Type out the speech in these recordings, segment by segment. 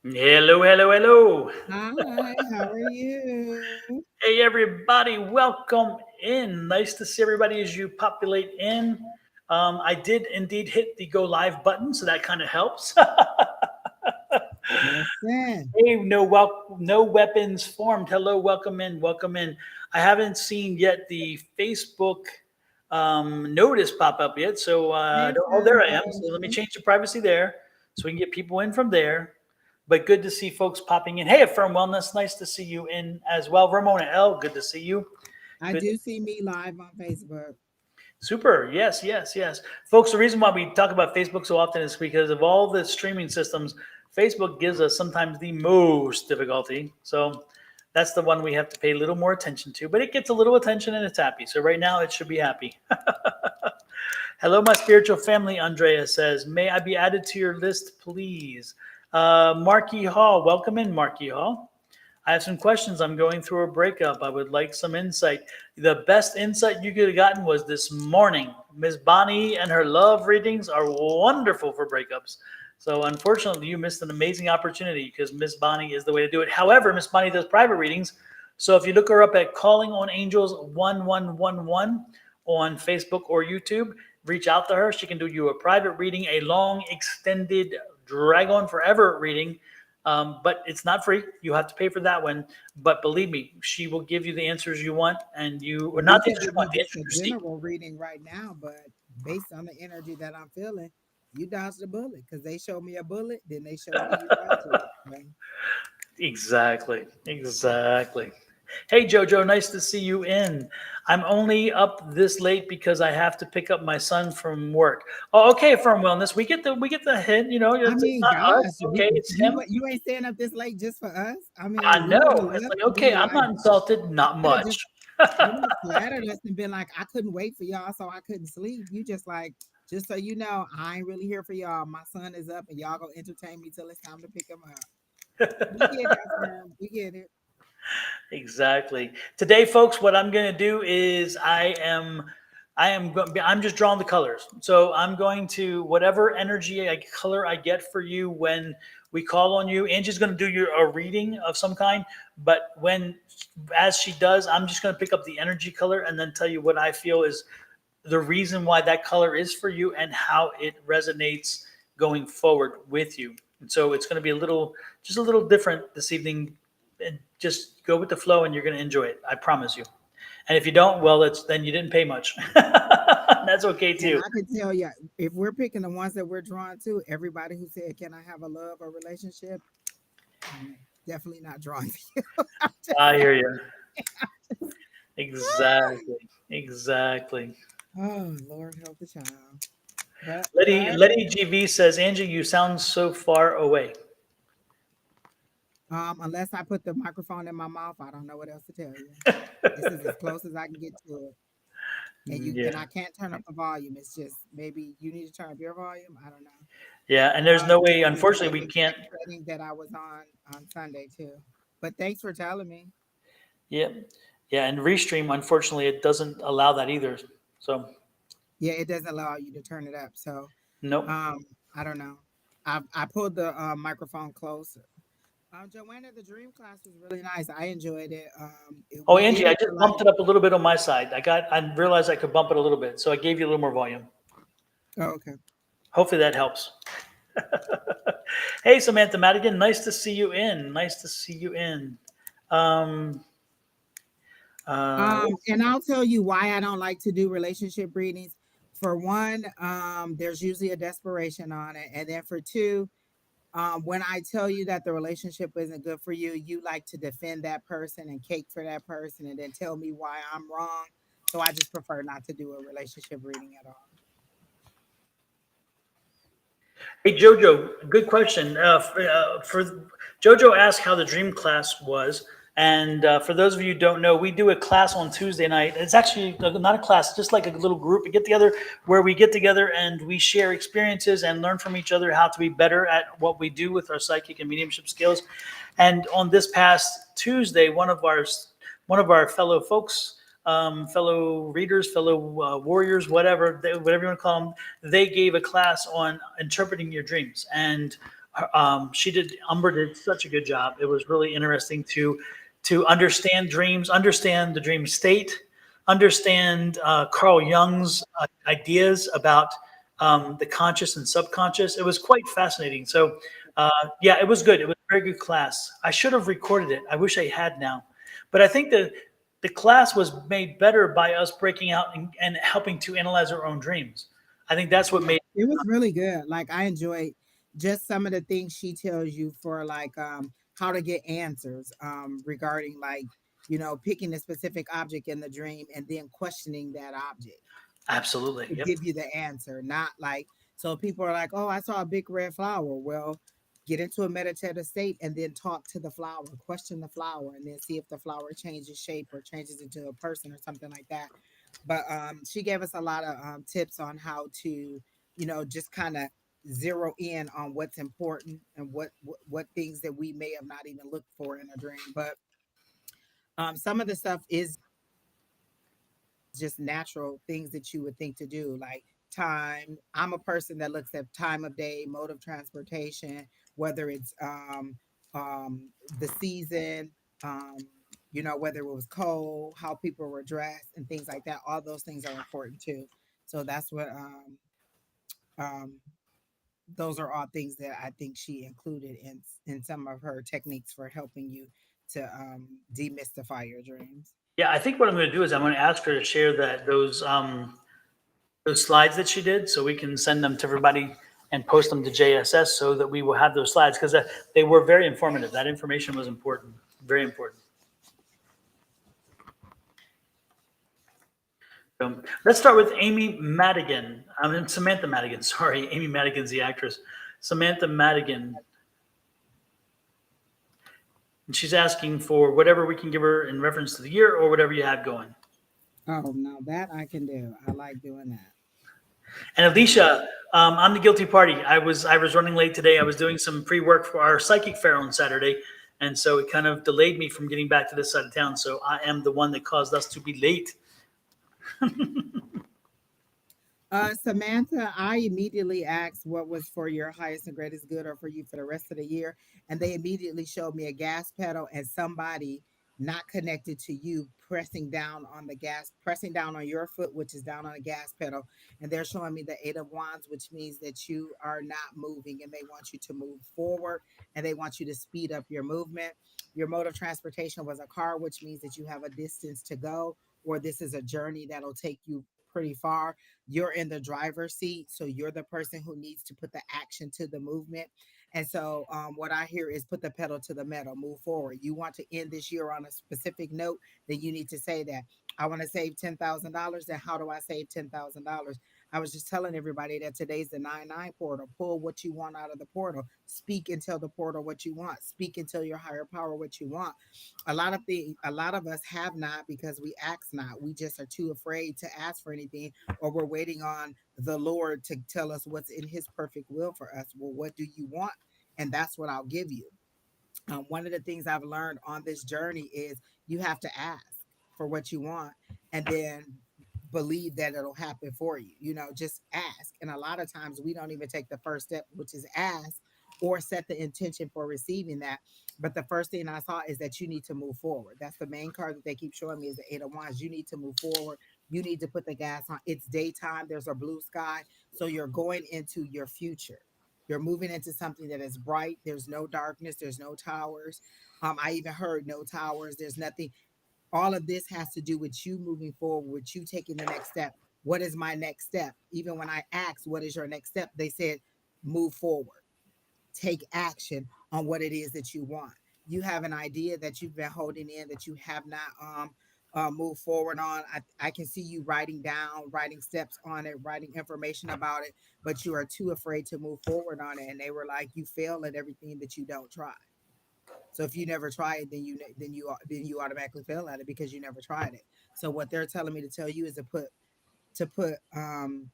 Hello, hello, hello. Hi, how are you? Hey, everybody, welcome in. Nice to see everybody as you populate in. I did indeed hit the go live button, so that kind of helps. Listen, Hey, no weapons formed. Hello, welcome in, welcome in. I haven't seen yet the Facebook notice pop up yet, so hey oh, there I am. So let me Sunday. change the privacy there, so we can get people in from there. But good to see folks popping in. Hey, Affirm Wellness, nice to see you in as well. Ramona L, good to see you. I Good. do see me live on Facebook. Super. Yes, yes, yes. Folks, the reason why we talk about Facebook so often is because of all the streaming systems, Facebook gives us sometimes the most difficulty. So that's the one we have to pay a little more attention to. But it gets a little attention and it's happy. So right now it should be happy. Hello, my spiritual family, Andrea says. May I be added to your list, please? Marky Hall, welcome in, Marky Hall. I have some questions. I'm going through a breakup. I would like some insight. The best insight you could have gotten was this morning. Miss Bonnie and her love readings are wonderful for breakups. So unfortunately, you missed an amazing opportunity because Miss Bonnie is the way to do it. However, Miss Bonnie does private readings. So if you look her up at Calling on Angels 1111 on Facebook or YouTube, reach out to her. She can do you a private reading, a long, extended, drag on forever reading, but it's not free. You have to pay for that one. But believe me, she will give you the answers you want, and or Well, you not the can answers give you me want, the just answers a you seek. general reading right now, but based on the energy that I'm feeling, you dodged a bullet because they showed me a bullet, then they showed me you dodged it. So, Exactly. Exactly. Hey Jojo, nice to see you in. I'm only up this late because I have to pick up my son from work. Oh, okay, Firm Wellness. We get the hint. I It's mean, not gosh, us. Okay, it's him. you ain't staying up this late just for us. I I mean, we would have know. It's loved like to okay, be I'm like, not insulted. Not could have just much. flattered us and been like, I couldn't wait for y'all, so I couldn't sleep. You just like, just so you know, I ain't really here for y'all. My son is up and y'all gonna entertain me till it's time to pick him up. We get it, firm. We get it. Exactly. Today, folks, what I'm going to do is I'm just drawing the colors. So I'm going to whatever color I get for you when we call on you. Angie's going to do a reading of some kind, but as she does, I'm just going to pick up the energy color and then tell you what I feel is the reason why that color is for you and how it resonates going forward with you. And so it's going to be just a little different this evening. And just go with the flow, and you're going to enjoy it. I promise you. And if you don't, well, then you didn't pay much. That's okay And too. I can tell you, if we're picking the ones that we're drawn to, everybody who said, "Can I have a love or relationship?" Definitely not drawn to you. I'm just I hear you. saying. Exactly. Exactly. Oh Lord, help the child. Letty But Letty GV says, Angie, you sound so far away. unless I put the microphone in my mouth, I don't know what else to tell you. This is as close as I can get to it. And Yeah. I can't turn up the volume. It's just maybe you need to turn up your volume. I don't know. Yeah. And there's no way, It was the unfortunately, we can't. exact setting that I was on Sunday too. But thanks for telling me. Yeah. Yeah. And Restream, unfortunately, it doesn't allow that either. So, Yeah, it doesn't allow you to turn it up. So nope. um, I don't know. I pulled the microphone closer. Joanna, the dream class was really nice. I enjoyed it. Oh, We Angie, did I it for just like, bumped it up a little bit on my side. I realized I could bump it a little bit. So I gave you a little more volume. oh, okay. Hopefully that helps. Hey, Samantha Madigan, nice to see you in. Nice to see you in. Um, let's And I'll tell you why I don't like to do relationship readings. For one, there's usually a desperation on it, and then for two, when I tell you that the relationship isn't good for you, you like to defend that person and cake for that person, and then tell me why I'm wrong. So I just prefer not to do a relationship reading at all. Hey Jojo, good question. For Jojo asked how the dream class was, and for those of you who don't know, we do a class on Tuesday night. It's actually not a class, just like a little group. We get together where we get together and we share experiences and learn from each other how to be better at what we do with our psychic and mediumship skills. And on this past Tuesday, one of our fellow folks, fellow readers, fellow warriors, whatever you want to call them, they gave a class on interpreting your dreams. And Umber did such a good job. It was really interesting to understand dreams, understand the dream state, understand Carl Jung's ideas about the conscious and subconscious. It was quite fascinating. So yeah, it was good. It was a very good class. I should have recorded it. I wish I had now, but I think the class was made better by us breaking out and helping to analyze our own dreams. I think that's what made. It was really good. Like I enjoyed just some of the things she tells you for like how to get answers regarding like, picking a specific object in the dream and then questioning that object Absolutely. to Yep. give you the answer, not like so people are like, "Oh, I saw a big red flower." Well, get into a meditative state and then talk to the flower, question the flower, and then see if the flower changes shape or changes into a person or something like that. But she gave us a lot of tips on how to, just kind of zero in on what's important and what things that we may have not even looked for in a dream. But some of the stuff is just natural things that you would think to do, like time. I'm a person that looks at time of day, mode of transportation, whether it's the season, um, whether it was cold, how people were dressed, and things like that. All those things are important too. So that's what um, those are all things that I think she included in some of her techniques for helping you to demystify your dreams. Yeah, I think what I'm going to do is I'm going to ask her to share those slides that she did, so we can send them to everybody and post them to JSS, so that we will have those slides, because they were very informative. That information was important, very important. Let's start with Amy Madigan. I mean Samantha Madigan. Sorry, Amy Madigan's the actress. Samantha Madigan. And she's asking for whatever we can give her in reference to the year or whatever you have going. Oh, now that I can do. I like doing that. And Alicia, I'm the guilty party. I was running late today. I was doing some pre work for our psychic fair on Saturday, and so it kind of delayed me from getting back to this side of town. So I am the one that caused us to be late. Samantha, I immediately asked what was for your highest and greatest good or for you for the rest of the year. And they immediately showed me a gas pedal and somebody not connected to you pressing down on the gas, pressing down on your foot, which is down on the gas pedal. And they're showing me the Eight of Wands, which means that you are not moving and they want you to move forward and they want you to speed up your movement. Your mode of transportation was a car, which means that you have a distance to go, or this is a journey that'll take you pretty far. You're in the driver's seat, so you're the person who needs to put the action to the movement. And so what I hear is put the pedal to the metal, move forward. You want to end this year on a specific note, then you need to say that I want to save $10,000. Then how do I save $10,000? I was just telling everybody that today's the 9-9 portal. Pull what you want out of the portal. Speak and tell the portal what you want. Speak and tell your higher power what you want. A lot of us have not because we ask not. We just are too afraid to ask for anything, or we're waiting on the Lord to tell us what's in his perfect will for us. Well, what do you want? And that's what I'll give you. One of the things I've learned on this journey is you have to ask for what you want and then believe that it'll happen for you. Just ask. And a lot of times we don't even take the first step, which is ask or set the intention for receiving that. But the first thing I saw is that you need to move forward. That's the main card that they keep showing me is the Eight of Wands. You need to move forward. You need to put the gas on. It's daytime. There's a blue sky. So you're going into your future. You're moving into something that is bright. There's no darkness. There's no towers. I even heard no towers. There's nothing. All of this has to do with you moving forward, with you taking the next step. What is my next step? Even when I asked, what is your next step? They said, move forward, take action on what it is that you want. You have an idea that you've been holding in that you have not moved forward on. I can see you writing down, writing steps on it, writing information about it, but you are too afraid to move forward on it. And they were like, you fail at everything that you don't try. So if you never try it, then you automatically fail at it because you never tried it. So what they're telling me to tell you is to put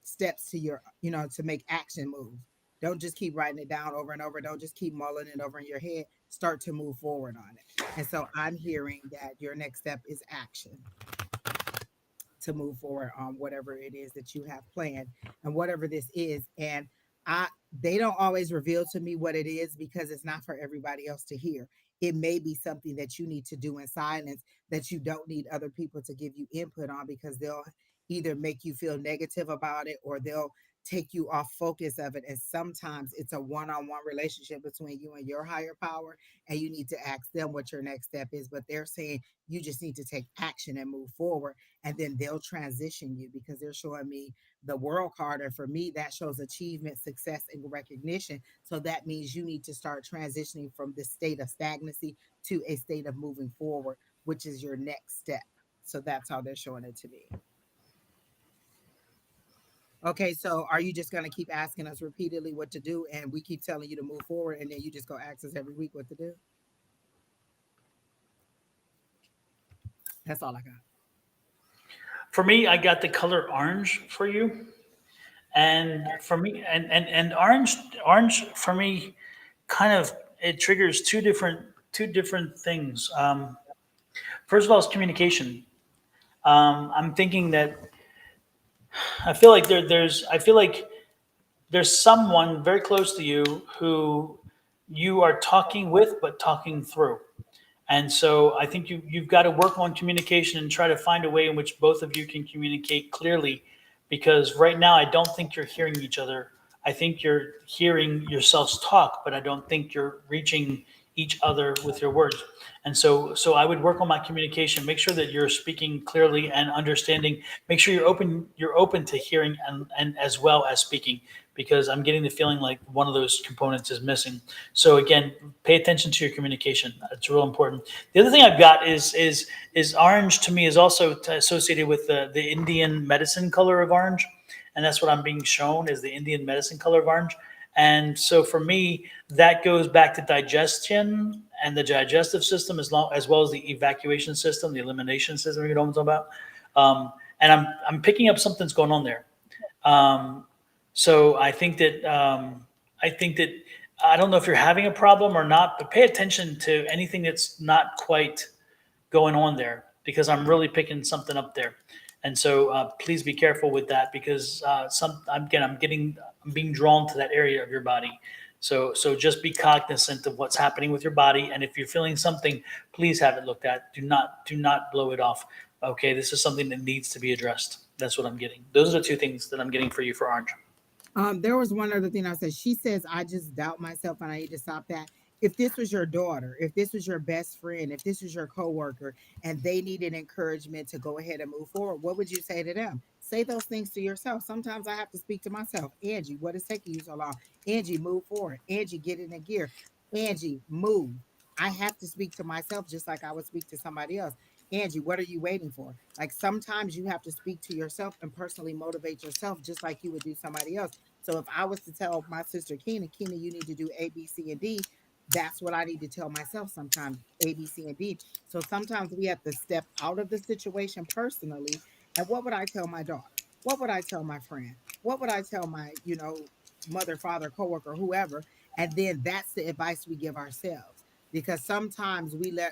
steps to your, to make action moves. Don't just keep writing it down over and over. Don't just keep mulling it over in your head. Start to move forward on it. And so I'm hearing that your next step is action to move forward on whatever it is that you have planned and whatever this is. And They don't always reveal to me what it is because it's not for everybody else to hear. It may be something that you need to do in silence that you don't need other people to give you input on, because they'll either make you feel negative about it or they'll take you off focus of it. And sometimes it's a one-on-one relationship between you and your higher power, and you need to ask them what your next step is. But they're saying you just need to take action and move forward, and then they'll transition you, because they're showing me the world card. And for me, that shows achievement, success, and recognition. So that means you need to start transitioning from this state of stagnancy to a state of moving forward, which is your next step. So that's how they're showing it to me. Okay, so are you just going to keep asking us repeatedly what to do, and we keep telling you to move forward, and then you just go ask us every week what to do? That's all I got. For me, I got the color orange for you. And for me, and orange for me, kind of, it triggers two different things. First of all, is communication. I'm thinking that I feel like there's someone very close to you who you are talking with, but talking through. And so I think you've got to work on communication and try to find a way in which both of you can communicate clearly, because right now I don't think you're hearing each other. I think you're hearing yourselves talk, but I don't think you're reaching each other with your words. And so I would work on my communication. Make sure that you're speaking clearly and understanding. Make sure you're open to hearing and as well as speaking, because I'm getting the feeling like one of those components is missing. So again, pay attention to your communication. It's real important. The other thing I've got is orange. To me, is also associated with the Indian medicine color of orange, and that's what I'm being shown is the Indian medicine color of orange. And so for me, that goes back to digestion and the digestive system, as well as the evacuation system, the elimination system. You know what I'm talking about? And I'm picking up something's going on there. So I think that I don't know if you're having a problem or not, but pay attention to anything that's not quite going on there, because I'm really picking something up there. And so please be careful with that, because I'm being drawn to that area of your body. So just be cognizant of what's happening with your body, and if you're feeling something, please have it looked at. Do not blow it off. Okay, this is something that needs to be addressed. That's what I'm getting. Those are the two things that I'm getting for you for orange. There was one other thing I said. She says, I just doubt myself and I need to stop that. If this was your daughter, if this was your best friend, if this was your coworker, and they needed encouragement to go ahead and move forward, what would you say to them? Say those things to yourself. Sometimes I have to speak to myself. Angie, what is taking you so long? Angie, move forward. Angie, get in a gear. Angie, move. I have to speak to myself just like I would speak to somebody else. Angie, what are you waiting for? Like sometimes you have to speak to yourself and personally motivate yourself just like you would do somebody else. So if I was to tell my sister Keena, you need to do A, B, C, and D, that's what I need to tell myself sometimes, A, B, C, and D. So sometimes we have to step out of the situation personally. And what would I tell my daughter? What would I tell my friend? What would I tell my, mother, father, coworker, whoever? And then that's the advice we give ourselves. Because sometimes we let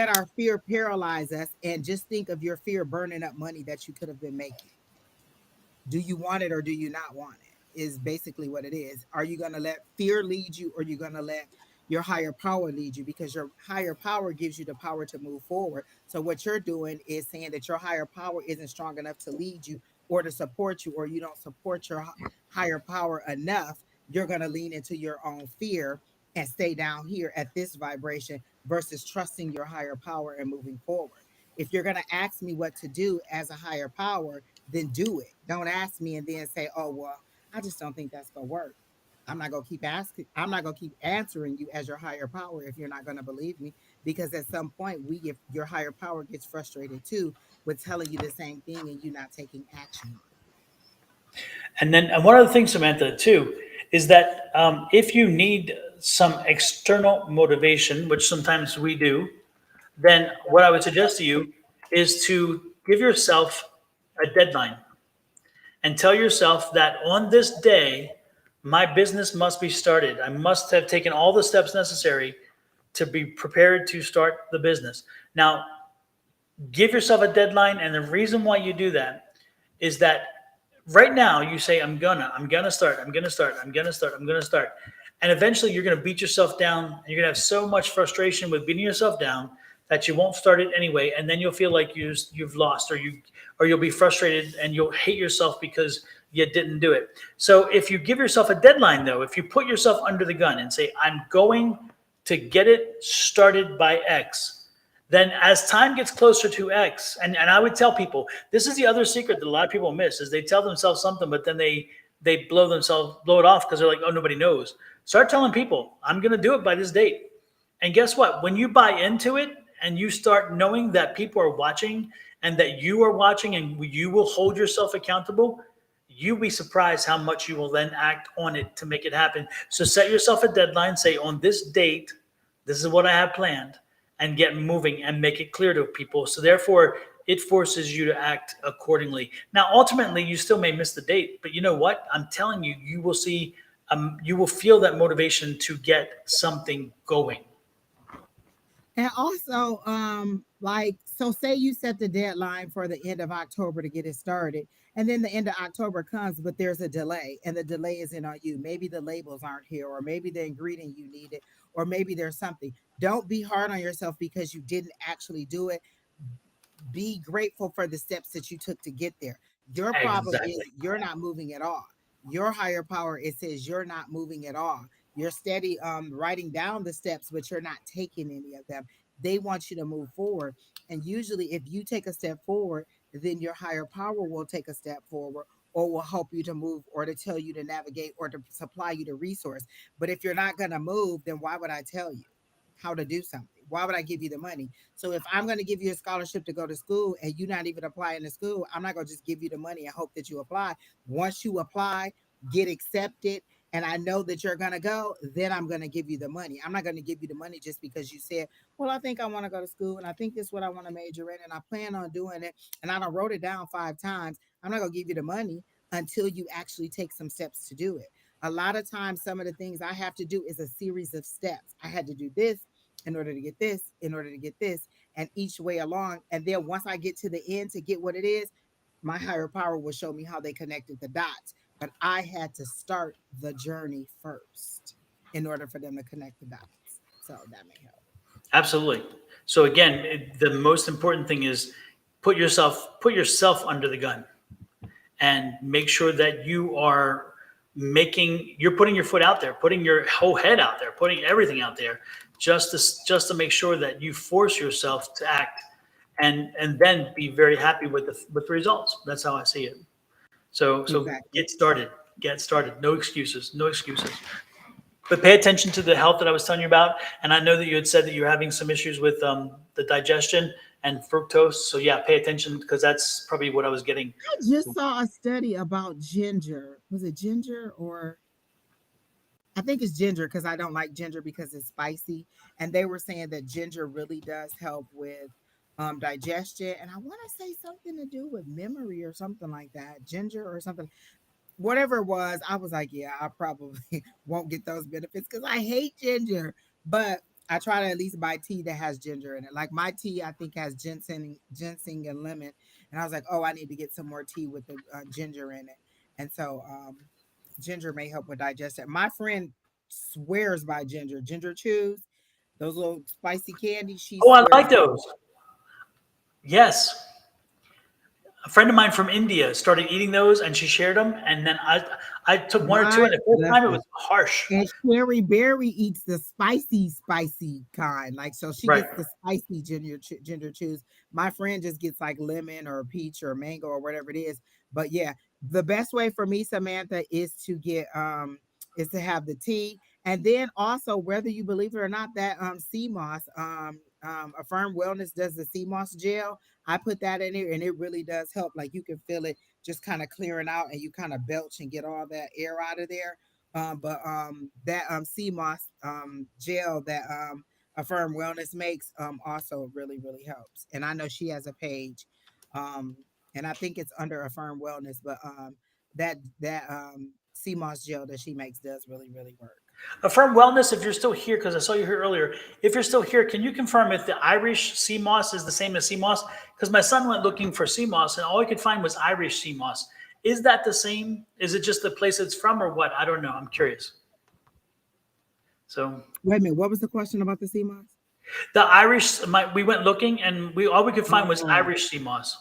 our fear paralyze us, and just think of your fear burning up money that you could have been making. Do you want it or do you not want it? Is basically what it is. Are you going to let fear lead you, or are you going to let your higher power lead you? Because your higher power gives you the power to move forward. So what you're doing is saying that your higher power isn't strong enough to lead you or to support you, or you don't support your higher power enough. You're going to lean into your own fear and stay down here at this vibration versus trusting your higher power and moving forward. If you're going to ask me what to do as a higher power, then do it. Don't ask me and then say, oh, well, I just don't think that's going to work. I'm not going to keep asking. I'm not going to keep answering you as your higher power if you're not going to believe me. Because at some point, if your higher power gets frustrated too with telling you the same thing and you not taking action on it. And one other thing, Samantha, too, is that if you need some external motivation, which sometimes we do, then what I would suggest to you is to give yourself a deadline and tell yourself that on this day, my business must be started. I must have taken all the steps necessary to be prepared to start the business. Now, give yourself a deadline. And the reason why you do that is that right now you say, I'm gonna start, I'm gonna start, I'm gonna start, I'm gonna start. And eventually you're gonna beat yourself down, and you're gonna have so much frustration with beating yourself down that you won't start it anyway. And then you'll feel like you've lost, or you'll be frustrated and you'll hate yourself because you didn't do it. So if you give yourself a deadline though, if you put yourself under the gun and say, I'm going to get it started by X, then as time gets closer to X, and I would tell people, this is the other secret that a lot of people miss, is they tell themselves something, but then they blow it off because they're like, oh, nobody knows. Start telling people, I'm going to do it by this date. And guess what? When you buy into it and you start knowing that people are watching and that you are watching and you will hold yourself accountable, you'll be surprised how much you will then act on it to make it happen. So set yourself a deadline, say on this date, this is what I have planned, and get moving and make it clear to people. So therefore, it forces you to act accordingly. Now, ultimately, you still may miss the date, but you know what? I'm telling you, you will see, you will feel that motivation to get something going. And also, like, so say you set the deadline for the end of October to get it started, and then the end of October comes, but there's a delay, and the delay isn't on you. Maybe the labels aren't here, or maybe the ingredient you needed, or maybe there's something. Don't be hard on yourself because you didn't actually do it. Be grateful for the steps that you took to get there. Your problem is Exactly. you're not moving at all. Your higher power, it says you're not moving at all. You're steady writing down the steps, but you're not taking any of them. They want you to move forward. And usually if you take a step forward, then your higher power will take a step forward or will help you to move or to tell you to navigate or to supply you the resource. But if you're not going to move, then why would I tell you how to do something? Why would I give you the money? So if I'm going to give you a scholarship to go to school and you're not even applying to school, I'm not going to just give you the money and hope that you apply. Once you apply, get accepted, and I know that you're going to go, then I'm going to give you the money. I'm not going to give you the money just because you said, well, I think I want to go to school and I think this is what I want to major in and I plan on doing it. And I don't wrote it down 5 times. I'm not going to give you the money until you actually take some steps to do it. A lot of times, some of the things I have to do is a series of steps. I had to do this in order to get this, in order to get this, and each way along. And then once I get to the end to get what it is, my higher power will show me how they connected the dots. But I had to start the journey first in order for them to connect the dots. So that may help. Absolutely. So again, the most important thing is put yourself under the gun and make sure that you're putting your foot out there, putting your whole head out there, putting everything out there, just to make sure that you force yourself to act, and then be very happy with the results. That's how I see it. So Exactly. get started. No excuses, no excuses. But pay attention to the health that I was telling you about. And I know that you had said that you're having some issues with the digestion and fructose. So yeah, pay attention because that's probably what I was getting. I just saw a study about ginger. Was it ginger or I think it's ginger because I don't like ginger because it's spicy. And they were saying that ginger really does help with digestion. And I want to say something to do with memory or something like that. Ginger or something. Whatever it was, I was like, yeah, I probably won't get those benefits because I hate ginger. But I try to at least buy tea that has ginger in it. Like my tea, I think has ginseng and lemon. And I was like, oh, I need to get some more tea with the ginger in it. And so ginger may help with digestion. My friend swears by ginger. Ginger chews, those little spicy candies. She Oh, I swears like by. those. Yes. A friend of mine from India started eating those, and she shared them. And then I took one or two, My and the first time it was listen. harsh. And Sherry Berry eats the spicy kind. Like, so she Right. gets the spicy ginger chews. My friend just gets like lemon or peach or mango or whatever it is. But yeah, the best way for me, Samantha, is to have the tea. And then also, whether you believe it or not, that sea moss, Affirm Wellness does the sea moss gel. I put that in there and it really does help. Like you can feel it just kind of clearing out and you kind of belch and get all that air out of there. But that sea moss gel that Affirm Wellness makes also really helps. And I know she has a page, um, and I think it's under Affirm Wellness, but that sea moss gel that she makes does really work. Affirm Wellness, if you're still here, because I saw you here earlier, if you're still here, can you confirm if the Irish sea moss is the same as sea moss? Because my son went looking for sea moss, and all he could find was Irish sea moss. Is that the same? Is it just the place it's from or what? I don't know. I'm curious. So Wait a minute, what was the question about the sea moss? the Irish, we went looking and we all we could find was Oh, Irish sea moss.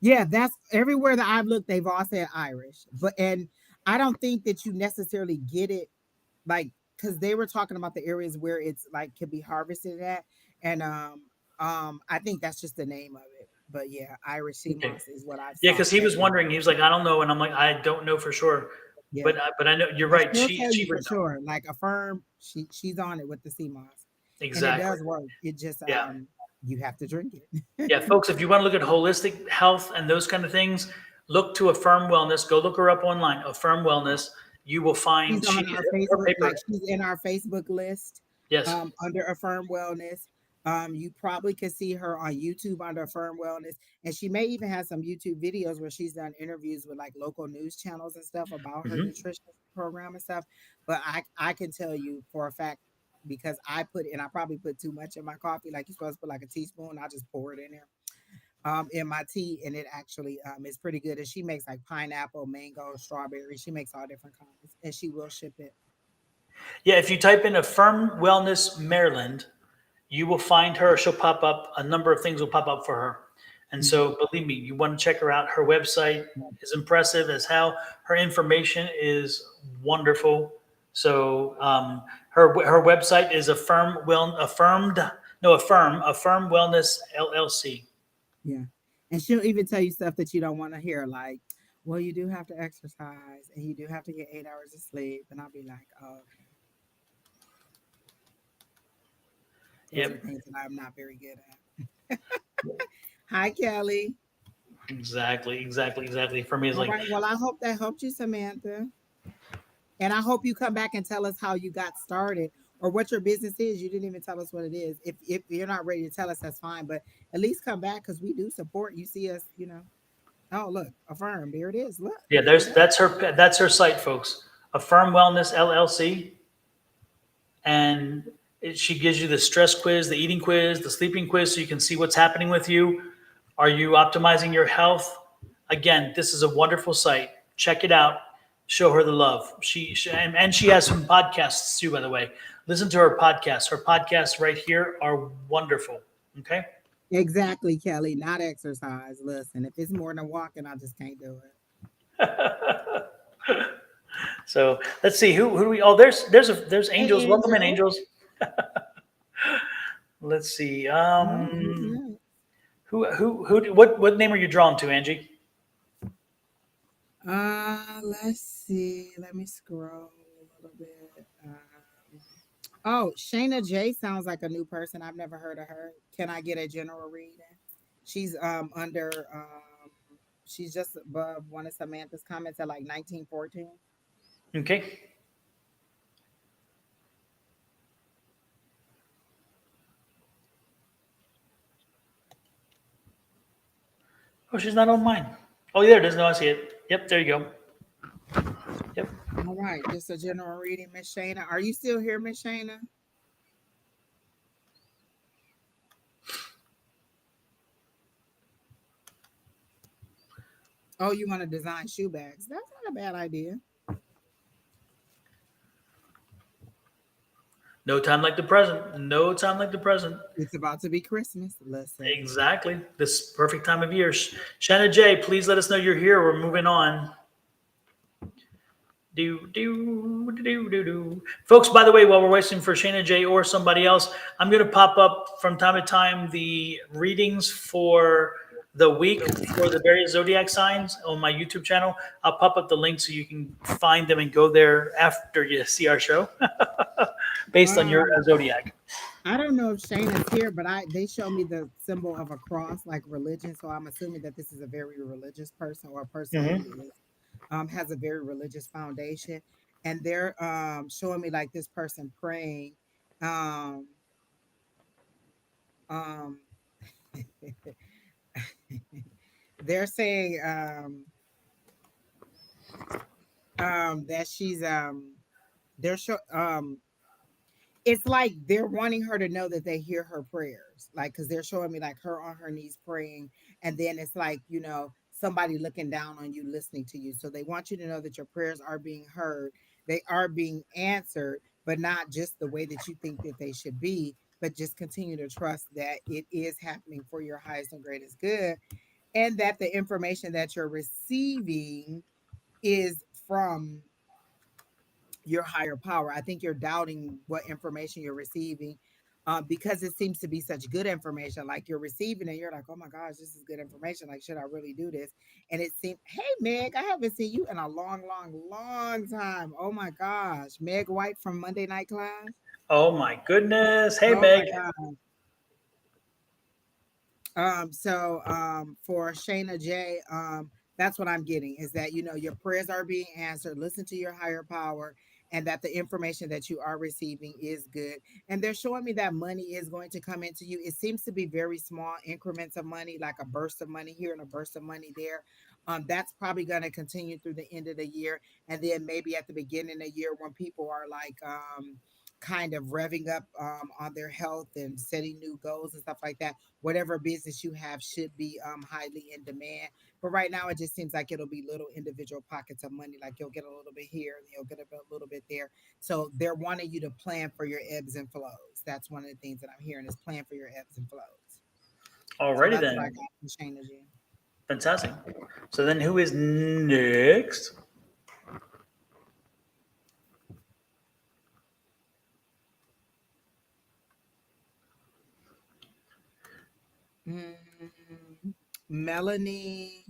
yeah, that's everywhere that I've looked, they've all said Irish. But and I don't think that you necessarily get it like because they were talking about the areas where it's like can be harvested at. And I think that's just the name of it. But yeah, Irish sea Okay. moss is what I've Yeah, saw because he was everywhere. wondering. He was like, I don't know, and I'm like, I don't know for sure, Yeah. but I know you're But right. she'll She tell you she for would know sure. Like Affirm, she's on it with the sea moss. And it exactly. does work. It just Yeah. you have to drink it. Yeah, folks, if you want to look at holistic health and those kind of things, look to Affirm Wellness. Go look her up online, Affirm Wellness. You will She's find on our her Facebook, like paper. she's in our Facebook list Yes. under Affirm Wellness. You probably could see her on YouTube under Affirm Wellness, and she may even have some YouTube videos where she's done interviews with like local news channels and stuff about her Hmm. nutrition program and stuff. But I can tell you for a fact because I probably put too much in my coffee. Like you're supposed to put like a teaspoon. I just pour it in there in my tea, and it actually is pretty good. And she makes like pineapple, mango, strawberry. She makes all different kinds, and she will ship it. Yeah, if you type in Affirm Wellness Maryland, you will find her. She'll pop up. A number of things will pop up for her. And Mhm. so, believe me, you want to check her out. Her website is impressive as hell. Her information is wonderful. So, her website is Affirm Wellness LLC. Yeah, and she'll even tell you stuff that you don't want to hear, like, well, you do have to exercise and you do have to get 8 hours of sleep. And I'll be like, oh, okay, those are Yep, things that I'm not very good at. Hi, Kelly. exactly. For me, it's All like, right. Well, I hope that helped you, Samantha. And I hope you come back and tell us how you got started or what your business is. You didn't even tell us what it is. If you're not ready to tell us, that's fine. But at least come back because we do support. You see us, you know. Oh, look, Affirm. There it is. Look, yeah, there it is. that's her site, folks. Affirm Wellness LLC, and she gives you the stress quiz, the eating quiz, the sleeping quiz, so you can see what's happening with you. Are you optimizing your health? Again, this is a wonderful site. Check it out. Show her the love. And she has some podcasts too, by the way. Listen to her podcasts. Her podcasts right here are wonderful. Okay. Exactly, Kelly. Not exercise. Listen, if it's more than walking, I just can't do it. So let's see who do we. Oh, there's Hey, angels. Welcome in, Angel. angels. Let's see. Oh, who's next? What name are you drawn to, Angie? Let's see. Let me scroll a little bit. Oh, Shayna J sounds like a new person. I've never heard of her. Can I get a general reading? She's under she's just above one of Samantha's comments at like 1914. Okay. Oh, she's not on mine. Oh, there it is. No, I see it. Yep, there you go. Yep. All right, just a general reading, Miss Shayna. Are you still here, Miss Shayna? Oh, you want to design shoe bags? That's not a bad idea. No time like the present. No time like the present. It's about to be Christmas. Listen. Exactly. This perfect time of year. Shanna J, please let us know you're here. We're moving on. Do. Folks, by the way, while we're waiting for Shayna J or somebody else, I'm going to pop up from time to time the readings for the week for the various zodiac signs on my YouTube channel. I'll pop up the link so you can find them and go there after you see our show based on your Um, zodiac. I don't know if Shayna's here, but they show me the symbol of a cross, like religion. So I'm assuming that this is a very religious person or a person who Hmm. is has a very religious foundation. And they're showing me like this person praying. Um, um, they're saying that she's they're show it's like they're wanting her to know that they hear her prayers, like because they're showing me like her on her knees praying, and then it's like somebody looking down on you, listening to you. So they want you to know that your prayers are being heard, they are being answered, but not just the way that you think that they should be, but just continue to trust that it is happening for your highest and greatest good, and that the information that you're receiving is from your higher power. I think you're doubting what information you're receiving, because it seems to be such good information. Like you're receiving it, you're like, oh my gosh, this is good information. Like, should I really do this? And it seemed, hey, Meg, I haven't seen you in a long, long, long time. Oh my gosh. Meg White from Monday Night Class. Oh my goodness. Hey, Oh my Meg. God. For Shayna J, that's what I'm getting, is that, your prayers are being answered. Listen to your higher power, and that the information that you are receiving is good. And they're showing me that money is going to come into you. It seems to be very small increments of money, like a burst of money here and a burst of money there. That's probably going to continue through the end of the year. And then maybe at the beginning of the year, when people are like, kind of revving up on their health and setting new goals and stuff like that, whatever business you have should be highly in demand. But right now, it just seems like it'll be little individual pockets of money. Like you'll get a little bit here, and you'll get a little bit there. So they're wanting you to plan for your ebbs and flows. That's one of the things that I'm hearing, is plan for your ebbs and flows. So Alrighty that's what I then. got from Shayna G. Fantastic. So then who is next? Melanie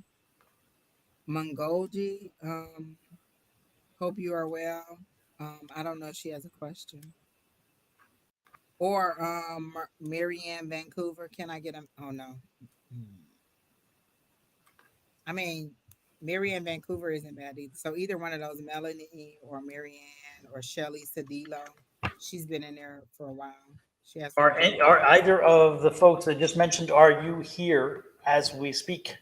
Mongolji. Hope you are well. I don't know if she has a question. Or Marianne Vancouver. Can I get a? Oh no. I mean, Marianne Vancouver isn't bad either. So either one of those, Melanie or Marianne or Shelly Sedillo, she's been in there for a while. She has some good. Are either of the folks that just mentioned, are you here as we speak?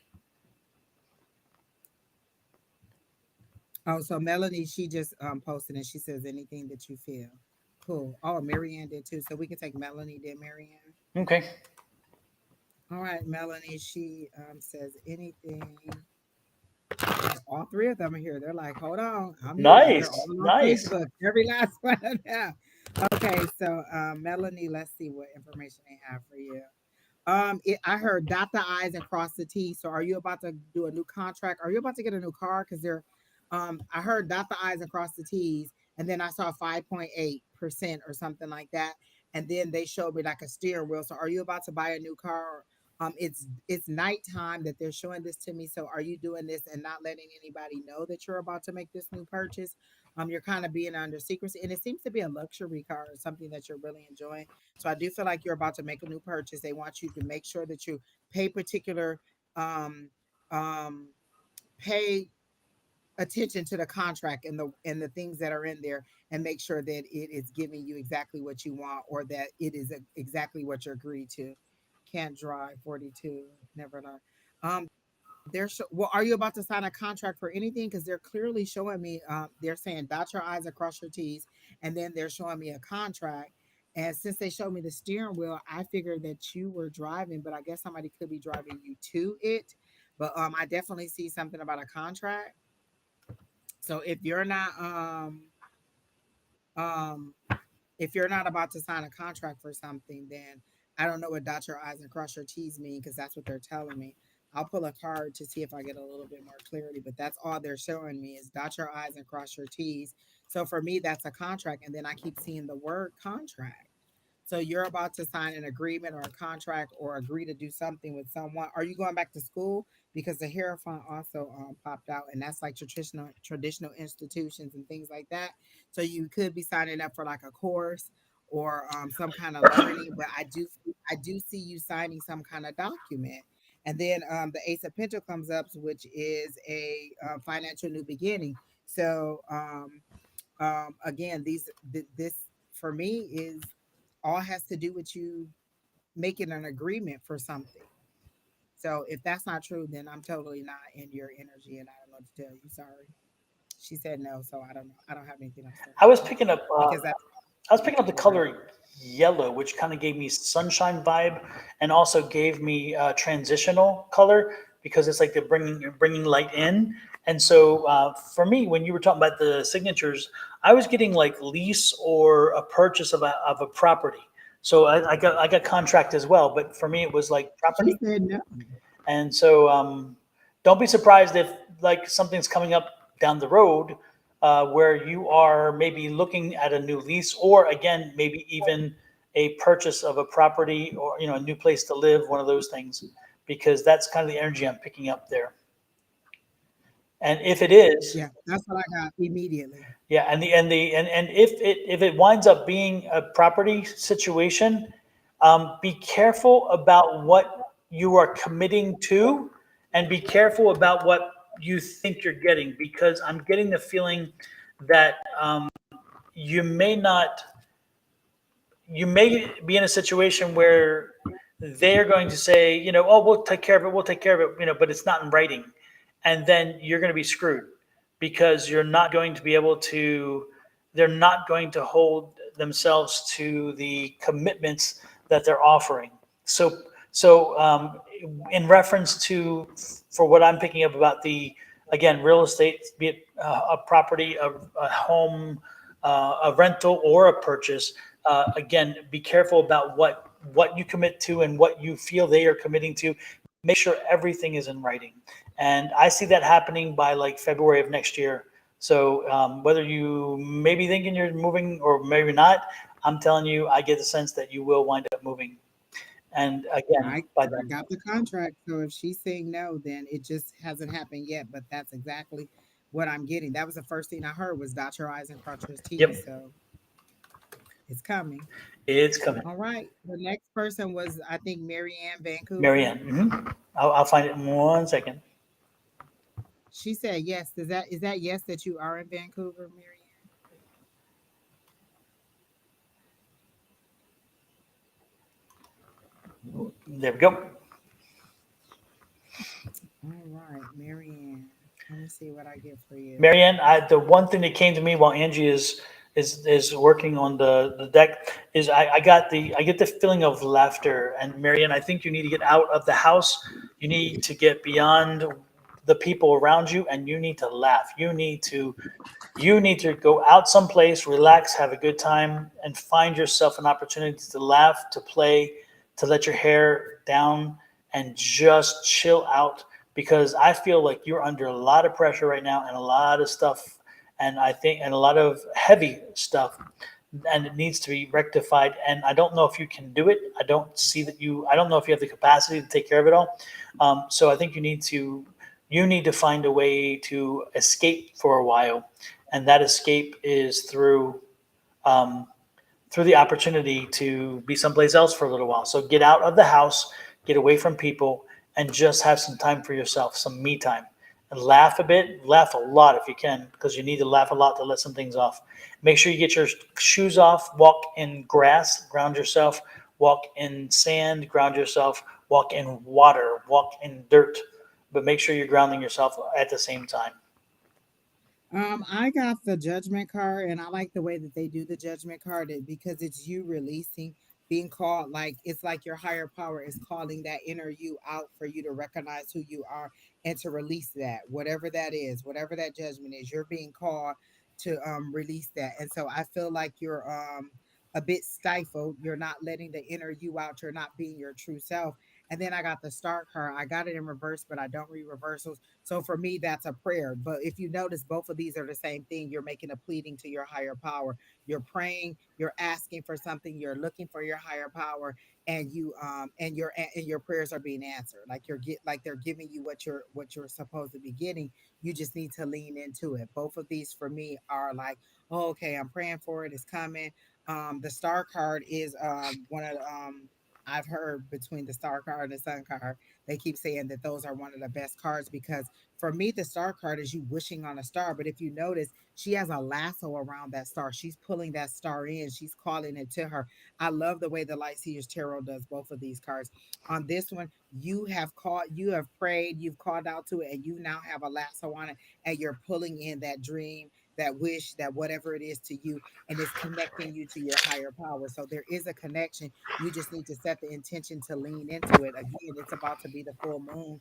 Oh, so Melanie, she just posted and she says anything that you feel. Cool. Oh, Marianne did too. So we can take Melanie, then Marianne. Okay. All right, Melanie, she says anything. All three of them are here. They're like, hold on, I'm here. And they're Nice. all on Nice. Facebook. Every last one of them. Okay, so Melanie, let's see what information they have for you. I heard dot the I's and cross the T's. So are you about to do a new contract? Are you about to get a new car? Because I heard dot the I's and cross the T's, and then I saw 5.8% or something like that. And then they showed me like a steering wheel. So are you about to buy a new car? It's nighttime that they're showing this to me. So are you doing this and not letting anybody know that you're about to make this new purchase? You're kind of being under secrecy, and it seems to be a luxury car or something that you're really enjoying. So I do feel like you're about to make a new purchase. They want you to make sure that you pay particular um um pay attention to the contract and the things that are in there, and make sure that it is giving you exactly what you want, or that it is exactly what you're agreed to. Can't drive 42, never learn. Well, are you about to sign a contract for anything? Because they're clearly showing me, they're saying dot your I's and cross your T's, and then they're showing me a contract. And since they showed me the steering wheel, I figured that you were driving, but I guess somebody could be driving you to it. But I definitely see something about a contract. So um if you're not about to sign a contract for something, then I don't know what dot your I's and cross your T's mean, because that's what they're telling me. I'll pull a card to see if I get a little bit more clarity, but that's all they're showing me, is dot your I's and cross your T's. So for me, that's a contract. And then I keep seeing the word contract. So you're about to sign an agreement or a contract, or agree to do something with someone. Are you going back to school? Because the Hierophant also popped out, and that's like traditional institutions and things like that. So you could be signing up for like a course or some kind of learning. But I do see you signing some kind of document. And then the Ace of Pentacles comes up, which is a financial new beginning. So again, this for me is all has to do with you making an agreement for something. So if that's not true, then I'm totally not in your energy, and I don't know what to tell you. Sorry. She said no, so I don't know. I don't have anything else to I was say, picking up. because that's I was picking up the what I color yellow, which kind of gave me sunshine vibe, and also gave me transitional color. because it's like they're bringing light in. And so for me, when you were talking about the signatures, I was getting like lease or a purchase of a property. So I got contract as well, but for me it was like She property. said no. And so don't be surprised if like something's coming up down the road where you are maybe looking at a new lease, or again maybe even a purchase of a property, or a new place to live, one of those things, because that's kind of the energy I'm picking up there. And if it is, Yeah, that's what I got immediately. yeah, and if it winds up being a property situation, be careful about what you are committing to, and be careful about what you think you're getting, because I'm getting the feeling that you may not, you may be in a situation where they're going to say, oh, we'll take care of it, we'll take care of it, but it's not in writing, and then you're going to be screwed, because you're not going to be able to, they're not going to hold themselves to the commitments that they're offering. So in reference to, for what I'm picking up about the, again, real estate, be it a property, a home, a rental, or a purchase, again, be careful about what you commit to and what you feel they are committing to. Make sure everything is in writing. And I see that happening by like February of next year. So whether you may be thinking you're moving or maybe not, I'm telling you, I get the sense that you will wind up moving. And again, by I then, got the contract, so if she's saying no, then it just hasn't happened yet. But that's exactly what I'm getting. That was the first thing I heard was dot your I's and cross your T's. yep, So it's coming. it's coming. All right. The next person was, I think, Marianne Vancouver. Marianne, I'll find it in 1 second. She said yes. Is that yes that you are in Vancouver, Marianne? There we go. All right, Marianne. Let me see what I get for you. Marianne, the one thing that came to me while Angie is working on the deck is I get the feeling of laughter. And Marianne, I think you need to get out of the house. You need to get beyond the people around you, and you need to laugh. You need to go out someplace, relax, have a good time, and find yourself an opportunity to laugh, to play, to let your hair down, and just chill out. Because I feel like you're under a lot of pressure right now, and a lot of stuff, and I think, and a lot of heavy stuff, and it needs to be rectified. And I don't know if you can do it. I don't know if you have the capacity to take care of it all. So I think you need to find a way to escape for a while, and that escape is um, through the opportunity to be someplace else for a little while. So get out of the house, get away from people, and just have some time for yourself, some me time, and laugh a bit, laugh a lot if you can, because you need to laugh a lot to let some things off. Make sure you get your shoes off, walk in grass, ground yourself, walk in sand, ground yourself, walk in water, walk in dirt, but make sure you're grounding yourself at the same time. I got the judgment card, and I like the way that they do the judgment card because it's you releasing, being called, like it's like your higher power is calling that inner you out for you to recognize who you are and to release that, whatever that is, whatever that judgment is, you're being called to release that. And so I feel like you're a bit stifled. You're not letting the inner you out. You're not being your true self. And then I got the star card. I got it in reverse, but I don't read reversals. So for me, that's a prayer. But if you notice, both of these are the same thing. You're making a pleading to your higher power. You're praying. You're asking for something. You're looking for your higher power, and your prayers are being answered. Like they're giving you what you're supposed to be getting. You just need to lean into it. Both of these for me are like, oh, okay, I'm praying for it. It's coming. The star card is one of the, I've heard between the star card and the sun card, they keep saying that those are one of the best cards because for me, the star card is you wishing on a star. But if you notice, she has a lasso around that star. She's pulling that star in. She's calling it to her. I love the way the Light Seers Tarot does both of these cards. On this one, you have prayed, you've called out to it, and you now have a lasso on it, and you're pulling in that dream, that wish, that whatever it is to you, and it's connecting you to your higher power. So there is a connection. You just need to set the intention to lean into it. Again, it's about to be the full moon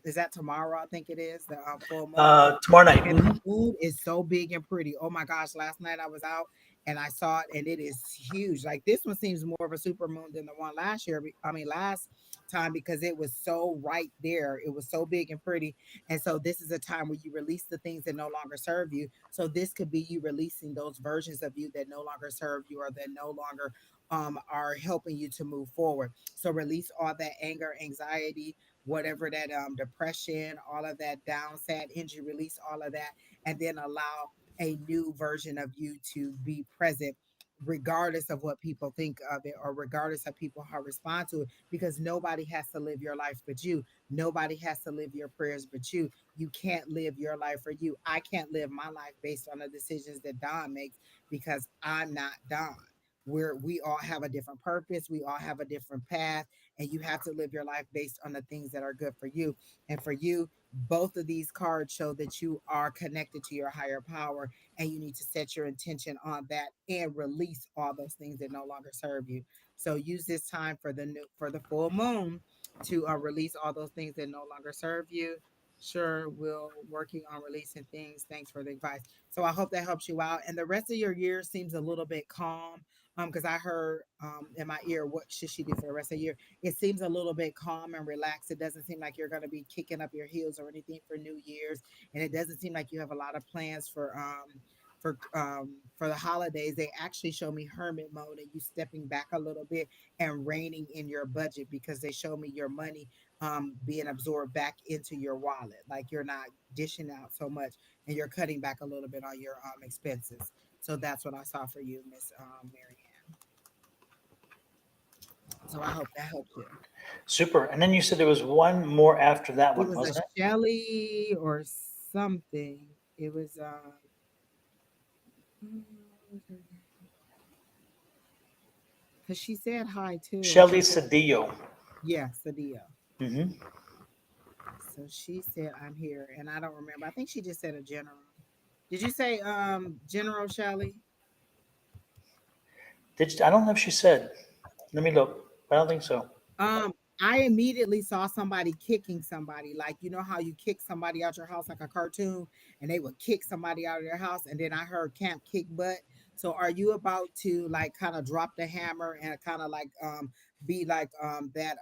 Is that tomorrow? I think it is the full moon. Tomorrow night. And the moon is so big and pretty. Oh my gosh, last night I was out and I saw it and it is huge. Like this one seems more of a super moon than the one last year. I mean last time because it was so right there. It was so big and pretty. And so this is a time where you release the things that no longer serve you. So this could be you releasing those versions of you that no longer serve you or that no longer are helping you to move forward. So release all that anger, anxiety, whatever that depression, all of that down, sad energy, release all of that, and then allow a new version of you to be present regardless of what people think of it or regardless of people how respond to it, because nobody has to live your life but you. Nobody has to live your prayers but you. You can't live your life for you. I can't live my life based on the decisions that Don makes because I'm not Don. We all have a different purpose, we all have a different path, and you have to live your life based on the things that are good for you. And for you, both of these cards show that you are connected to your higher power, and you need to set your intention on that and release all those things that no longer serve you. So use this time for the full moon to release all those things that no longer serve you. Sure, we'll working on releasing things. Thanks for the advice. So I hope that helps you out. And the rest of your year seems a little bit calm. Because I heard in my ear, what should she do for the rest of the year? It seems a little bit calm and relaxed. It doesn't seem like you're going to be kicking up your heels or anything for New Year's, and it doesn't seem like you have a lot of plans for the holidays. They actually show me hermit mode and you stepping back a little bit and reining in your budget because they show me your money being absorbed back into your wallet, like you're not dishing out so much and you're cutting back a little bit on your expenses. So that's what I saw for you, Miss Mary. So I hope that helps you. Super. And then you said there was one more after that It one, was a wasn't it? Shelly or something. It was because she said hi too, and she Shelly said Cedillo. yeah, Sadia. Hmm. So she said I'm here, and I don't remember. I think she just said a general. Did you say General Shelly? I don't know if she said. Let me look. I don't think so. Um, I immediately saw somebody kicking somebody. Like, you know how you kick somebody out your house like a cartoon and they would kick somebody out of their house. And then I heard camp kick butt. So are you about to like kind of drop the hammer and kind of like be like that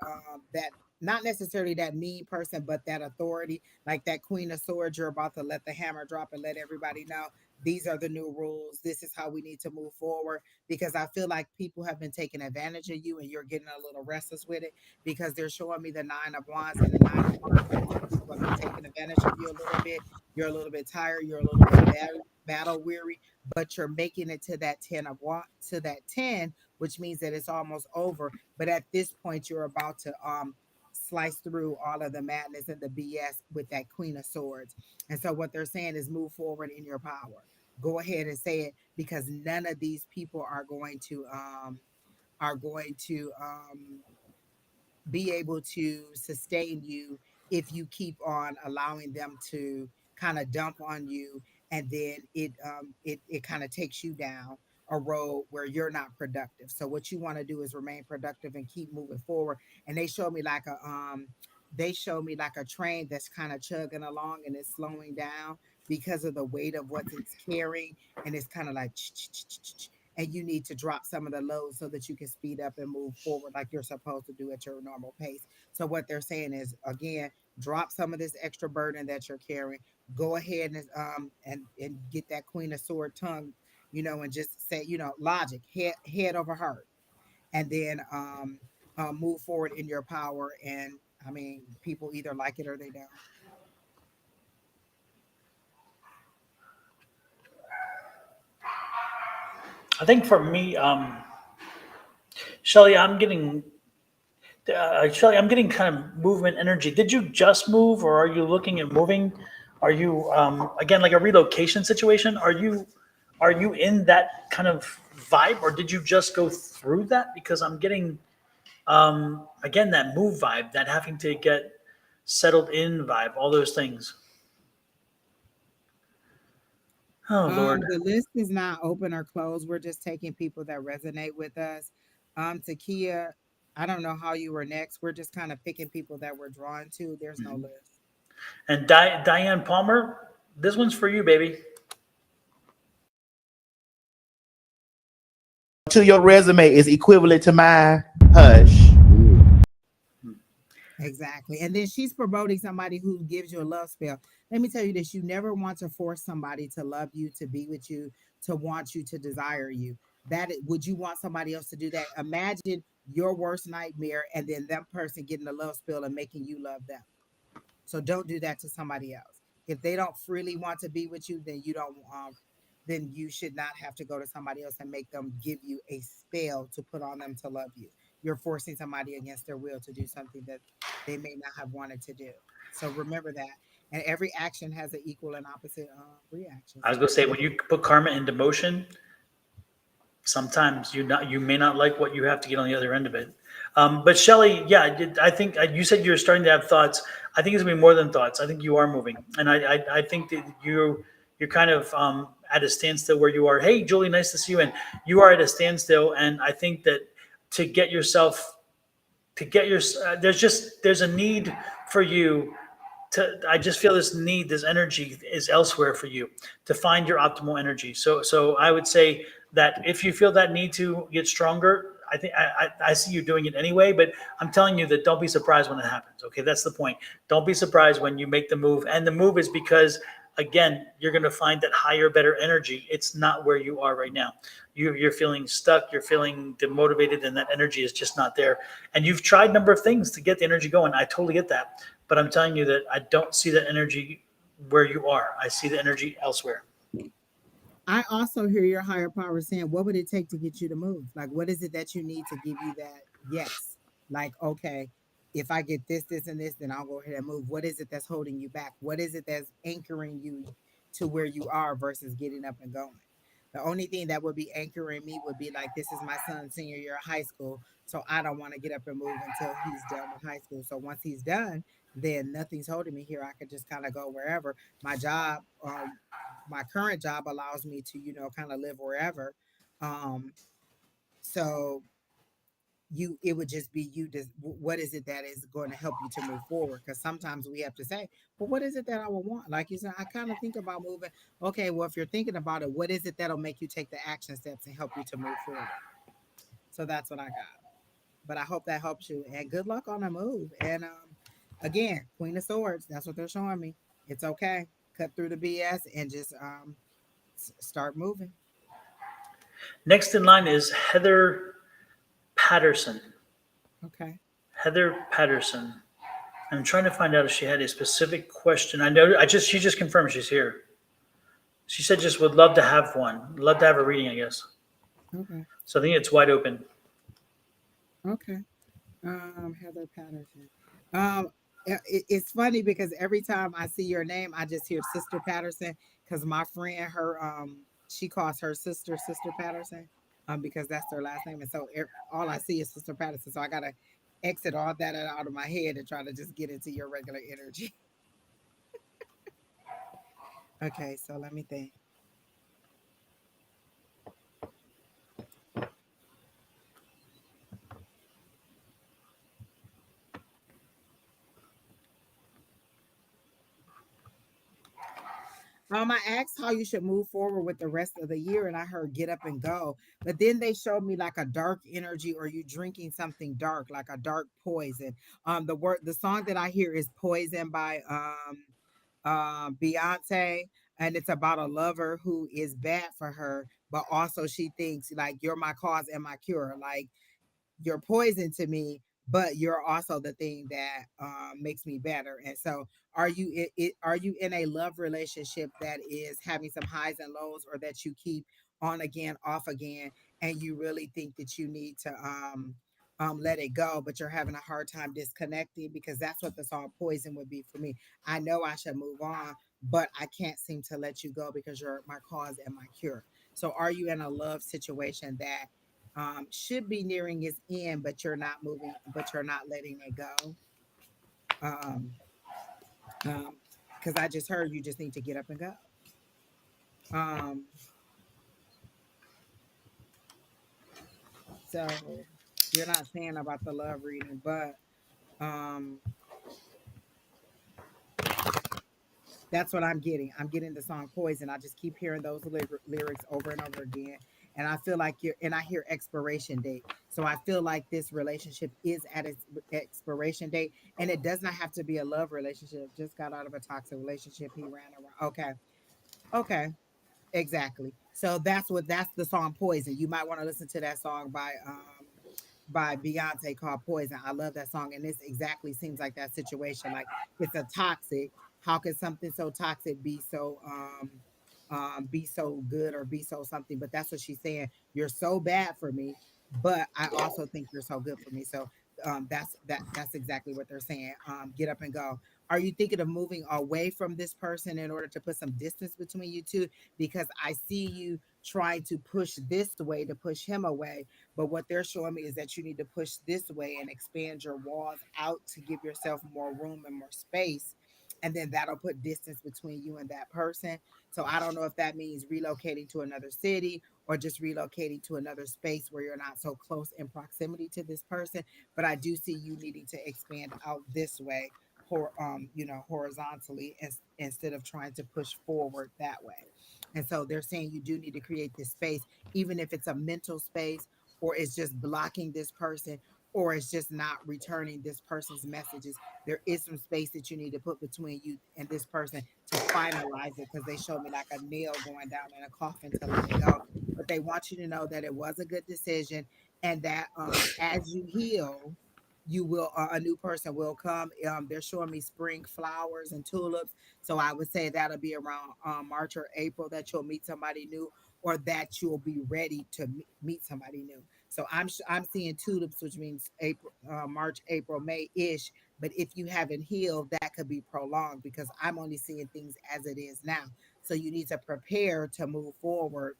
not necessarily that mean person, but that authority, like that Queen of Swords, you're about to let the hammer drop and let everybody know these are the new rules. This is how we need to move forward, because I feel like people have been taking advantage of you and you're getting a little restless with it, because they're showing me the Nine of Wands, and the Nine of Wands means that people have been taking advantage of you a little bit. You're a little bit tired, you're a little bit battle weary, but you're making it to that 10 of Wands, to that 10, which means that it's almost over. But at this point, you're about to slice through all of the madness and the BS with that Queen of Swords. And so what they're saying is move forward in your power. Go ahead and say it, because none of these people are going to be able to sustain you if you keep on allowing them to kind of dump on you, and then it kind of takes you down a road where you're not productive. So what you want to do is remain productive and keep moving forward. And they show me like a train that's kind of chugging along and it's slowing down because of the weight of what it's carrying, and it's kind of like and you need to drop some of the loads so that you can speed up and move forward like you're supposed to do at your normal pace. So what they're saying is, again, drop some of this extra burden that you're carrying. Go ahead and get that Queen of Sword tongue, and just say, logic, head over heart, and then move forward in your power. And I mean, people either like it or they don't. I think for me, Shelly, Shelly, I'm getting kind of movement energy. Did you just move, or are you looking at moving? Are you again like a relocation situation? Are you in that kind of vibe, or did you just go through that? Because I'm getting again that move vibe, that having to get settled in vibe, all those things. Oh Lord. The list is not open or closed. We're just taking people that resonate with us. Takia, I don't know how you were next. We're just kind of picking people that we're drawn to. There's no Mhm. list. And Diane Palmer, this one's for you, baby. To your resume is equivalent to mine. Hush. Exactly. And then she's promoting somebody who gives you a love spell. Let me tell you this, you never want to force somebody to love you, to be with you, to want you, to desire you. Would you want somebody else to do that? Imagine your worst nightmare and then that person getting a love spell and making you love them. So don't do that to somebody else. If they don't freely want to be with you, then you don't then you should not have to go to somebody else and make them give you a spell to put on them to love you. You're forcing somebody against their will to do something that they may not have wanted to do. So remember that. And every action has an equal and opposite reaction. I was So gonna say when you put karma into motion, sometimes you may not like what you have to get on the other end of it. But Shelly, yeah, I think you said you're starting to have thoughts. I think it's gonna be more than thoughts. I think you are moving, and I think that you're kind of at a standstill where you are. Hey, Julie, nice to see you. And you are at a standstill, and I think that to get yourself to get your there's a need for you I just feel this need, this energy is elsewhere for you to find your optimal energy. So I would say that if you feel that need to get stronger, I think I see you doing it anyway, but I'm telling you that don't be surprised when it happens. Okay, that's the point. Don't be surprised when you make the move, and the move is because again you're going to find that higher, better energy. It's not where you are right now. You're feeling stuck. You're feeling demotivated, and that energy is just not there. And you've tried a number of things to get the energy going. I totally get that. But I'm telling you that I don't see that energy where you are. I see the energy elsewhere. I also hear your higher power saying, what would it take to get you to move? Like, what is it that you need to give you that yes? Like, okay, if I get this, this, and this, then I'll go ahead and move. What is it that's holding you back? What is it that's anchoring you to where you are versus getting up and going? The only thing that would be anchoring me would be like, this is my son's senior year of high school. So I don't want to get up and move until he's done with high school. So once he's done, then nothing's holding me here. I could just kind of go wherever. My job, my current job allows me to, kind of live wherever. Um, so it would just be you just what is it that is going to help you to move forward? Because sometimes we have to say, well, what is it that I would want? Like you said, I kind of think about moving. Okay, well, if you're thinking about it, what is it that'll make you take the action steps and help you to move forward? So that's what I got. But I hope that helps you, and good luck on the move. And again, Queen of Swords, that's what they're showing me. It's okay. Cut through the BS and just start moving. Next in line is Heather Patterson. Okay. Heather Patterson. I'm trying to find out if she had a specific question. I know she just confirmed she's here. She said just would love to have one. Love to have a reading, I guess. Okay. So I think it's wide open. Okay. Heather Patterson. It's funny because every time I see your name, I just hear Sister Patterson because my friend, she calls her Sister Patterson, because that's their last name, and so all I see is Sister Patterson. So I gotta exit all that out of my head and try to just get into your regular energy. Okay, so let me think. I asked how you should move forward with the rest of the year, and I heard get up and go. But then they showed me like a dark energy, or you drinking something dark, like a dark poison. The song that I hear is "Poison" by Beyonce, and it's about a lover who is bad for her, but also she thinks like you're my cause and my cure. Like you're poison to me, but you're also the thing that makes me better. And so, are you in a love relationship that is having some highs and lows, or that you keep on again, off again, and you really think that you need to let it go, but you're having a hard time disconnecting? Because that's what the song "Poison" would be for me. I know I should move on, but I can't seem to let you go because you're my cause and my cure. So, are you in a love situation that should be nearing its end, but you're not moving, but you're not letting it go? Um, because I just heard you just need to get up and go. Um, so You're not saying about the love reading, but um, that's what I'm getting. I'm getting the song Poison. I just keep hearing those lyrics over and over again. And I feel like and I hear expiration date. So I feel like this relationship is at its expiration date. And it does not have to be a love relationship. Just got out of a toxic relationship. He ran around. Okay. Okay. Exactly. So that's the song Poison. You might want to listen to that song by Beyonce called Poison. I love that song. And this exactly seems like that situation. Like it's a toxic. How could something so toxic be so good or be so something? But that's what she's saying. You're so bad for me, but I also think you're so good for me. So that's exactly what they're saying. Get up and go. Are you thinking of moving away from this person in order to put some distance between you two? Because I see you trying to push this way to push him away, but what they're showing me is that you need to push this way and expand your walls out to give yourself more room and more space. And then that'll put distance between you and that person. So I don't know if that means relocating to another city or just relocating to another space where you're not so close in proximity to this person. But I do see you needing to expand out this way, horizontally instead of trying to push forward that way. And so they're saying you do need to create this space, even if it's a mental space or it's just blocking this person or it's just not returning this person's messages. There is some space that you need to put between you and this person to finalize it, because they showed me like a nail going down in a coffin to let it go. But they want you to know that it was a good decision, and that as you heal, you will a new person will come. They're showing me spring flowers and tulips, so I would say that'll be around March or April that you'll meet somebody new, or that you'll be ready to meet somebody new. So I'm seeing tulips, which means April, March, April, May ish. But if you haven't healed, that could be prolonged, because I'm only seeing things as it is now. So you need to prepare to move forward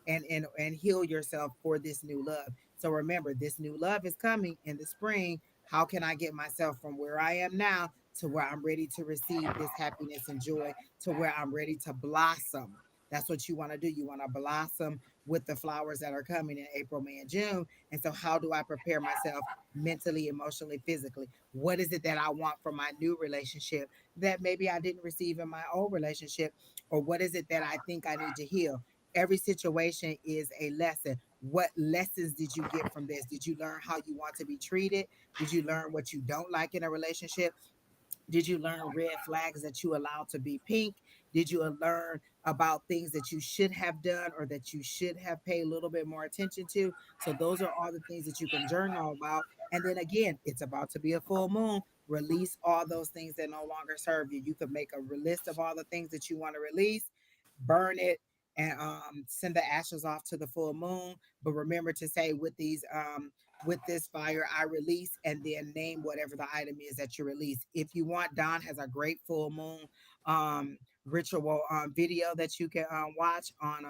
and heal yourself for this new love. So remember, this new love is coming in the spring. How can I get myself from where I am now to where I'm ready to receive this happiness and joy, to where I'm ready to blossom? That's what you want to do. You want to blossom with the flowers that are coming in April, May, and June. And so, how do I prepare myself mentally, emotionally, physically? What is it that I want from my new relationship that maybe I didn't receive in my old relationship? Or what is it that I think I need to heal? Every situation is a lesson. What lessons did you get from this? Did you learn how you want to be treated? Did you learn what you don't like in a relationship? Did you learn red flags that you allowed to be pink? Did you learn about things that you should have done or that you should have paid a little bit more attention to? So those are all the things that you can journal about. And then again, it's about to be a full moon. Release all those things that no longer serve you. You could make a list of all the things that you want to release, burn it, and send the ashes off to the full moon. But remember to say with this fire I release, and then name whatever the item is that you release. If you want, Don has a great full moon ritual video that you can watch on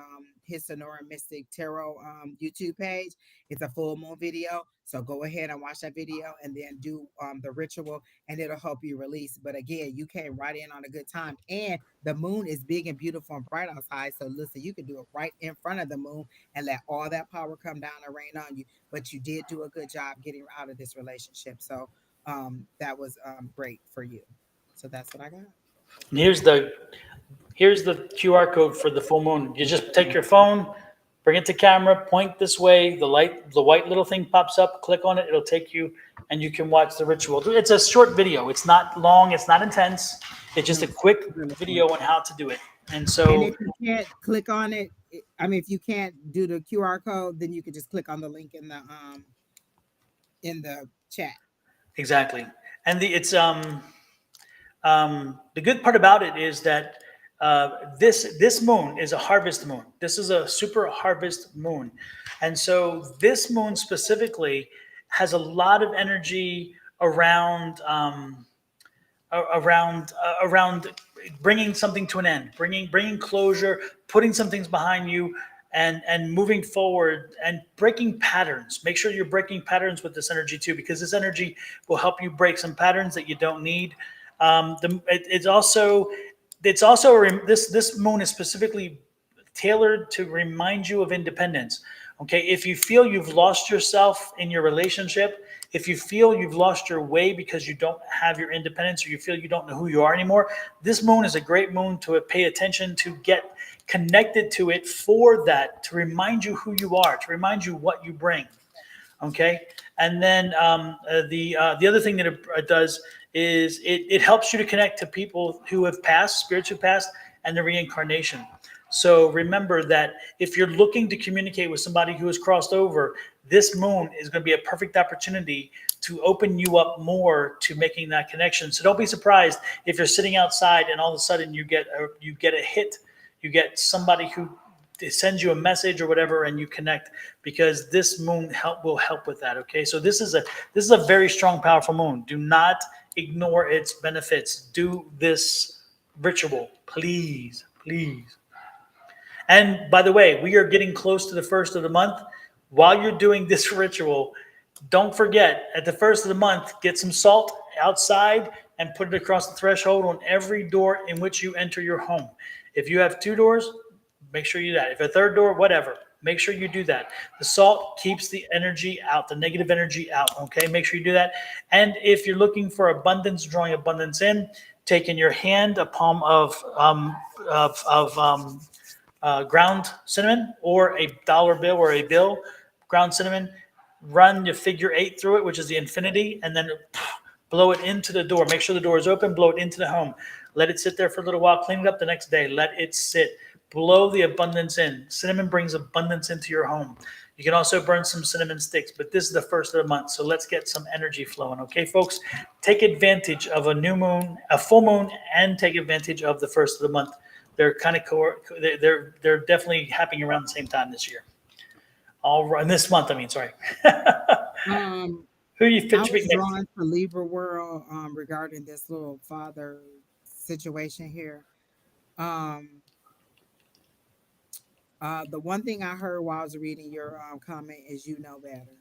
his Sonoran Mystic Tarot YouTube page. It's a full moon video. So go ahead and watch that video and then do the ritual, and it'll help you release. But again, you came right in on a good time. And the moon is big and beautiful and bright outside. So listen, you can do it right in front of the moon and let all that power come down and rain on you. But you did do a good job getting out of this relationship. So that was great for you. So that's what I got. And here's the QR code for the full moon. You just take your phone, bring it to camera, point this way. The white little thing pops up. Click on it. It'll take you, and you can watch the ritual. It's a short video. It's not long. It's not intense. It's just No, a quick really quick. video on how to do it. And And so if you can't click on it, I mean, if you can't do the QR code, then you can just click on the link in the chat. exactly. And the good part about it is that this moon is a harvest moon. This is a super harvest moon, and so this moon specifically has a lot of energy around bringing something to an end, bringing closure, putting some things behind you, and moving forward and breaking patterns. Make sure you're breaking patterns with this energy too, because this energy will help you break some patterns that you don't need. It's also this moon is specifically tailored to remind you of independence. Okay, if you feel you've lost yourself in your relationship, if you feel you've lost your way because you don't have your independence or you feel you don't know who you are anymore, this moon is a great moon to pay attention to, get connected to it for that, to remind you who you are, to remind you what you bring. Okay, and then the other thing that it does is it helps you to connect to people who have passed, spirits who passed, and the reincarnation. So remember that if you're looking to communicate with somebody who has crossed over, this moon is going to be a perfect opportunity to open you up more to making that connection. So don't be surprised if you're sitting outside and all of a sudden you get a hit, you get somebody who sends you a message or whatever, and you connect, because this moon will help with that. Okay, so this is a very strong, powerful moon. Do not ignore its benefits. Do this ritual, please, please. And by the way, we are getting close to the first of the month. While you're doing this ritual, don't forget, at the first of the month, get some salt outside and put it across the threshold on every door in which you enter your home. If you have 2 doors, make sure you do that. If a 3rd door, whatever, make sure you do that. The salt keeps the energy out, the negative energy out. Okay, make sure you do that. And if you're looking for abundance, drawing abundance in, take in your hand a palm of ground cinnamon, or a dollar bill or a bill, ground cinnamon. Run your figure 8 through it, which is the infinity, and then blow it into the door. Make sure the door is open. Blow it into the home. Let it sit there for a little while. Clean it up the next day. Let it sit. Blow the abundance in. Cinnamon brings abundance into your home. You can also burn some cinnamon sticks, but this is the first of the month, so let's get some energy flowing. Okay, folks, take advantage of a new moon, a full moon, and take advantage of the first of the month. They're kind of they're definitely happening around the same time this year. All right, this month, I mean, sorry. Um, Who you I picture was next? drawn to Libra World regarding this little father situation here. Um, the one thing I heard while I was reading your comment is you know better.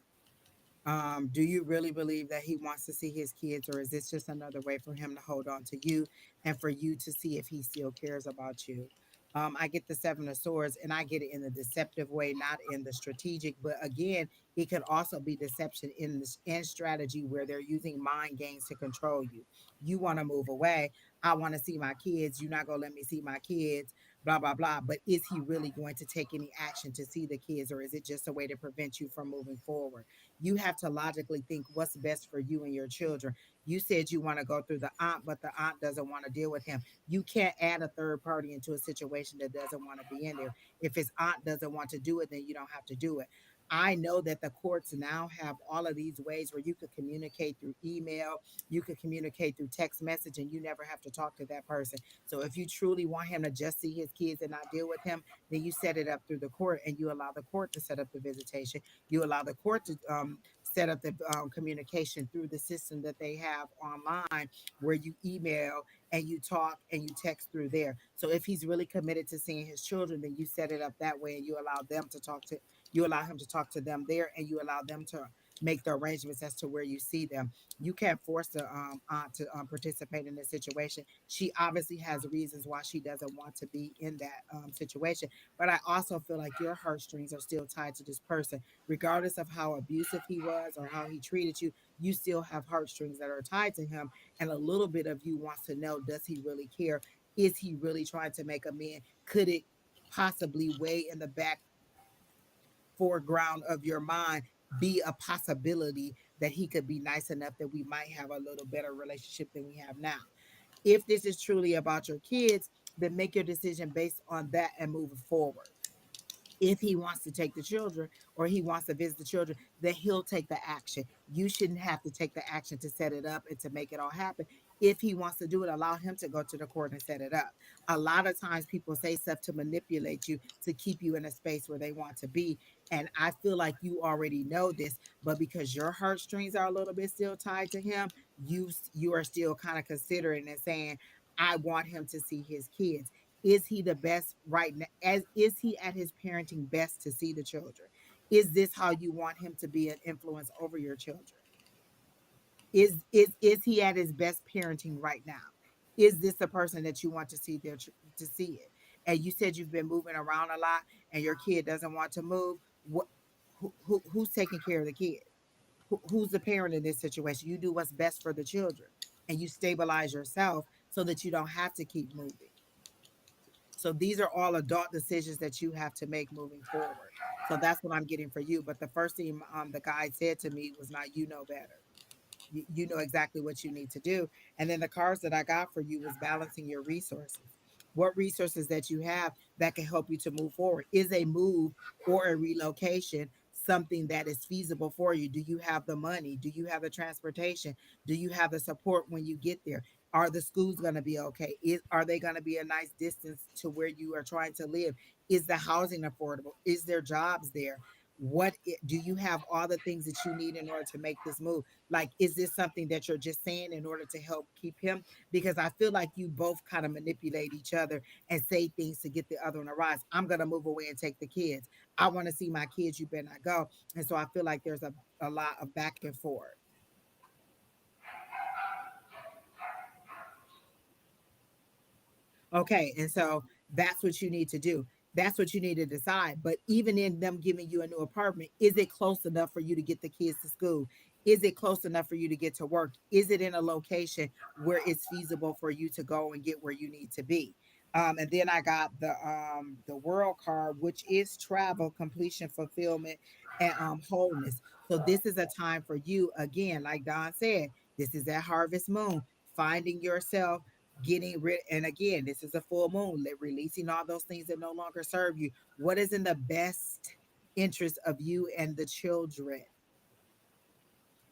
Do you really believe that he wants to see his kids, or is this just another way for him to hold on to you and for you to see if he still cares about you? I get the 7 of Swords, and I get it in the deceptive way, not in the strategic. But again, it could also be deception in strategy, where they're using mind games to control you. You want to move away. I want to see my kids. You're not gonna let me see my kids. Blah blah blah. But is he really going to take any action to see the kids, or is it just a way to prevent you from moving forward? You have to logically think what's best for you and your children. You said you want to go through the aunt, but the aunt doesn't want to deal with him. You can't add a third party into a situation that doesn't want to be in there. If his aunt doesn't want to do it, then you don't have to do it. I know that the courts now have all of these ways where you could communicate through email, you could communicate through text message, and you never have to talk to that person. So if you truly want him to just see his kids and not deal with him, then you set it up through the court, and you allow the court to set up the visitation. You allow the court to set up the communication through the system that they have online, where you email and you talk and you text through there. So if he's really committed to seeing his children, then you set it up that way, and you allow them to talk to you allow him to talk to them there, and you allow them to make the arrangements as to where you see them. You can't force the aunt to participate in this situation. She obviously has reasons why she doesn't want to be in that situation. But I also feel like your heartstrings are still tied to this person, regardless of how abusive he was or how he treated you. You still have heartstrings that are tied to him, and a little bit of you wants to know: does he really care? Is he really trying to make amends? Could it possibly weigh in the back foreground of your mind be a possibility that he could be nice enough that we might have a little better relationship than we have now? If this is truly about your kids, then make your decision based on that and move forward. If he wants to take the children, or he wants to visit the children, then he'll take the action. You shouldn't have to take the action to set it up and to make it all happen. If he wants to do it, allow him to go to the court and set it up. A lot of times people say stuff to manipulate you, to keep you in a space where they want to be. And I feel like you already know this, but because your heartstrings are a little bit still tied to him, you are still kind of considering and saying, I want him to see his kids. Is he the best right now? As is he at his parenting best to see the children? Is this how you want him to be an influence over your children? Is he at his best parenting right now? Is this the person that you want to see to see it? And you said you've been moving around a lot, and your kid doesn't want to move. What? who's taking care of the kid? Who's the parent in this situation? You do what's best for the children, and you stabilize yourself so that you don't have to keep moving. So these are all adult decisions that you have to make moving forward. So that's what I'm getting for you. But the first thing the guy said to me was not, you know better. You know exactly what you need to do. And then the cards that I got for you was balancing your resources. What resources that you have that can help you to move forward? Is a move or a relocation something that is feasible for you? Do you have the money? Do you have the transportation? Do you have the support when you get there? Are the schools going to be okay? Are they going to be a nice distance to where you are trying to live? Is the housing affordable? Is there jobs there? Do you have all the things that you need in order to make this move? Like, is this something that you're just saying in order to help keep him? Because I feel like you both kind of manipulate each other and say things to get the other on the rise. I'm going to move away and take the kids. I want to see my kids. You better not go. And so I feel like there's a lot of back and forth. Okay. And so that's what you need to do. That's what you need to decide. But even in them giving you a new apartment, is it close enough for you to get the kids to school? Is it close enough for you to get to work? Is it in a location where it's feasible for you to go and get where you need to be? And then I got the world card, which is travel, completion, fulfillment, and wholeness. So this is a time for you again, like Don said, this is that harvest moon, finding yourself, getting rid. And again, this is a full moon, releasing all those things that no longer serve you. What is in the best interest of you and the children?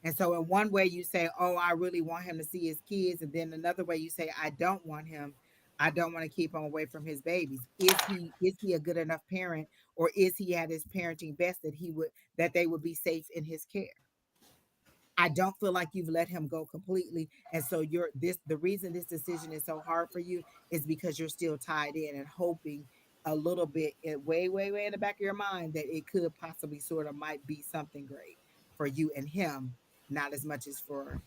And so in one way you say, oh, I really want him to see his kids, and then another way you say, I don't want him, I don't want to keep him away from his babies. Is he a good enough parent, or is he at his parenting best that they would be safe in his care? I don't feel like you've let him go completely. And so the reason this decision is so hard for you is because you're still tied in and hoping a little bit, way, way, way in the back of your mind, that it could possibly sort of might be something great for you and him, not as much as for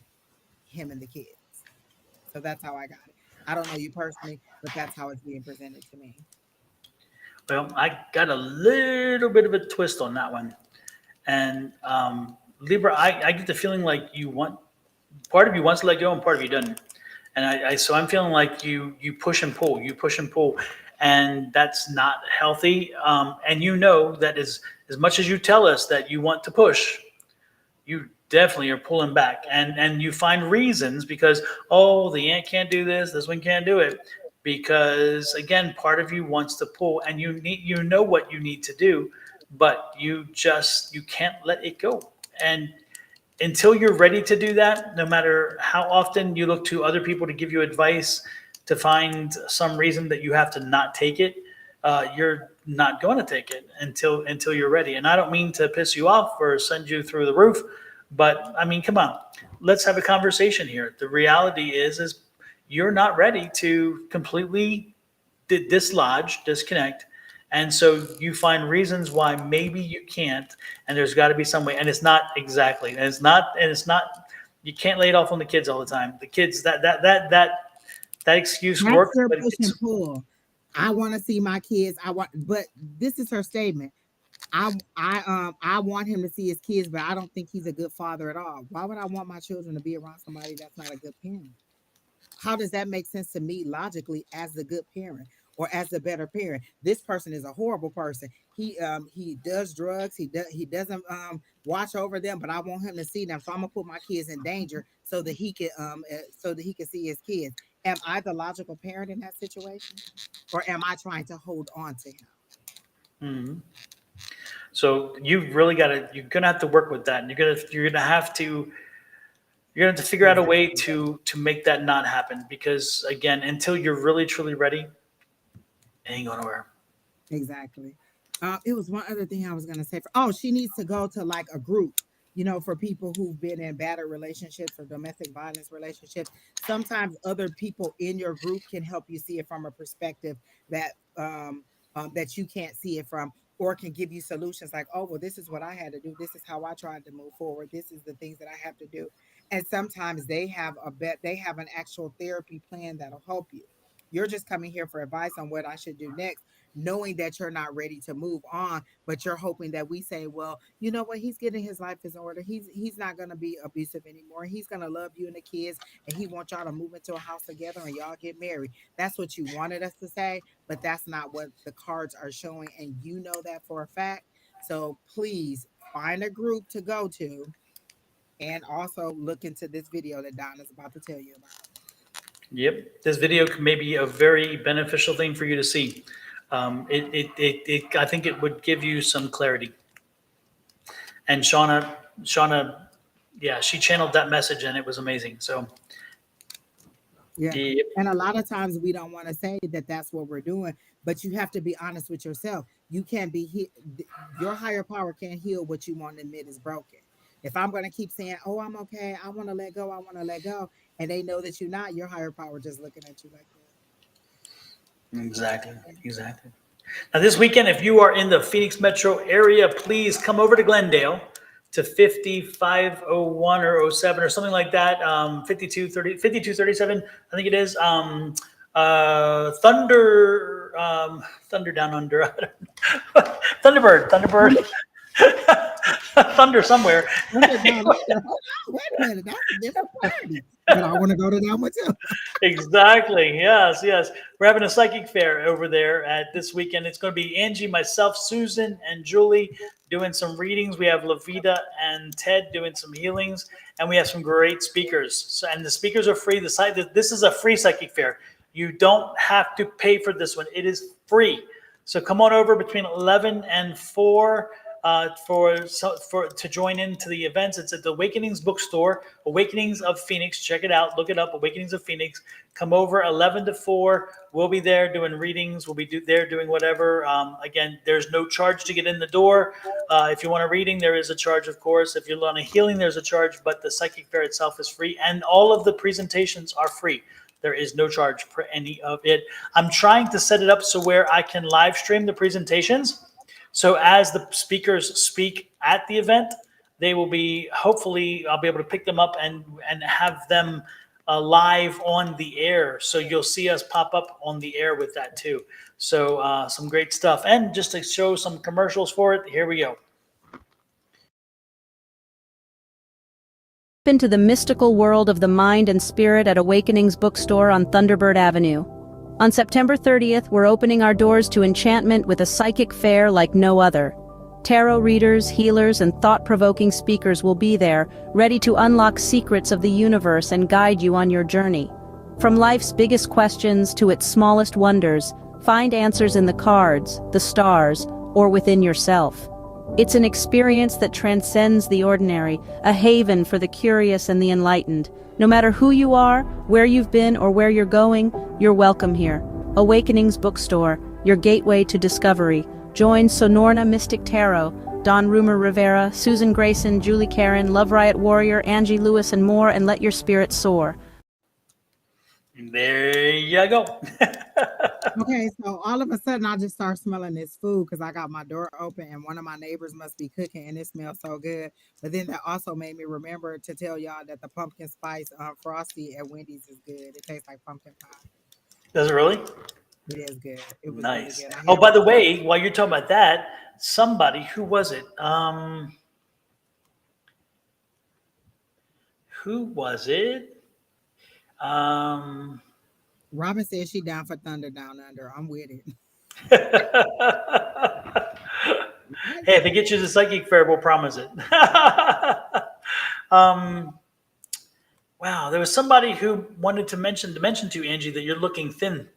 him and the kids. So that's how I got it. I don't know you personally, but that's how it's being presented to me. Well, I got a little bit of a twist on that one. And Libra, I get the feeling like you want, part of you wants to let go and part of you doesn't. And so I'm feeling like you push and pull, and that's not healthy. And you know that as much as you tell us that you want to push, you definitely are pulling back, and you find reasons because, oh, the aunt can't do this one can't do it, because again, part of you wants to pull, and you know what you need to do, but you can't let it go. And until you're ready to do that, no matter how often you look to other people to give you advice to find some reason that you have to not take it, you're not going to take it until you're ready. And I don't mean to piss you off or send you through the roof, but I mean, come on, let's have a conversation here. The reality is you're not ready to completely dislodge, disconnect. And so you find reasons why maybe you can't, and there's got to be some way. And it's not exactly, and it's not. You can't lay it off on the kids all the time. The kids, that excuse That's works, their but push and pull. I want to see my kids. But this is her statement. I want him to see his kids, but I don't think he's a good father at all. Why would I want my children to be around somebody that's not a good parent? How does that make sense to me logically as the good parent or as the better parent? This person is a horrible person. He does drugs. He doesn't watch over them, but I want him to see them. So I'm gonna put my kids in danger so that he can see his kids. Am I the logical parent in that situation? Or am I trying to hold on to him? mhm. So you've really got to. You're gonna have to work with that. And you're gonna have to figure out a way Exactly. to make that not happen. Because again, until you're really truly ready, it ain't going nowhere. Exactly. It was one other thing I was gonna say. Oh, she needs to go to like a group, for people who've been in battered relationships or domestic violence relationships. Sometimes other people in your group can help you see it from a perspective that that you can't see it from, or can give you solutions like, oh, well, this is what I had to do. This is how I tried to move forward. This is the things that I have to do. And sometimes they have an actual therapy plan that'll help you. You're just coming here for advice on what I should do next. knowing that you're not ready to move on, but you're hoping that we say, well, you know what, he's getting his life in order. He's not going to be abusive anymore. He's going to love you and the kids, and he wants y'all to move into a house together and y'all get married. That's what you wanted us to say, but that's not what the cards are showing, and you know that for a fact. So please find a group to go to, and also look into this video that Donna's about to tell you about. Yep, this video may be a very beneficial thing for you to see. I think it would give you some clarity. And Shawna, yeah, she channeled that message and it was amazing. So, yeah. yep. And a lot of times we don't want to say that that's what we're doing, but you have to be honest with yourself. You can't be your higher power can't heal what you want to admit is broken. If I'm going to keep saying, oh, I'm okay, I want to let go, I want to let go, and they know that you're not, your higher power just looking at you like that. Exactly. Now, this weekend, if you are in the Phoenix metro area, please come over to Glendale to 5501 or 07 or something like that. 5237, I think it is. Thunder Down Under. Thunderbird. Thunder somewhere. Wait a minute, that's a different party. But I want to go to that one too. Exactly. Yes. We're having a psychic fair over there at this weekend. It's going to be Angie, myself, Susan, and Julie doing some readings. We have Lavita and Ted doing some healings, and we have some great speakers. So, and the speakers are free. This is a free psychic fair. You don't have to pay for this one. It is free. So come on over between 11 and 4. To join into the events. It's at the Awakenings bookstore, Awakenings of Phoenix. Check it out. Look it up, Awakenings of Phoenix. Come over 11 to 4. We'll be there doing readings. We'll be there doing whatever. Again, there's no charge to get in the door. If you want a reading, there is a charge, of course. If you want a healing, there's a charge, but the psychic fair itself is free, and all of the presentations are free. There is no charge for any of it. I'm trying to set it up so where I can live stream the presentations. So as the speakers speak at the event, they will be, hopefully, I'll be able to pick them up and have them live on the air. So you'll see us pop up on the air with that too. So some great stuff. And just to show some commercials for it, here we go. Into the mystical world of the mind and spirit at Awakenings Bookstore on Thunderbird Avenue. On September 30th, we're opening our doors to enchantment with a psychic fair like no other. Tarot readers, healers, and thought-provoking speakers will be there, ready to unlock secrets of the universe and guide you on your journey. From life's biggest questions to its smallest wonders, find answers in the cards, the stars, or within yourself. It's an experience that transcends the ordinary, a haven for the curious and the enlightened. No matter who you are, where you've been, or where you're going, you're welcome here. Awakenings Bookstore, your gateway to discovery. Join Sonoran Mystic Tarot, Don Rumer-Rivera, Susan Grayson, Julie Karen, Love Riot Warrior, Angie Lewis, and more, and let your spirit soar. There you go. Okay, so all of a sudden I just start smelling this food because I got my door open and one of my neighbors must be cooking and it smells so good. But then that also made me remember to tell y'all that the pumpkin spice Frosty at Wendy's is good. It tastes like pumpkin pie. Does it really? It is good. It was Nice. really good. Oh, by the way, while you're talking about that, somebody, who was it? Who was it? Robin says she down for Thunder Down Under. I'm with it. Hey, if it gets you to the psychic fair, we'll promise it. Wow, there was somebody who wanted to mention to you, Angie, that you're looking thin.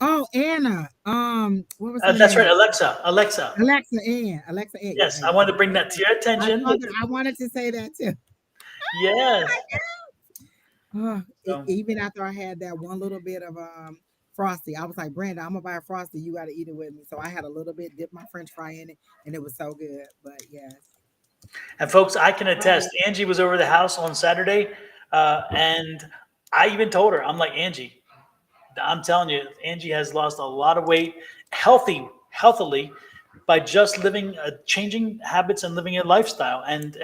Oh, Anna. What was that's right, Alexa. Alexa Ann. Yes, I wanted to bring that to your attention. I wanted to say that too. Yes. Even after I had that one little bit of Frosty, I was like, Brenda, I'm gonna buy a Frosty. You got to eat it with me. So I had a little bit, dipped my French fry in it, and it was so good. But yes. And folks, I can attest. Angie was over the house on Saturday, and I even told her, I'm like, Angie, I'm telling you, Angie has lost a lot of weight, healthily, by just changing habits and living a lifestyle. And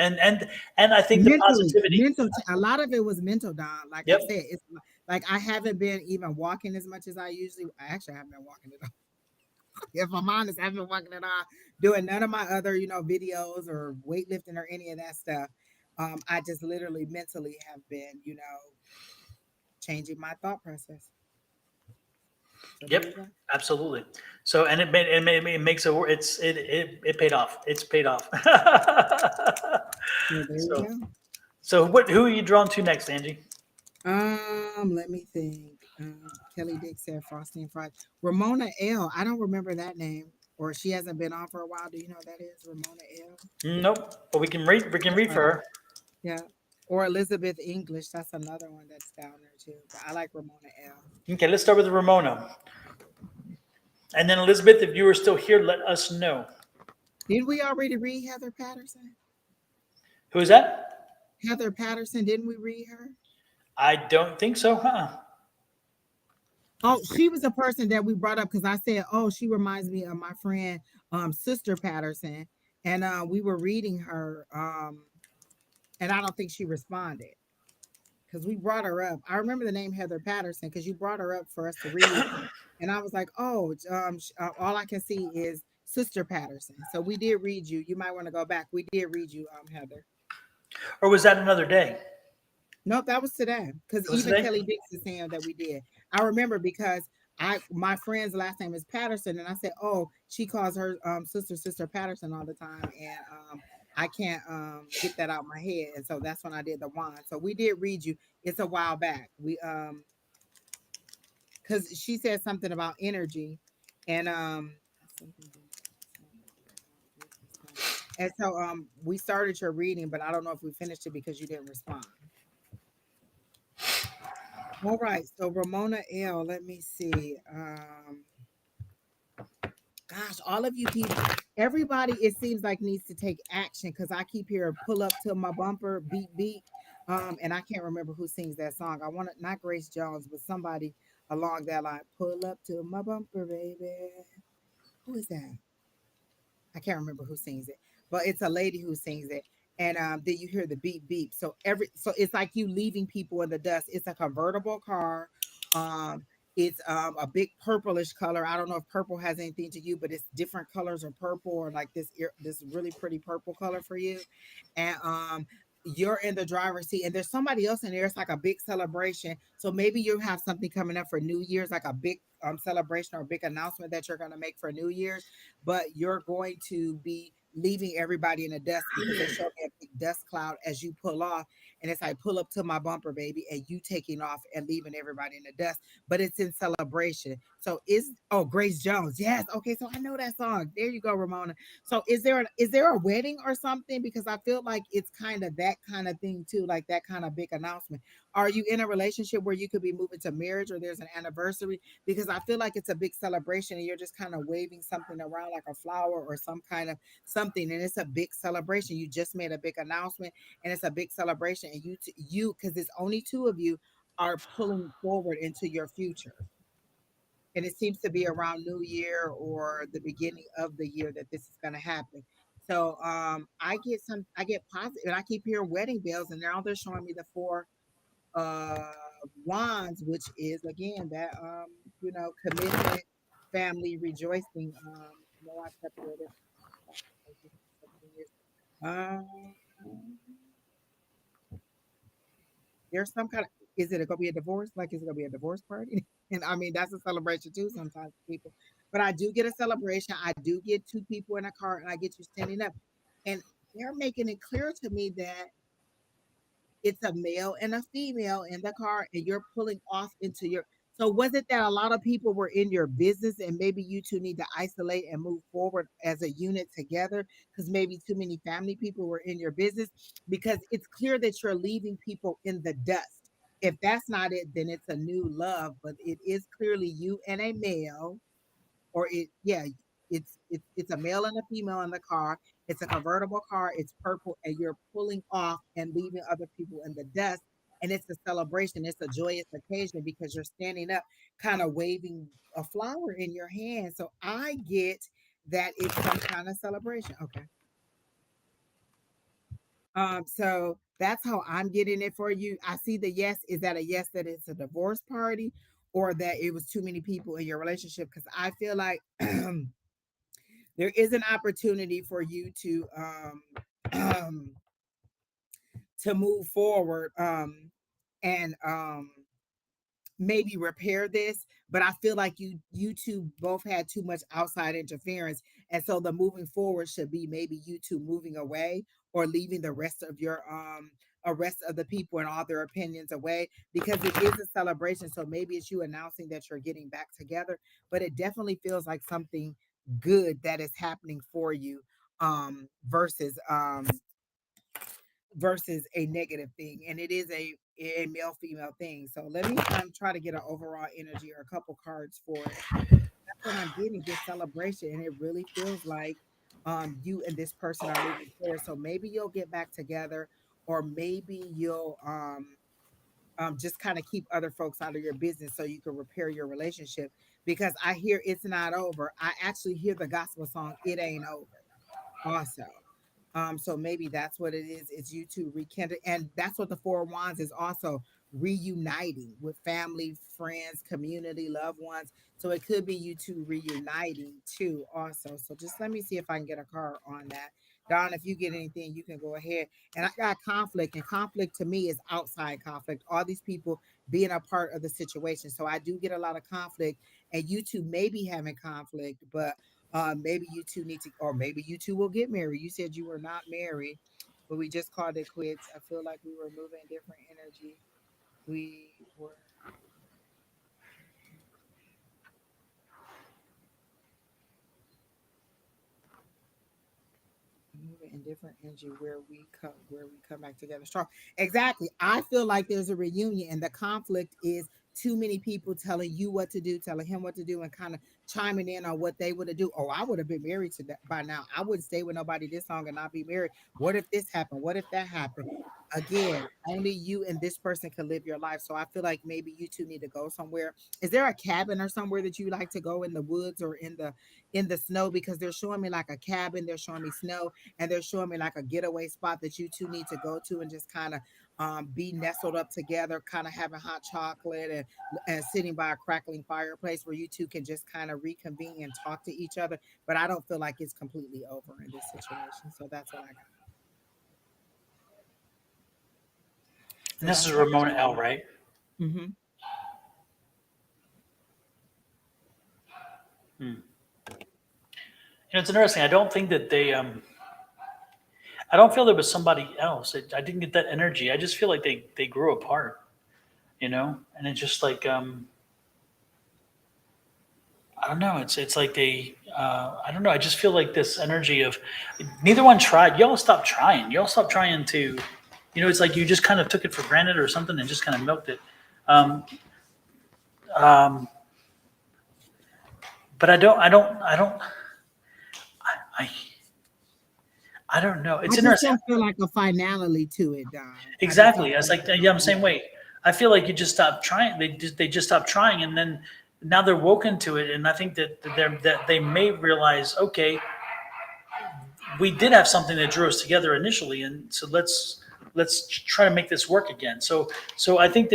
I think the positivity. A lot of it was mental, Don. Like I said, it's like I haven't been even walking as much as I usually. I actually haven't been walking at all. If I'm honest, I haven't been working at all, doing none of my other, videos or weightlifting or any of that stuff. I just literally mentally have been, changing my thought process. So there you Yep, go. absolutely. So, and it makes it paid off. It's paid off. So there you So, go. who are you drawn to next, Angie? Let me think. Kelly Dick said Frosty and Fried. Ramona L. I don't remember that name, or she hasn't been on for a while. Do you know who that is? Ramona L. Nope, but we can read for her. Yeah. Or Elizabeth English. That's another one that's down there too. But I like Ramona L. Okay, let's start with Ramona, and then Elizabeth. If you are still here, let us know. Did we already read Heather Patterson? Who is that? Heather Patterson, didn't we read her? I don't think so, huh? Oh, she was a person that we brought up because I said, oh, she reminds me of my friend, Sister Patterson. And we were reading her, and I don't think she responded because we brought her up. I remember the name Heather Patterson because you brought her up for us to read. And I was like, oh, all I can see is Sister Patterson. So we did read you. You might want to go back. We did read you, Heather. Or was that another day? Nope, that was today. Because It was even today. Kelly Dix is saying that we did. I remember because my friend's last name is Patterson, and I said, oh, she calls her sister Patterson all the time, and I can't get that out of my head, and so that's when I did the wand. So we did read you. It's a while back. We because she said something about energy, and and so we started your reading, but I don't know if we finished it because you didn't respond. All right, so Ramona L, let me see. Gosh, all of you people, everybody, it seems like needs to take action because I keep hearing pull up to my bumper, beat, beat. And I can't remember who sings that song. I want it, not Grace Jones, but somebody along that line. Pull up to my bumper, baby. Who is that? I can't remember who sings it, but it's a lady who sings it. And then you hear the beep beep. So it's like you leaving people in the dust. It's a convertible car. Um, it's a big purplish color. I don't know if purple has anything to you, but it's different colors of purple or like this really pretty purple color for you. And you're in the driver's seat and there's somebody else in there. It's like a big celebration. So maybe you have something coming up for New Year's, like a big celebration or a big announcement that you're going to make for New Year's, but you're going to be leaving everybody in the dust because they show me a big dust cloud as you pull off. And it's like, pull up to my bumper, baby, and you taking off and leaving everybody in the dust. But it's in celebration. So Grace Jones. Yes. Okay. So I know that song. There you go, Ramona. So is there a wedding or something? Because I feel like it's kind of that kind of thing too, like that kind of big announcement. Are you in a relationship where you could be moving to marriage or there's an anniversary? Because I feel like it's a big celebration and you're just kind of waving something around like a flower or some kind of something, and it's a big celebration. You just made a big announcement, and it's a big celebration, and you because it's only two of you are pulling forward into your future, and it seems to be around New Year or the beginning of the year that this is going to happen. So I get positive, and I keep hearing wedding bells, and now they're showing me the four uh wands, which is again that commitment, family, rejoicing. No, I separated. Um, there's some kind of, is it going to be a divorce? Like, is it going to be a divorce party? And I mean, that's a celebration too sometimes for people. But I do get a celebration. I do get two people in a car, and I get you standing up. And they're making it clear to me that it's a male and a female in the car, and you're pulling off into your. So was it that a lot of people were in your business, and maybe you two need to isolate and move forward as a unit together because maybe too many family people were in your business? Because it's clear that you're leaving people in the dust. If that's not it, then it's a new love, but it is clearly you and a male, or it's a male and a female in the car. It's a convertible car. It's purple, and you're pulling off and leaving other people in the dust. And it's a celebration. It's a joyous occasion because you're standing up, kind of waving a flower in your hand. So I get that it's some kind of celebration. Okay. So that's how I'm getting it for you. I see the yes. Is that a yes that it's a divorce party, or that it was too many people in your relationship. Because I feel like there is an opportunity for you to move forward and maybe repair this, but I feel like you two both had too much outside interference, and so the moving forward should be maybe you two moving away or leaving the rest of your rest of the people and all their opinions away, because it is a celebration. So maybe it's you announcing that you're getting back together, but it definitely feels like something good that is happening for you versus a negative thing, and it is a male female thing. So let me try to get an overall energy or a couple cards for it. That's what I'm getting, this celebration, and it really feels like you and this person are moving forward. So maybe you'll get back together, or maybe you'll just kind of keep other folks out of your business so you can repair your relationship, because I hear it's not over. I actually hear the gospel song "It Ain't Over" also. So maybe that's what it is. It's you two rekindle, and that's what the Four of Wands is also, reuniting with family, friends, community, loved ones. So it could be you two reuniting too, also. So just let me see if I can get a card on that. Don, if you get anything, you can go ahead. And I got conflict, and conflict to me is outside conflict. All these people being a part of the situation. So I do get a lot of conflict, and you two may be having conflict, but maybe you two need to, or maybe you two will get married. You said you were not married, but we just called it quits. I feel like we were moving different energy. We were moving in different energy where we come back together strong. Exactly. I feel like there's a reunion, and the conflict is too many people telling you what to do, telling him what to do, and kind of chiming in on what they would have do. Oh, I would have been married to that by now. I wouldn't stay with nobody this long and not be married. What if this happened? What if that happened? Again, only you and this person can live your life. So I feel like maybe you two need to go somewhere. Is there a cabin or somewhere that you like to go in the woods or in the snow? Because they're showing me like a cabin, they're showing me snow, and they're showing me like a getaway spot that you two need to go to and just kind of be nestled up together, kind of having hot chocolate and sitting by a crackling fireplace where you two can just kind of reconvene and talk to each other. But I don't feel like it's completely over in this situation. So that's what I got. And So this is that's what Ramona L, right? hmm Hmm. It's interesting. I don't think that I don't feel there was somebody else. I didn't get that energy. I just feel like they grew apart, and it's just like I don't know. It's like I don't know. I just feel like this energy of neither one tried. Y'all stopped trying. Y'all stopped trying to, it's like you just kind of took it for granted or something and just kind of milked it. Um, um, but I, I don't know. I It's just interesting. don't feel like a finality to it, Don. I just don't Exactly. I was feel like, like yeah, I'm the same way. I feel like you just stopped trying. They just stopped trying, and then now they're woken to it. And I think that they may realize, okay, we did have something that drew us together initially, and so let's try to make this work again. So I think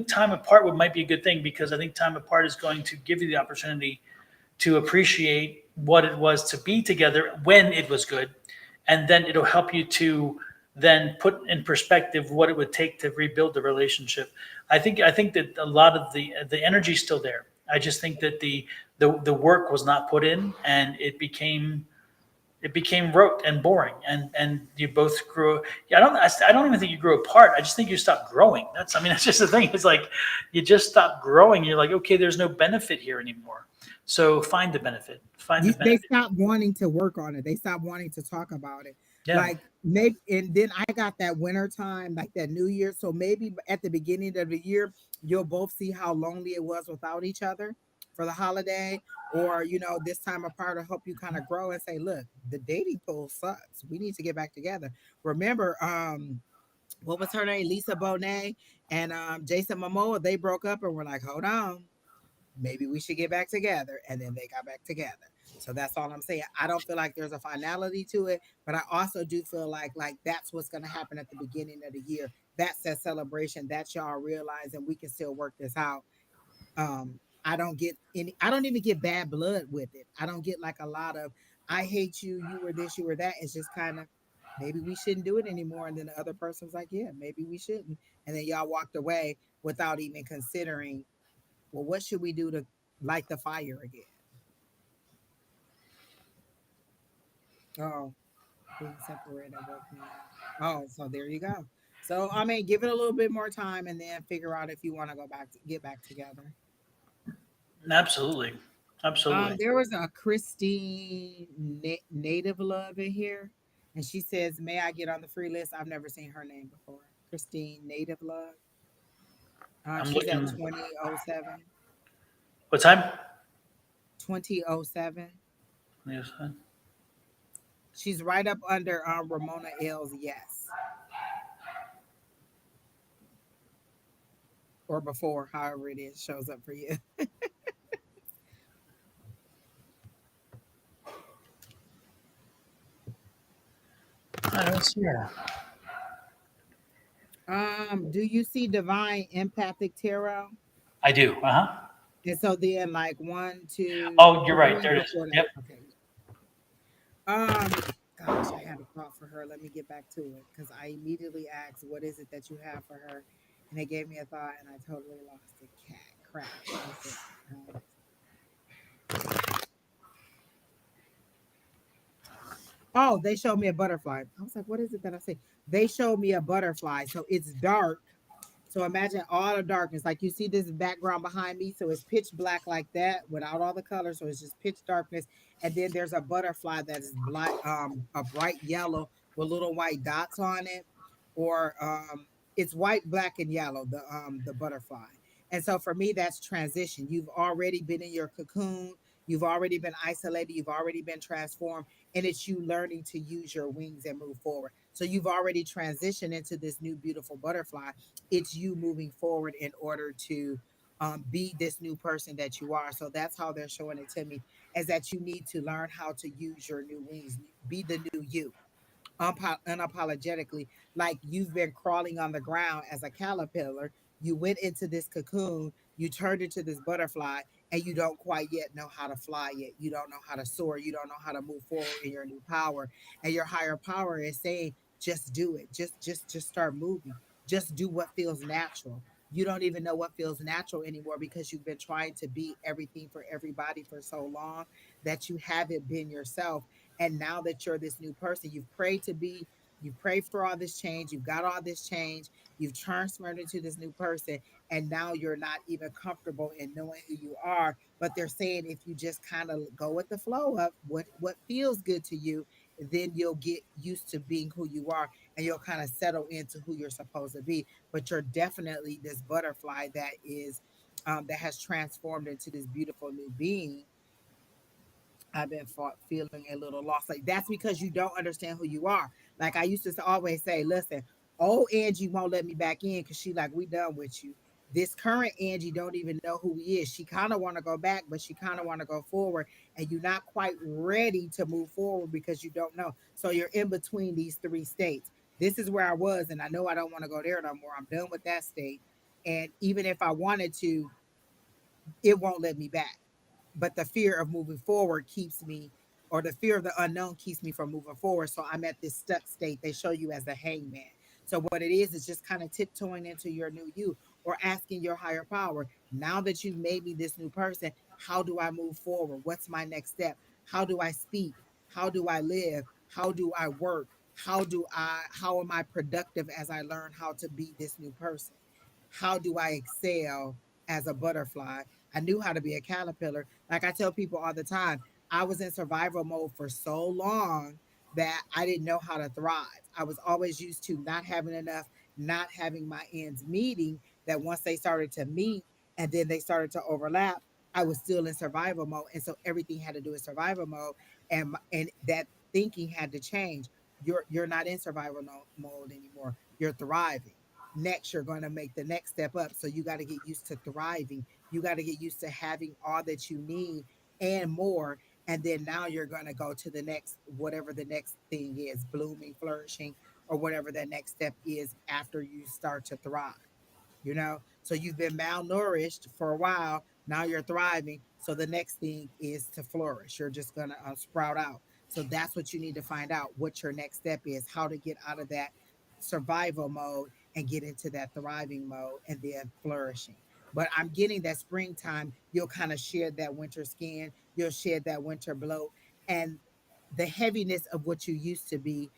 time apart might be a good thing, because I think time apart is going to give you the opportunity to appreciate what it was to be together when it was good, and then it'll help you to then put in perspective what it would take to rebuild the relationship. I think that a lot of the energy is still there. I just think that the work was not put in, and it became rote and boring, and you both grew. Yeah, I don't even think you grew apart. I just think you stopped growing. That's just the thing. It's like you just stopped growing. You're like, okay, there's no benefit here anymore. So find the benefit. Find the they benefit. stopped wanting to work on it. They stopped wanting to talk about it. Yeah. Like maybe, and then I got that winter time, like that New Year. So maybe at the beginning of the year, you'll both see how lonely it was without each other for the holiday, or this time apart to help you kind of grow and say, look, the dating pool sucks. We need to get back together. Remember, what was her name? Lisa Bonet and Jason Momoa, they broke up and were like, hold on, maybe we should get back together, and then they got back together. So that's all I'm saying. I don't feel like there's a finality to it, but I also do feel like that's what's going to happen at the beginning of the year. That's that celebration that y'all realize, and we can still work this out. I don't get any, I don't even get bad blood with it. I don't get like a lot of, I hate you, you were this, you were that. It's just kind of, maybe we shouldn't do it anymore. And then the other person's like, yeah, maybe we shouldn't. And then y'all walked away without even considering, well, what should we do to light the fire again? Oh, being separated woke me up. Oh, so there you go. So I mean, give it a little bit more time and then figure out if you want to go back to get back together. Absolutely. Absolutely. There was a Christine Native Love in here, and she says, "May I get on the free list?" I've never seen her name before. Christine Native Love. I'm She's at looking. 2007. What time? 2007. Yes. She's right up under Ramona L's yes, or before, however it is shows up for you. I don't see her. Do you see Divine Empathic Tarot? I do. Uh-huh. And so then, like one, two, Oh, you're right. three There it is. before that. Yep. Okay. Um, Gosh, I had a thought for her. Let me get back to it because I immediately asked, "What is it that you have for her?" And they gave me a thought, and I totally lost it. Cat crash. Okay. Oh, they showed me a butterfly. I was like, "What is it that I say?" They showed me a butterfly, so it's dark. So imagine all the darkness. Like you see this background behind me. So it's pitch black like that without all the colors. So it's just pitch darkness. And then there's a butterfly that is black, a bright yellow with little white dots on it. Or it's white, black, and yellow, the butterfly. And so for me, that's transition. You've already been in your cocoon, you've already been isolated, you've already been transformed, and it's you learning to use your wings and move forward. So you've already transitioned into this new beautiful butterfly. It's you moving forward in order to be this new person that you are. So that's how they're showing it to me, is that you need to learn how to use your new wings, be the new you, unapologetically. Like you've been crawling on the ground as a caterpillar, you went into this cocoon, you turned into this butterfly, and you don't quite yet know how to fly yet. You don't know how to soar, you don't know how to move forward in your new power. And your higher power is saying, just do it, just start moving, just do what feels natural. You don't even know what feels natural anymore because you've been trying to be everything for everybody for so long that you haven't been yourself. And now that you're this new person, you've prayed to be, you prayed for all this change, you've got all this change, you've transferred into this new person, and now you're not even comfortable in knowing who you are. But they're saying if you just kind of go with the flow of what feels good to you, then you'll get used to being who you are and you'll kind of settle into who you're supposed to be. But you're definitely this butterfly that is that has transformed into this beautiful new being. I've been feeling a little lost. Like that's because you don't understand who you are. Like I used to always say, listen, old Angie won't let me back in because she like, we done with you. This current Angie don't even know who he is. She kind of want to go back, but she kind of want to go forward, and you're not quite ready to move forward because you don't know. So you're in between these three states. This is where I was, and I know I don't want to go there no more. I'm done with that state. And even if I wanted to, it won't let me back. But the fear of moving forward keeps me, or the fear of the unknown keeps me from moving forward. So I'm at this stuck state they show you as the hangman. So what it is just kind of tiptoeing into your new you, or asking your higher power, now that you've made me this new person, how do I move forward? What's my next step? How do I speak? How do I live? How do I work? How am I productive as I learn how to be this new person? How do I excel as a butterfly? I knew how to be a caterpillar. Like I tell people all the time, I was in survival mode for so long that I didn't know how to thrive. I was always used to not having enough, not having my ends meeting, that once they started to meet and then they started to overlap, I was still in survival mode. And so everything had to do with survival mode. And that thinking had to change. You're not in survival mode anymore. You're thriving. Next, you're going to make the next step up. So you got to get used to thriving. You got to get used to having all that you need and more. And then now you're going to go to the next, whatever the next thing is, blooming, flourishing, or whatever that next step is after you start to thrive. So you've been malnourished for a while. Now you're thriving. So the next thing is to flourish. You're just going to sprout out. So that's what you need to find out what your next step is, how to get out of that survival mode and get into that thriving mode and then flourishing. But I'm getting that springtime, you'll kind of shed that winter skin, you'll shed that winter bloat, and the heaviness of what you used to be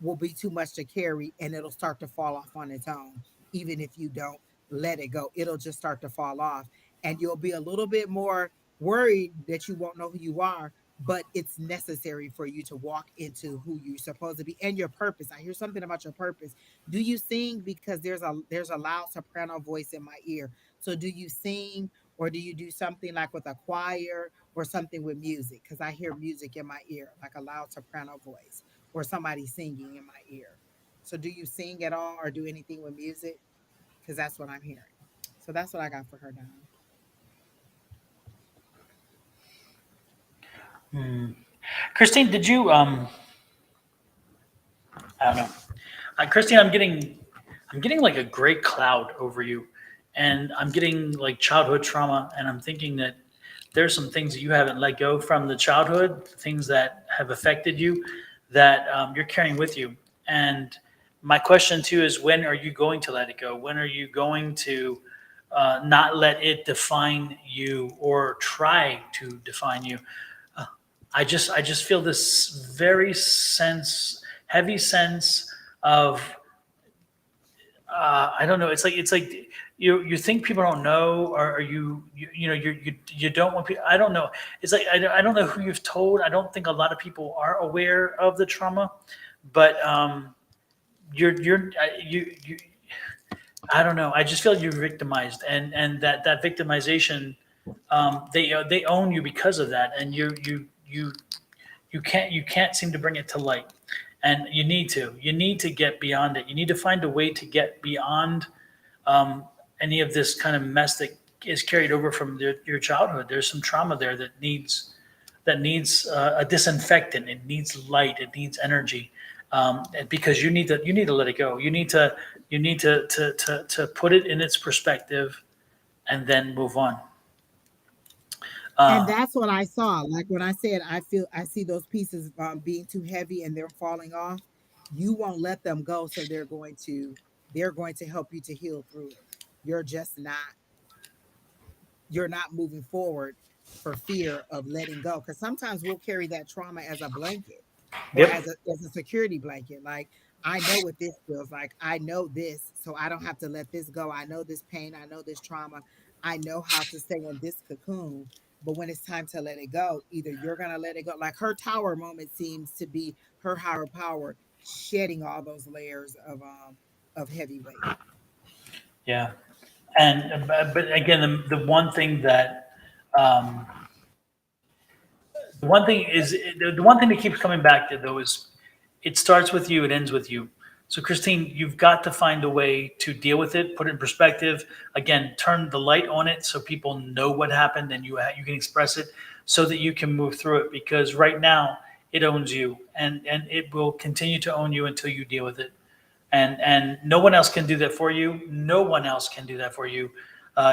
will be too much to carry and it'll start to fall off on its own. Even if you don't let it go, it'll just start to fall off. And you'll be a little bit more worried that you won't know who you are, but it's necessary for you to walk into who you're supposed to be and your purpose. I hear something about your purpose. Do you sing? Because there's a loud soprano voice in my ear. So do you sing, or do you do something like with a choir or something with music? Because I hear music in my ear, like a loud soprano voice or somebody singing in my ear. So do you sing at all or do anything with music? Because that's what I'm hearing. So that's what I got for her, Don. Christine, did you I don't know. Christine, I'm getting like a gray cloud over you, and I'm getting like childhood trauma, and I'm thinking that there's some things that you haven't let go from the childhood, things that have affected you, that you're carrying with you. And my question too is, when are you going to let it go? When are you going to not let it define you or try to define you? Uh, I just feel this heavy sense of I don't know. It's like you think people don't know, or you don't want people. I don't know. It's like I don't know who you've told. I don't think a lot of people are aware of the trauma, but you I don't know. I just feel you're victimized, and that victimization, they own you because of that, and you can't seem to bring it to light, and you need to get beyond it. You need to find a way to get beyond um, any of this kind of mess that is carried over from your childhood. There's some trauma there that needs a disinfectant. It needs light. It needs energy, and because you need to let it go. You need to put it in its perspective and then move on. And Uh, that's what I saw. Like when I said, I see those pieces being too heavy and they're falling off. You won't let them go, so they're going to help you to heal through it. You're just not you're not moving forward for fear of letting go. Because sometimes we'll carry that trauma as a blanket or yep. as a security blanket. Like, I know what this feels like. I know this, so I don't have to let this go. I know this pain. I know this trauma. I know how to stay in this cocoon. But when it's time to let it go, either you're gonna let it go. Like her tower moment seems to be her higher power shedding all those layers of heavy weight. Yeah. And but again, the one thing that um, the one thing that keeps coming back to, though, is it starts with you, it ends with you. So Christine, you've got to find a way to deal with it, put it in perspective. Again, turn the light on it so people know what happened, and you can express it so that you can move through it. Because right now it owns you, and it will continue to own you until you deal with it. And no one else can do that for you. No one else can do that for you.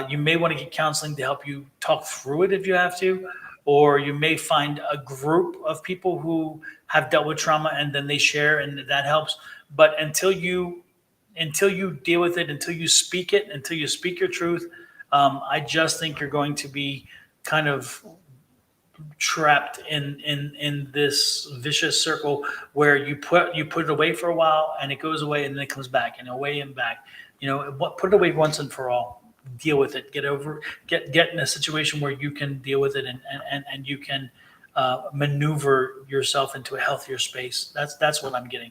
You may want to get counseling to help you talk through it if you have to, or you may find a group of people who have dealt with trauma and then they share, and that helps. But until you deal with it, until you speak it, until you speak your truth, I just think you're going to be kind of trapped in this vicious circle where you put it away for a while and it goes away and then it comes back and away and back. Put it away once and for all. Deal with it. Get in a situation where you can deal with it, and you can maneuver yourself into a healthier space. That's what I'm getting.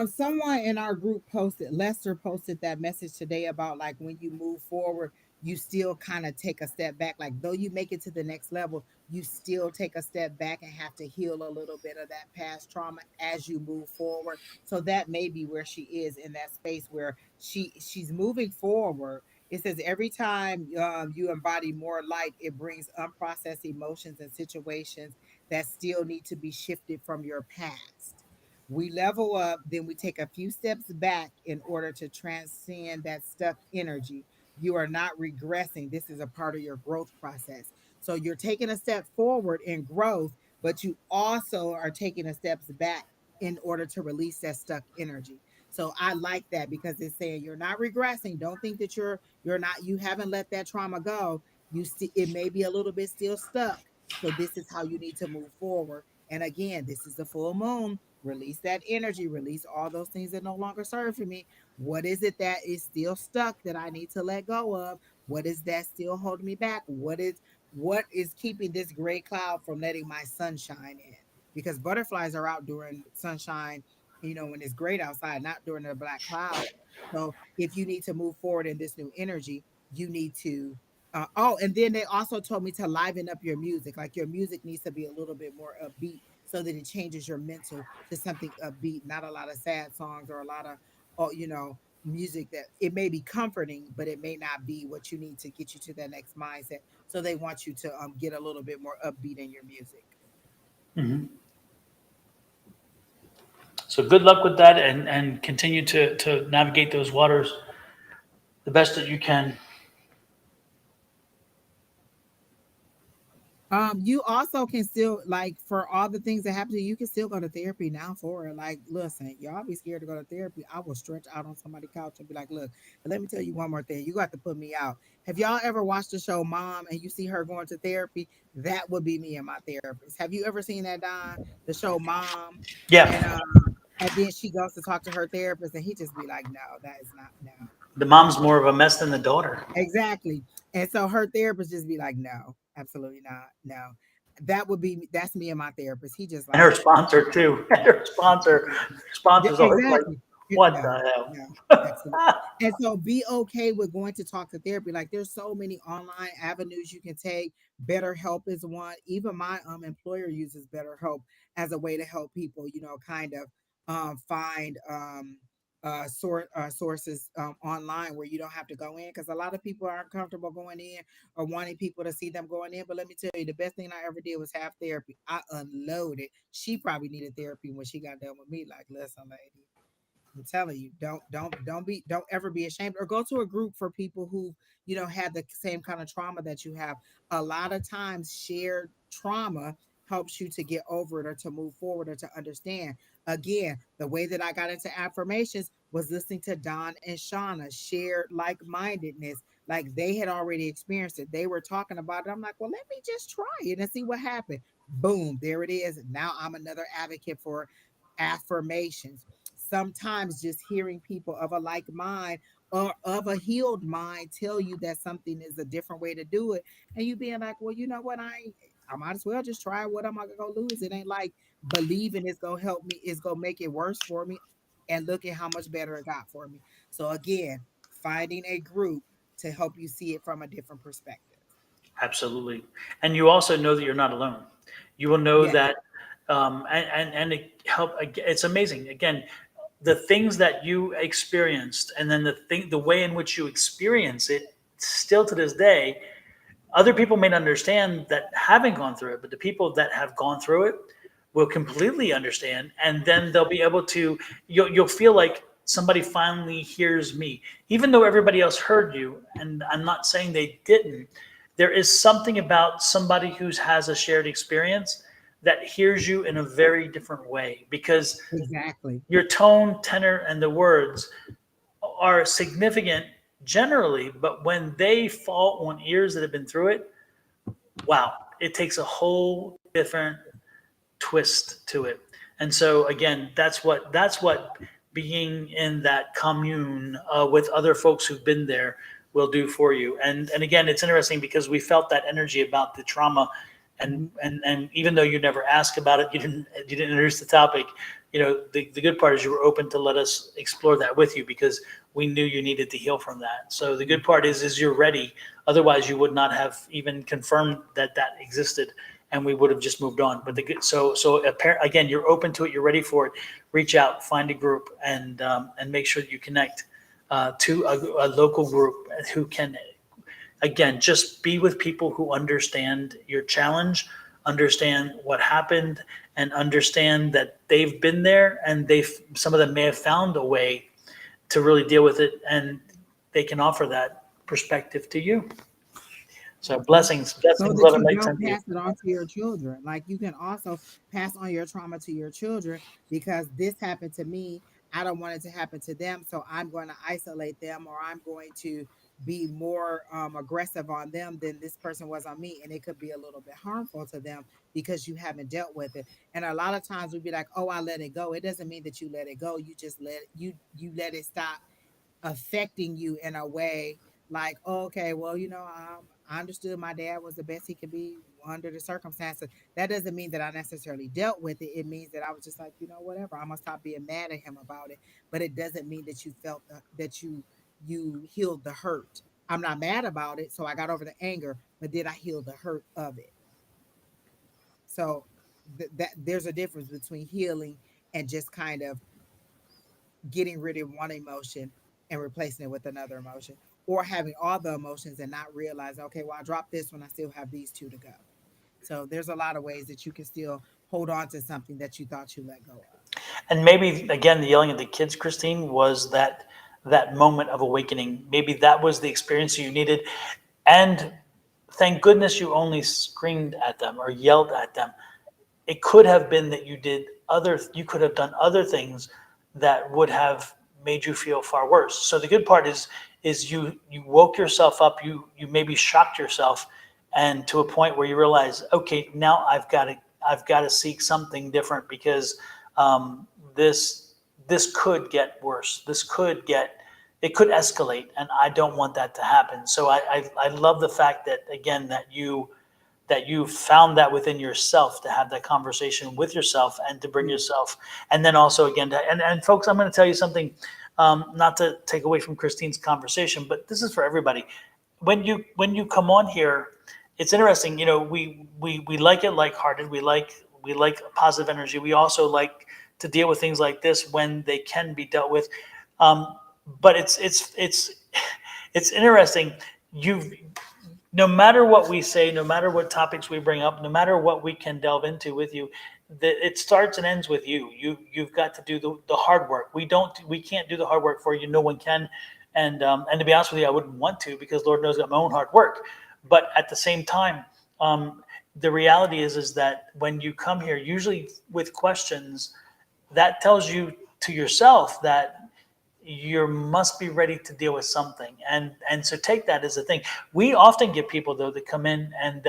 Someone in our group posted, Lester posted that message today about like when you move forward, you still kind of take a step back. Like though you make it to the next level, you still take a step back and have to heal a little bit of that past trauma as you move forward. So that may be where she is in that space where she's moving forward. It says every time you embody more light, it brings unprocessed emotions and situations that still need to be shifted from your past. We level up, then we take a few steps back in order to transcend that stuck energy. You are not regressing. This is a part of your growth process. So you're taking a step forward in growth, but you also are taking a steps back in order to release that stuck energy. So I like that because it's saying you're not regressing. Don't think that you're not, you haven't let that trauma go. You see it may be a little bit still stuck. So this is how you need to move forward. And again, this is the full moon. Release that energy, release all those things that no longer serve for me. What is it that is still stuck that I need to let go of? What is that still holding me back? What is keeping this gray cloud from letting my sunshine in? Because butterflies are out during sunshine, when it's great outside, not during the black clouds. So if you need to move forward in this new energy, you need to and then they also told me to liven up your music. Like your music needs to be a little bit more upbeat so that it changes your mental to something upbeat, not a lot of sad songs or a lot of, music that it may be comforting, but it may not be what you need to get you to that next mindset. So they want you to get a little bit more upbeat in your music. Mhm. So good luck with that, and continue to navigate those waters the best that you can. You also can still like for all the things that happen to you, you can still go to therapy now for it. Like, listen, y'all be scared to go to therapy. I will stretch out on somebody's couch and be like, look, let me tell you one more thing. You got to put me out. Have y'all ever watched the show Mom and you see her going to therapy? That would be me and my therapist. Have you ever seen that, Don? The show Mom? And Yeah, and then she goes to talk to her therapist and he just be like, no, that is not no. the mom's more of a mess than the daughter, Exactly. And so her therapist just be like, no, absolutely not. No. That's me and my therapist. He just and like, her sponsor too. And her yeah, sponsors always like, exactly. what No, the hell? no, absolutely. And so be okay with going to talk to therapy. Like there's so many online avenues you can take. BetterHelp is one. Even my employer uses BetterHelp as a way to help people, kind of find sources online where you don't have to go in because a lot of people aren't comfortable going in or wanting people to see them going in. But let me tell you, the best thing I ever did was have therapy. I unloaded. She probably needed therapy when she got done with me. Like, listen, lady, I'm telling you, don't ever be ashamed or go to a group for people who, have the same kind of trauma that you have. A lot of times shared trauma helps you to get over it or to move forward or to understand. Again, the way that I got into affirmations was listening to Don and Shawna shared like-mindedness. Like they had already experienced it. They were talking about it. I'm like, well, let me just try it and see what happened. Boom, there it is. Now I'm another advocate for affirmations. Sometimes just hearing people of a like mind or of a healed mind tell you that something is a different way to do it, and you being like, well, you know what, I might as well just try. What am I gonna lose? It ain't like believing it's gonna help me, it's gonna make it worse for me. And look at how much better it got for me. So again, finding a group to help you see it from a different perspective. Absolutely. And you also know that you're not alone. You will know Yeah, that, and it it's amazing. Again, the things that you experienced, and then the way in which you experience it, still to this day, other people may not understand that having gone through it, but the people that have gone through it will completely understand, and then they'll be able to. You'll feel like somebody finally hears me, even though everybody else heard you. And I'm not saying they didn't. There is something about somebody who has a shared experience that hears you in a very different way because exactly. your tone, tenor, and the words are significant generally, but when they fall on ears that have been through it, wow, it takes a whole different twist to it. And so again, that's what being in that commune with other folks who've been there will do for you. And again, it's interesting because we felt that energy about the trauma, and Mhm. and even though you never asked about it, you didn't introduce the topic. The good part is you were open to let us explore that with you because we knew you needed to heal from that. So the good part is you're ready. Otherwise, you would not have even confirmed that existed, and we would have just moved on. But the good, again, you're open to it. You're ready for it. Reach out, find a group, and make sure that you connect to a local group who can, again, just be with people who understand your challenge, understand what happened, and understand that they've been there, and some of them may have found a way to really deal with it, and they can offer that perspective to you. So blessings, So blessings, that love and you light don't sent to you. pass it on to your children. Like you can also pass on your trauma to your children because this happened to me. I don't want it to happen to them. So I'm going to isolate them, or I'm going to be more aggressive on them than this person was on me. And it could be a little bit harmful to them because you haven't dealt with it. And a lot of times we'd be like, oh, I let it go. It doesn't mean that you let it go. You just you let it stop affecting you in a way like, oh, okay, well, I understood my dad was the best he could be under the circumstances. That doesn't mean that I necessarily dealt with it. It means that I was just like, whatever. I'm gonna stop being mad at him about it. But it doesn't mean that you felt that you healed the hurt. I'm not mad about it, so I got over the anger, but did I heal the hurt of it? So that there's a difference between healing and just kind of getting rid of one emotion and replacing it with another emotion, or having all the emotions and not realize, okay, well, I dropped this one, I still have these two to go. So there's a lot of ways that you can still hold on to something that you thought you let go of. And maybe again, the yelling at the kids, Christine, was that moment of awakening. Maybe that was the experience you needed. And thank goodness you only screamed at them or yelled at them. It could have been that you could have done other things that would have made you feel far worse. So the good part is you woke yourself up, you maybe shocked yourself, and to a point where you realize, okay, now I've got to seek something different, because this could get worse. It could escalate, and I don't want that to happen. So I love the fact that, again, that you found that within yourself, to have that conversation with yourself and to bring yourself. And then also, again, and folks, I'm going to tell you something, not to take away from Christine's conversation, but this is for everybody. When you come on here, it's interesting. We like it lighthearted. We like positive energy. We also like to deal with things like this when they can be dealt with. But it's interesting. No matter what we say, no matter what topics we bring up, no matter what we can delve into with you, it starts and ends with you. You've got to do the hard work. We can't do the hard work for you. No one can. And to be honest with you, I wouldn't want to, because Lord knows I got my own hard work. But at the same time, the reality is that when you come here, usually with questions, that tells you to yourself that you must be ready to deal with something. And so take that as a thing. We often get people, though, that come in and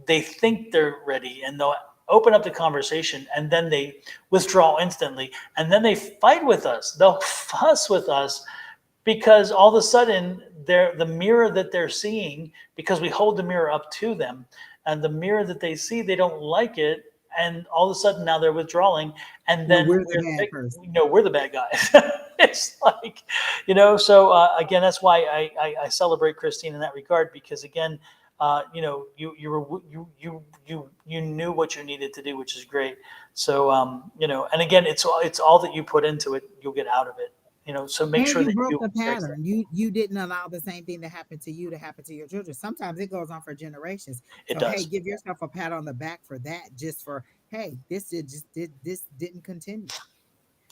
they think they're ready, and they'll open up the conversation, and then they withdraw instantly, and then they fight with us. They'll fuss with us because all of a sudden the mirror that they're seeing, because we hold the mirror up to them, and the mirror that they see, they don't like it. And all of a sudden now they're withdrawing, and then we're the bad person. we're the bad guys. It's like, so again, that's why I celebrate Christine in that regard, because again, you knew what you needed to do, which is great. So, and again, it's all that you put into it, you'll get out of it. So make sure that broke you the pattern. You didn't allow the same thing that happened to you to happen to your children. Sometimes it goes on for generations. It So does. hey, give yourself a pat on the back for that. Just for, hey, this didn't continue.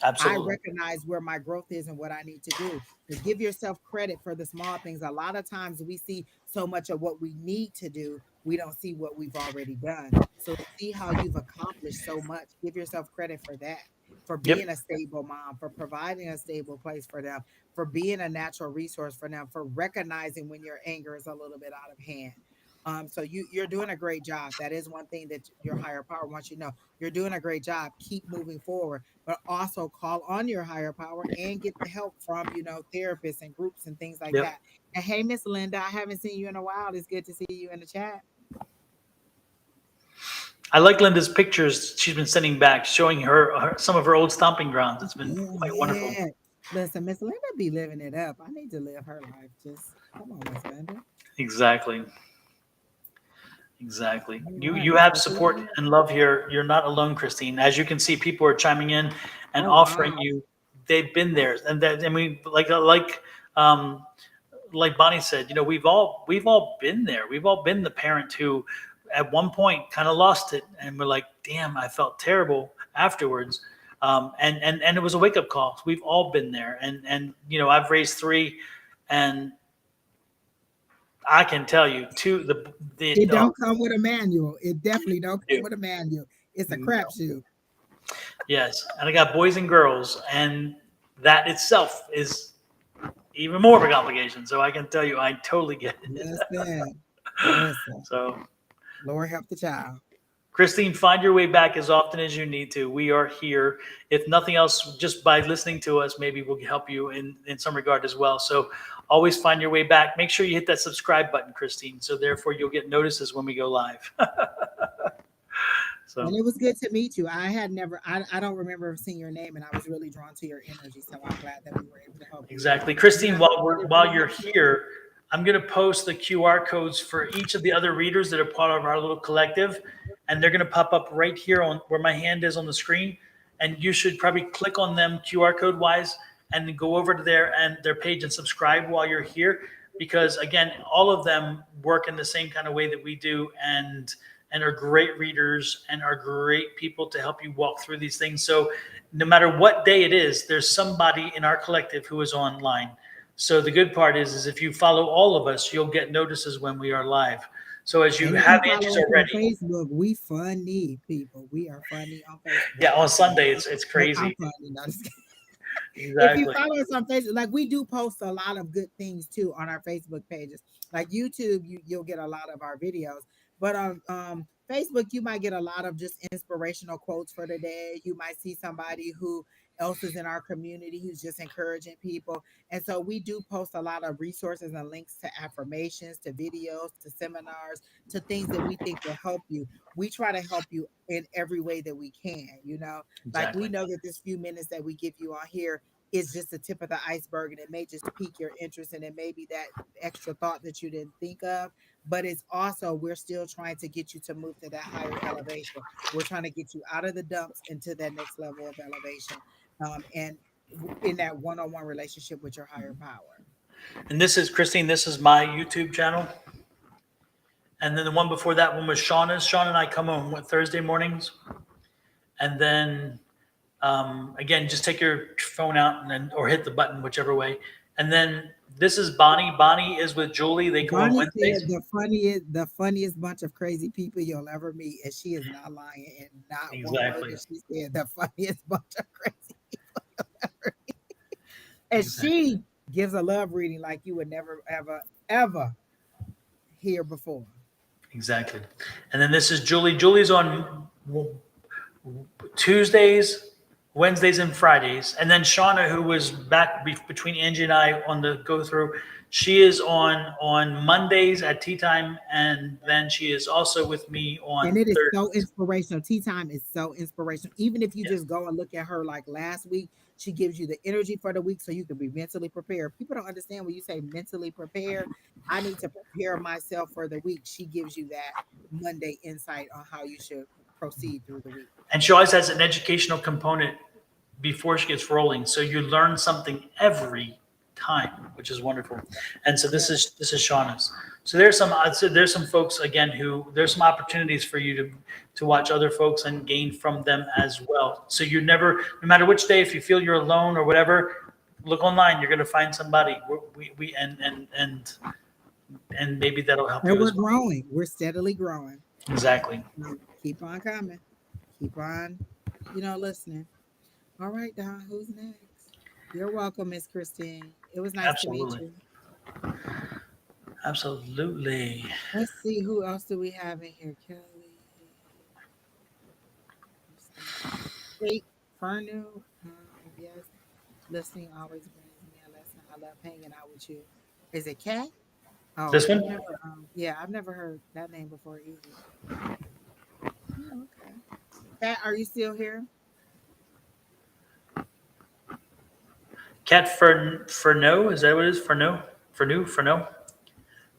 Absolutely. I recognize where my growth is and what I need to do. So give yourself credit for the small things. A lot of times we see so much of what we need to do, we don't see what we've already done. So see how you've accomplished so much. Give yourself credit for that, for being a stable mom, for providing a stable place for them, for being a natural resource for them, for recognizing when your anger is a little bit out of hand. So you're doing a great job. That is one thing that your higher power wants you to know. You're doing a great job. Keep moving forward, but also call on your higher power and get the help from, therapists and groups and things like that. And hey, Miss Linda, I haven't seen you in a while. It's good to see you in the chat. I like Linda's pictures she's been sending back, showing her some of her old stomping grounds. It's been quite wonderful. Listen, Miss Linda be living it up. I need to live her life. Just come on, Miss Linda. Exactly. You have support and love here. You're not alone, Christine. As you can see, people are chiming in and offering you. They've been there, and like Bonnie said, we've all been there. We've all been the parent who at one point kind of lost it, and we're like, damn, I felt terrible afterwards. And it was a wake up call. We've all been there, and you know, I've raised 3, and I can tell you It don't come with a manual. It definitely don't come with a manual. It's a crapshoot. Yes, and I got boys and girls, and that itself is even more of a complication. So I can tell you, I totally get it. Listen. So, Lord help the child. Christine, find your way back as often as you need to. We are here. If nothing else, just by listening to us, maybe we'll help you in some regard as well. So always find your way back. Make sure you hit that subscribe button, Christine. So therefore you'll get notices when we go live. So. And it was good to meet you. I don't remember seeing your name, and I was really drawn to your energy. So I'm glad that we were able to help you. Exactly. Christine, while you're here, I'm going to post the QR codes for each of the other readers that are part of our little collective. And they're going to pop up right here on where my hand is on the screen. And you should probably click on them QR code wise and then go over to their page and subscribe while you're here. Because again, all of them work in the same kind of way that we do, and are great readers and are great people to help you walk through these things. So no matter what day it is, there's somebody in our collective who is online. So the good part is if you follow all of us, you'll get notices when we are live. So as you have Angie's already. On Facebook, we funny people. We are funny on Facebook. Yeah, on Sunday it's crazy. I'm funny. No, just exactly. If you follow us on Facebook, like we do post a lot of good things too on our Facebook pages. Like YouTube, you'll get a lot of our videos. But on Facebook, you might get a lot of just inspirational quotes for the day. You might see somebody who else is in our community who's just encouraging people. And so we do post a lot of resources and links to affirmations, to videos, to seminars, to things that we think will help you. We try to help you in every way that we can, you know. Exactly. Like we know that this few minutes that we give you on here is just the tip of the iceberg, and it may just pique your interest, and it may be that extra thought that you didn't think of. But it's also, we're still trying to get you to move to that higher elevation. We're trying to get you out of the dumps into that next level of elevation, and in that one-on-one relationship with your higher power. And this is Christine. This is my YouTube channel. And then the one before that one was Shawna's. Shawna and I come on Thursday mornings. And then again, just take your phone out and then, or hit the button, whichever way. And then this is Bonnie. Bonnie is with Julie. They go on Wednesdays. The funniest bunch of crazy people you'll ever meet, and she is not lying, and not one word that she said. The funniest bunch of crazy people you'll ever meet. And she gives a love reading like you would never, ever hear before. Exactly. And then this is Julie. Julie's on Tuesdays, Wednesdays, and Fridays. And then Shawna, who was back between Angie and I on the go through, she is on Mondays at tea time, and then she is also with me on. And it is so inspirational. Tea time is so inspirational. Even if you just go and look at her, like last week, she gives you the energy for the week so you can be mentally prepared. People don't understand when you say mentally prepared. I need to prepare myself for the week. She gives you that Monday insight on how you should proceed through the week. And she always has an educational component before she gets rolling. So you learn something every time, which is wonderful. And so this is Shawna's. So there's some folks again there's some opportunities for you to watch other folks and gain from them as well. So you never, no matter which day, if you feel you're alone or whatever, look online. You're going to find somebody. And maybe that'll help you. And we're growing. We're steadily growing. Exactly. Keep on coming. Keep on, listening. All right, Don. Who's next? You're welcome, Miss Christine. It was nice to meet you. Absolutely. Let's see, who else do we have in here? Kelly. Kate Farnu. Yes. Listening always brings me a lesson. I love hanging out with you. Is it Kat? Oh, this one? I've never heard that name before either. Oh, okay. Kat, are you still here? Cat Furno, is that what it is? Furno.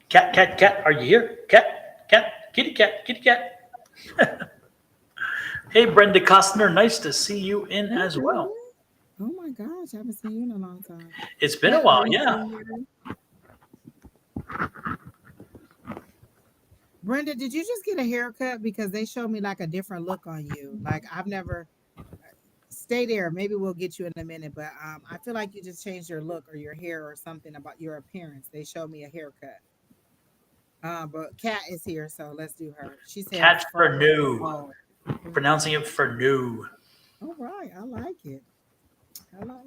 Cat, are you here? Cat, kitty cat. Hey, Brenda Costner, nice to see you in as well. Oh my gosh, I haven't seen you in a long time. It's been a while, yeah. Brenda, did you just get a haircut? Because they showed me like a different look on you. Like I've never. Stay there. Maybe we'll get you in a minute, but I feel like you just changed your look or your hair or something about your appearance. They showed me a haircut. But Kat is here, so let's do her. She said Catch for new. Oh, Pronouncing it for new. all right, I like it. Hello.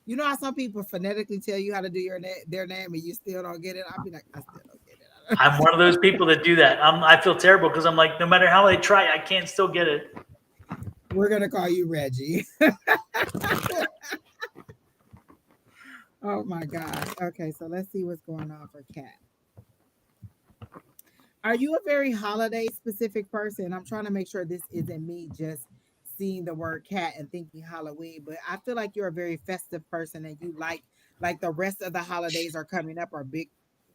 You know how some people phonetically tell you how to do their name and you still don't get it? I'll be like, I still don't get it. I'm one of those people that do that. I feel terrible because I'm like, no matter how I try, I can't still get it. We're gonna call you Reggie. Oh my God. Okay, so let's see what's going on for Kat. Are you a very holiday specific person? I'm trying to make sure this isn't me just seeing the word cat and thinking Halloween, but I feel like you're a very festive person and you like the rest of the holidays are coming up are big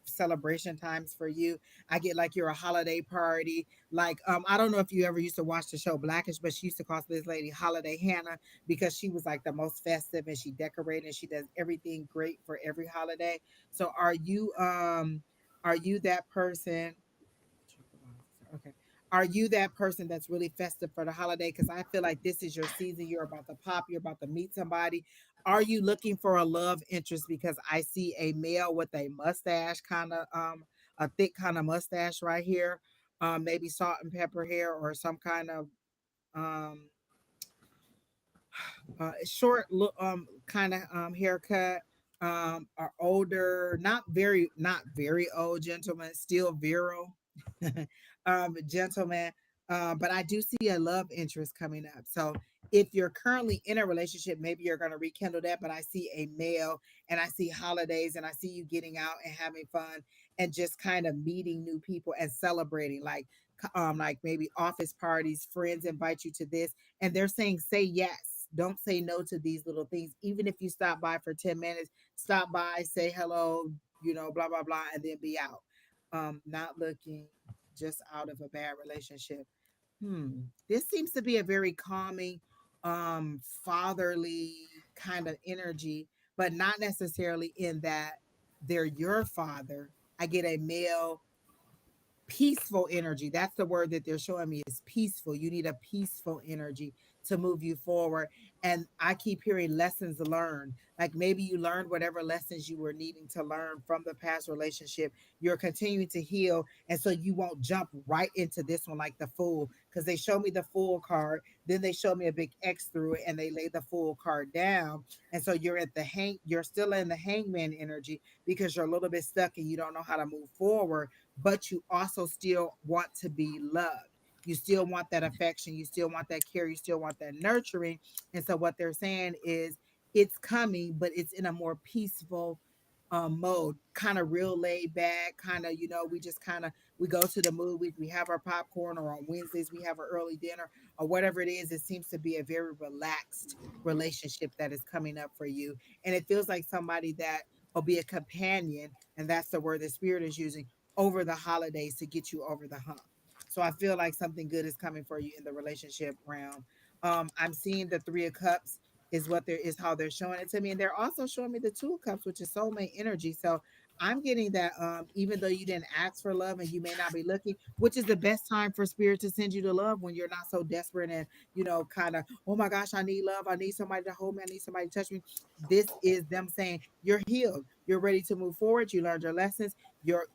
celebration times for you. I get like you're a holiday party. Like I don't know if you ever used to watch the show Blackish, but she used to call this lady Holiday Hannah because she was like the most festive and she decorated and she does everything great for every holiday. So are you that person? Okay. Are you that person that's really festive for the holiday? Because I feel like this is your season. You're about to pop. You're about to meet somebody. Are you looking for a love interest? Because I see a male with a mustache, kind of a thick kind of mustache right here. Maybe salt and pepper hair or some kind of um short look kind of haircut, are older, not very old gentleman, still virile gentleman, but I do see a love interest coming up. So if you're currently in a relationship, maybe you're going to rekindle that, but I see a male and I see holidays and I see you getting out and having fun and just kind of meeting new people and celebrating like maybe office parties, friends invite you to this and they're saying say yes, don't say no to these little things. Even if you stop by for 10 minutes, stop by, say hello, blah blah blah, and then be out. Not looking, just out of a bad relationship. This seems to be a very calming, fatherly kind of energy, but not necessarily in that they're your father. I get a male peaceful energy. That's the word that they're showing me is peaceful. You need a peaceful energy to move you forward. And I keep hearing lessons learned. Like maybe you learned whatever lessons you were needing to learn from the past relationship. You're continuing to heal. And so you won't jump right into this one like the fool. Because they show me the fool card. Then they show me a big X through it and they lay the fool card down. And so you're still in the hangman energy because you're a little bit stuck and you don't know how to move forward, but you also still want to be loved. You still want that affection. You still want that care. You still want that nurturing. And so what they're saying is it's coming, but it's in a more peaceful mode, kind of real laid back, kind of, we just we go to the movies, we have our popcorn, or on Wednesdays we have our early dinner or whatever it is. It seems to be a very relaxed relationship that is coming up for you. And it feels like somebody that will be a companion, and that's the word the spirit is using over the holidays to get you over the hump. So I feel like something good is coming for you in the relationship realm. I'm seeing the 3 of Cups is what there is how they're showing it to me, and they're also showing me the 2 of Cups, which is soulmate energy. So I'm getting that even though you didn't ask for love and you may not be looking, which is the best time for spirit to send you to love when you're not so desperate and kind of, oh my gosh, I need love, I need somebody to hold me, I need somebody to touch me. This is them saying you're healed, you're ready to move forward, you learned your lessons, you're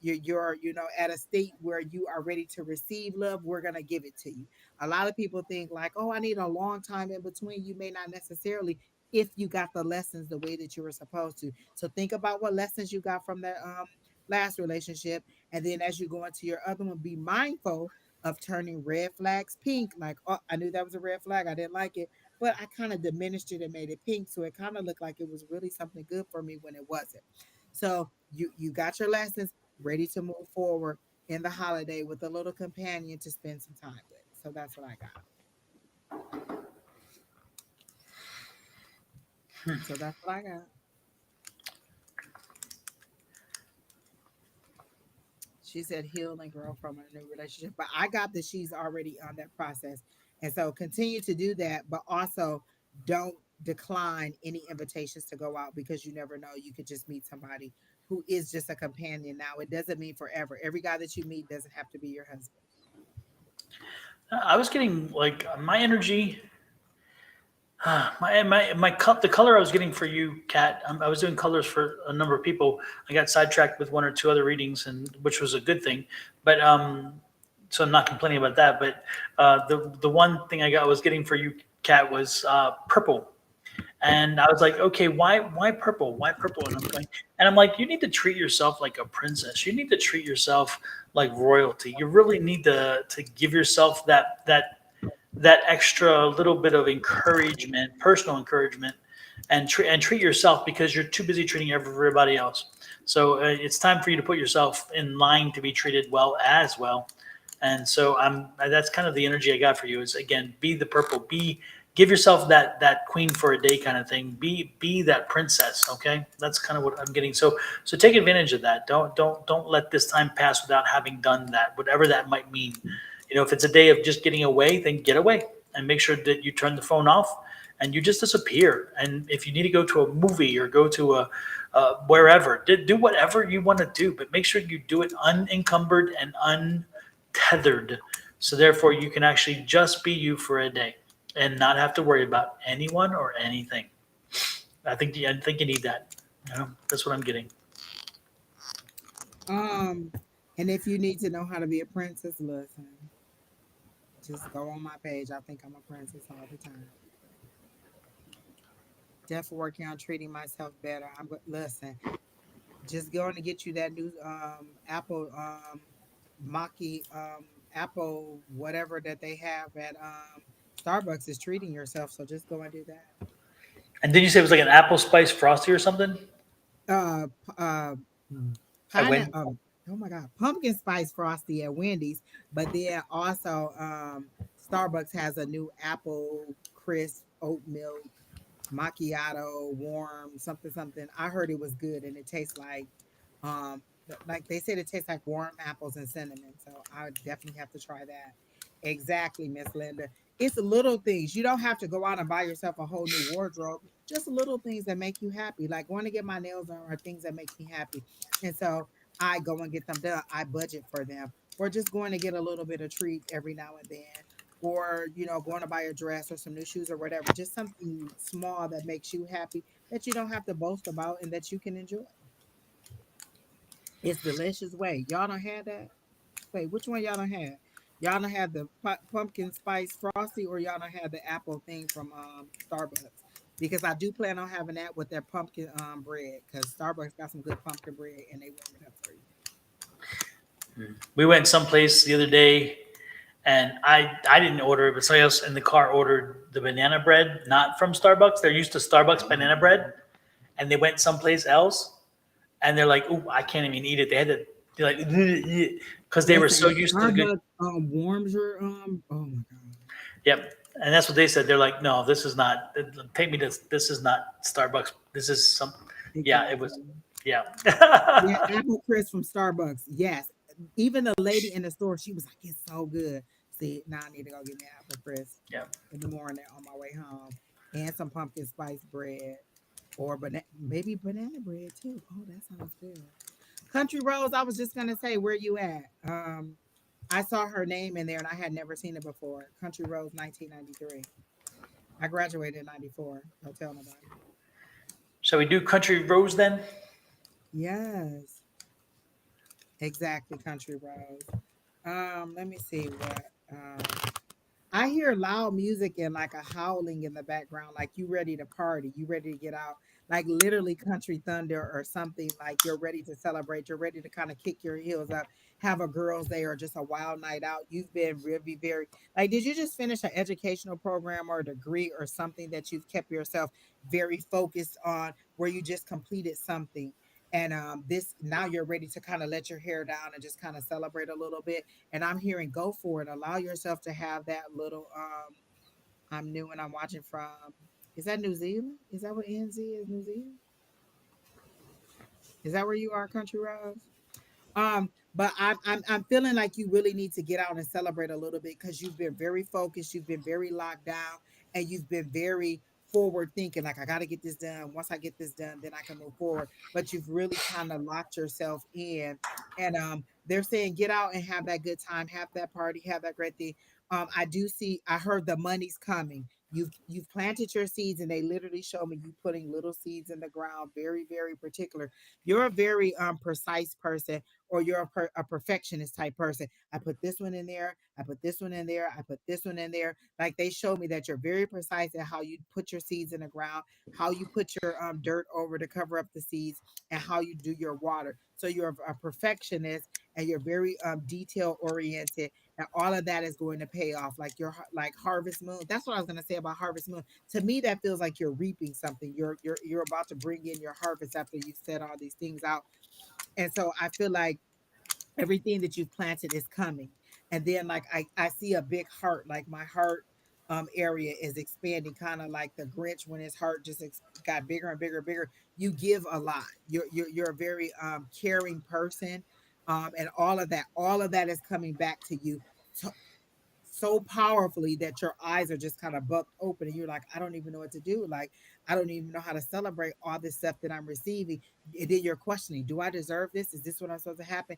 at a state where you are ready to receive love. We're going to give it to you. A lot of people think like, oh, I need a long time in between. You may not necessarily, if you got the lessons the way that you were supposed to. So think about what lessons you got from that last relationship, and then as you go into your other one, be mindful of turning red flags pink. Like, oh, I knew that was a red flag, I didn't like it, but I kind of diminished it and made it pink, so it kind of looked like it was really something good for me when it wasn't. So you got your lessons, ready to move forward in the holiday with a little companion to spend some time with. So that's what I got. So that's what I got. She said heal and grow from a new relationship, but I got that she's already on that process, and so continue to do that. But also don't decline any invitations to go out because you never know. You could just meet somebody who is just a companion. Now, it doesn't mean forever. Every guy that you meet doesn't have to be your husband. I was getting like my energy. The color I was getting for you, Kat. I was doing colors for a number of people. I got sidetracked with one or two other readings, and which was a good thing. But so I'm not complaining about that. But the one thing I was getting for you, Kat, was purple. And I was like, okay, why purple? Why purple? And I'm like, you need to treat yourself like a princess. You need to treat yourself like royalty. You really need to give yourself that extra little bit of encouragement, personal encouragement, and treat yourself, because you're too busy treating everybody else. So it's time for you to put yourself in line to be treated well as well. And so that's kind of the energy I got for you is, again, be the purple, give yourself that queen for a day kind of thing. Be that princess. Okay. That's kind of what I'm getting. So take advantage of that. Don't let this time pass without having done that, whatever that might mean. If it's a day of just getting away, then get away and make sure that you turn the phone off and you just disappear. And if you need to go to a movie or go to a wherever, do whatever you want to do, but make sure you do it unencumbered and untethered. So therefore you can actually just be you for a day and not have to worry about anyone or anything. I think you need that. That's what I'm getting. And if you need to know how to be a princess, listen. Just go on my page. I think I'm a princess all the time. Definitely working on treating myself better. Listen. Just going to get you that new apple maki apple whatever that they have at Starbucks is treating yourself. So just go and do that. And did you say it was like an apple spice frosty or something? Uh, p- uh, I went. oh my God, pumpkin spice frosty at Wendy's, but then also Starbucks has a new apple crisp oat milk macchiato warm something something. I heard it was good and it tastes like they said it tastes like warm apples and cinnamon. So I definitely have to try that. Exactly, Miss Linda. It's little things. You don't have to go out and buy yourself a whole new wardrobe. Just little things that make you happy. Like going to get my nails done are things that make me happy. And so I go and get them done. I budget for them. Or just going to get a little bit of treat every now and then. Or, going to buy a dress or some new shoes or whatever. Just something small that makes you happy that you don't have to boast about and that you can enjoy. It's delicious way. Y'all don't have that? Wait, which one y'all don't have? Y'all don't have the pumpkin spice frosty or y'all don't have the apple thing from Starbucks? Because I do plan on having that with their pumpkin bread because Starbucks got some good pumpkin bread and they warm it up for you. We went someplace the other day, and I didn't order it, but somebody else in the car ordered the banana bread, not from Starbucks. They're used to Starbucks banana bread, and they went someplace else, and they're like, "Ooh, I can't even eat it." They had to, they're like, because they were so Listen, used to the good. Starbucks warms your oh my god. Yep, and that's what they said. They're like, "No, this is not. Take me to. This is not Starbucks. This is some." Yeah, it was. Exactly. Yeah. Yeah, apple crisp from Starbucks. Yes. Even the lady in the store, she was like, it's so good. See, now I need to go get me apple crisp Yeah. in the morning on my way home. And some pumpkin spice bread. Or maybe banana bread too. Oh, that sounds good. Country Rose, I was just gonna say, where you at? I saw her name in there and I had never seen it before. Country Rose 1993. I graduated in 94. Don't tell nobody. Shall we do Country Rose then? Yes. Exactly, Country Rose. Let me see what I hear loud music and like a howling in the background, like you ready to party, you ready to get out, like literally country thunder or something, like you're ready to celebrate, you're ready to kind of kick your heels up, have a girls' day or just a wild night out. You've been really very like, did you just finish an educational program or a degree or something that you've kept yourself very focused on where you just completed something? And this now you're ready to kind of let your hair down and just kind of celebrate a little bit. And I'm hearing go for it. Allow yourself to have that little I'm new and I'm watching from is that New Zealand? Is that what NZ is? New Zealand? Is that where you are, Country Rose? But I'm feeling like you really need to get out and celebrate a little bit because you've been very focused, you've been very locked down, and you've been very forward thinking, like I got to get this done. Once I get this done, then I can move forward. But you've really kind of locked yourself in. And they're saying get out and have that good time, have that party, have that great thing. I do see, I heard the money's coming. You've planted your seeds, and they literally show me you putting little seeds in the ground, very, very particular. You're a very precise person, or you're a perfectionist type person. I put this one in there, I put this one in there, I put this one in there. Like they showed me that you're very precise in how you put your seeds in the ground, how you put your dirt over to cover up the seeds, and how you do your water. So you're a perfectionist, and you're very detail oriented, and all of that is going to pay off. Like your like harvest moon. That's what I was going to say about harvest moon. To me, that feels like you're reaping something. You're about to bring in your harvest after you've set all these things out. And so I feel like everything that you've planted is coming. And then like I see a big heart, like my heart area is expanding, kind of like the Grinch when his heart just got bigger and bigger and bigger. You give a lot. You're a very caring person. And all of that is coming back to you so powerfully that your eyes are just kind of bucked open, and you're like, I don't even know what to do. Like, I don't even know how to celebrate all this stuff that I'm receiving. And then you're questioning, do I deserve this? Is this what I'm supposed to happen?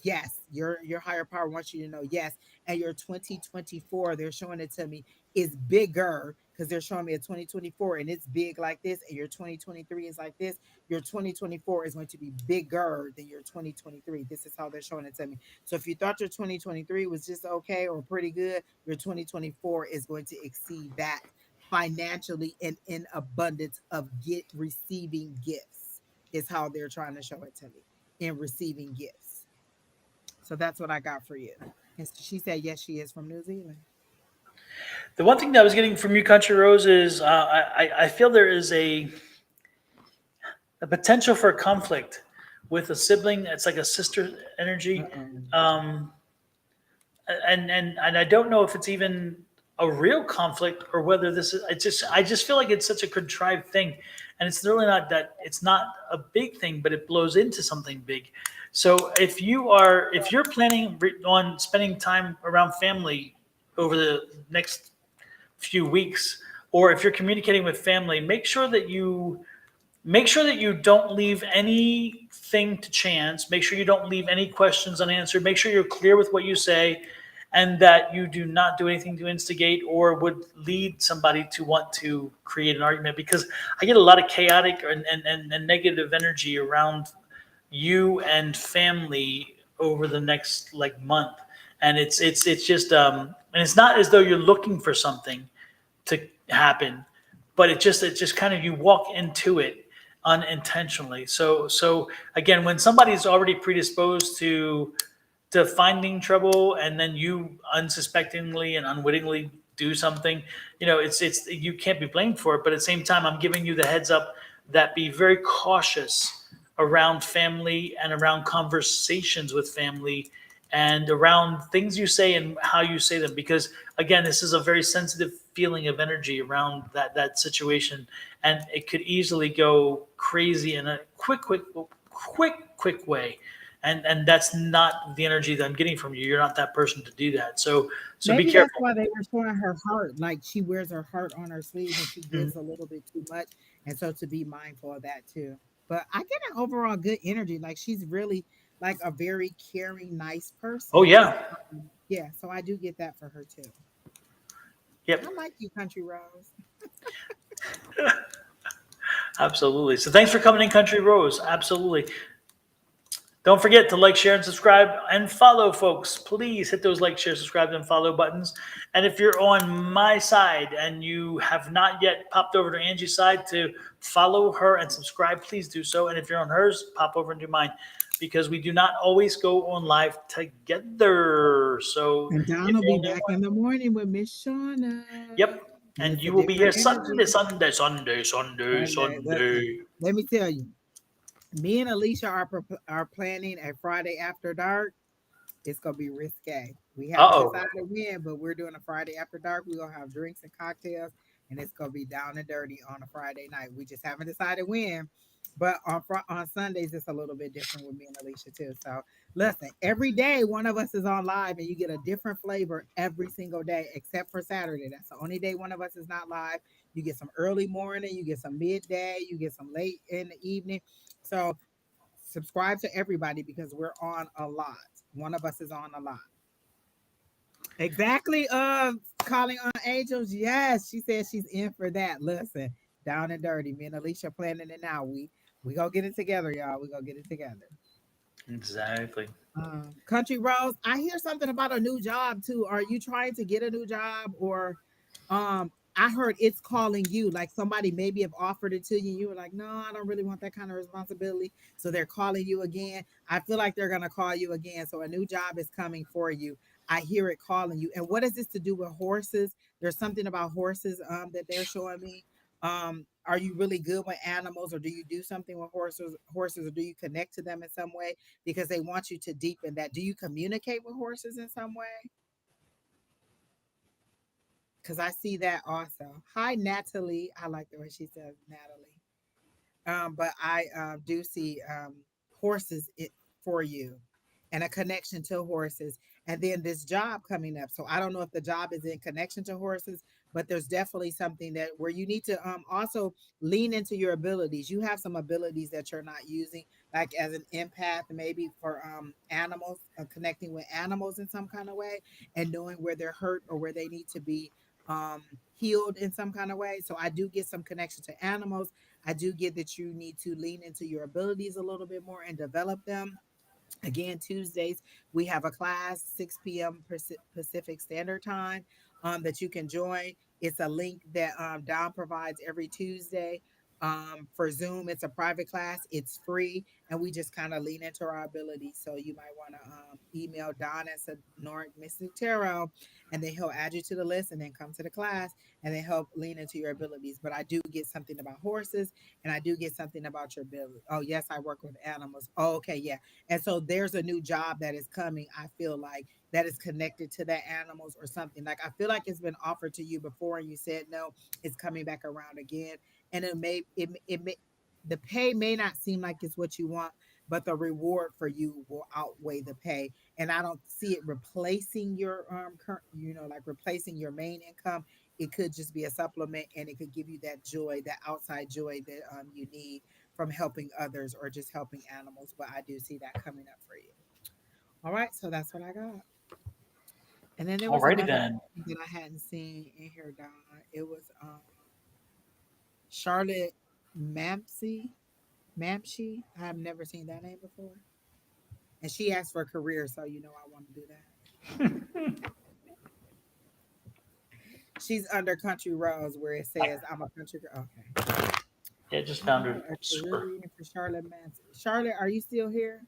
Yes, your higher power wants you to know yes. And your 2024, they're showing it to me, is bigger, because they're showing me a 2024 and it's big like this, and your 2023 is like this. Your 2024 is going to be bigger than your 2023. This is how they're showing it to me. So if you thought your 2023 was just okay or pretty good, your 2024 is going to exceed that financially and in abundance of receiving gifts, is how they're trying to show it to me, in receiving gifts. So that's what I got for you. And she said yes, she is from New Zealand. The one thing that I was getting from you, Country Rose, is I feel there is a potential for conflict with a sibling. It's like a sister energy. Uh-oh. Um, and I don't know if it's even a real conflict, or whether this is. I just feel like it's such a contrived thing, and it's really not that. It's not a big thing, but it blows into something big. So if you're planning on spending time around family over the next few weeks, or if you're communicating with family, make sure that you don't leave anything to chance. Make sure you don't leave any questions unanswered. Make sure you're clear with what you say, and that you do not do anything to instigate or would lead somebody to want to create an argument. Because I get a lot of chaotic and negative energy around you and family over the next like month. And it's just and it's not as though you're looking for something to happen, but it just kind of, you walk into it unintentionally. So again, when somebody's already predisposed to finding trouble, and then you unsuspectingly and unwittingly do something, it's you can't be blamed for it. But at the same time, I'm giving you the heads up that be very cautious around family and around conversations with family and around things you say and how you say them, because again, this is a very sensitive feeling of energy around that situation, and it could easily go crazy in a quick way. And that's not the energy that I'm getting from you. You're not that person to do that. So Maybe be that's careful. why they were showing her heart. Like she wears her heart on her sleeve and she Mhm. gives a little bit too much. And so to be mindful of that too. But I get an overall good energy. Like she's really like a very caring, nice Oh person. yeah. Yeah, so I do get that for her too. Yep. I like you, Country Rose. Absolutely. So thanks for coming in, Country Rose. Absolutely. Don't forget to like, share, and subscribe, and follow, folks. Please hit those like, share, subscribe, and follow buttons. And if you're on my side and you have not yet popped over to Angie's side to follow her and subscribe, please do so. And if you're on hers, pop over and do mine, because we do not always go on live together. So And Don if will you're be on there, back in the morning with Miss Shawna. yep. And And it's a you will be here different Sunday, energy. Sunday, Sunday, Sunday, Sunday. Listen, Sunday. let me tell you, me and Alicia are planning a Friday after dark. It's gonna be risque. We haven't Uh-oh. decided when, but we're doing a Friday after dark. We're gonna have drinks and cocktails, and it's gonna be down and dirty on a Friday night. We just haven't decided when, but on Sundays it's a little bit different with me and Alicia too. So listen, every day one of us is on live, and you get a different flavor every single day, except for Saturday. That's the only day one of us is not live. You get some early morning, you get some midday, you get some late in the evening. So subscribe to everybody because we're on a lot. One of us is on a lot. Exactly. Calling on angels. Yes, she said she's in for that. Listen, down and dirty. Me and Alicia planning it now. We gonna get it together, y'all. We gonna get it together. Exactly. Country Rose, I hear something about a new job too. Are you trying to get a new job, or I heard it's calling you, like somebody maybe have offered it to you. You were like, no, I don't really want that kind of responsibility. So they're calling you again. I feel like they're gonna call you again. So a new job is coming for you. I hear it calling you. And what is this to do with horses? There's something about horses that they're showing me. Are you really good with animals, or do you do something with horses, or do you connect to them in some way? Because they want you to deepen that. Do you communicate with horses in some way? Because I see that also. Hi, Natalie. I like the way she says Natalie. But I do see horses for you and a connection to horses. And then this job coming up. So I don't know if the job is in connection to horses, but there's definitely something that where you need to also lean into your abilities. You have some abilities that you're not using, like as an empath, maybe for animals, connecting with animals in some kind of way and knowing where they're hurt or where they need to be healed in some kind of way. So I do get some connection to animals. I do get that you need to lean into your abilities a little bit more and develop them. Again, Tuesdays, we have a class, 6 p.m. Pacific Standard Time, that you can join. It's a link that Don provides every Tuesday. For Zoom, it's a private class, it's free, and we just kind of lean into our abilities. So you might want to email Don at Sonoran Mystic Tarot, and then he'll add you to the list and then come to the class and then help lean into your abilities. But I do get something about horses, and I do get something about your ability. Oh, yes, I work with animals. Oh, okay, yeah. And so there's a new job that is coming. I feel like that is connected to that animals or something. Like I feel like it's been offered to you before and you said no, it's coming back around again. And it may the pay may not seem like it's what you want, but the reward for you will outweigh the pay. And I don't see it replacing your current, like replacing your main income. It could just be a supplement, and it could give you that joy, that outside joy that you need from helping others or just helping animals. But I do see that coming up for you. All right, so that's what I got. And then there was Alrighty another then. that I hadn't seen in here, Don. It was Charlotte Mampsey. Mampsey. I have never seen that name before. And she asked for a career, so I want to do that. She's under Country Rose where it says I'm a country girl. Okay. Yeah, just All found right, her. a career Super. reading for Charlotte Mampsey. Charlotte, are you still here?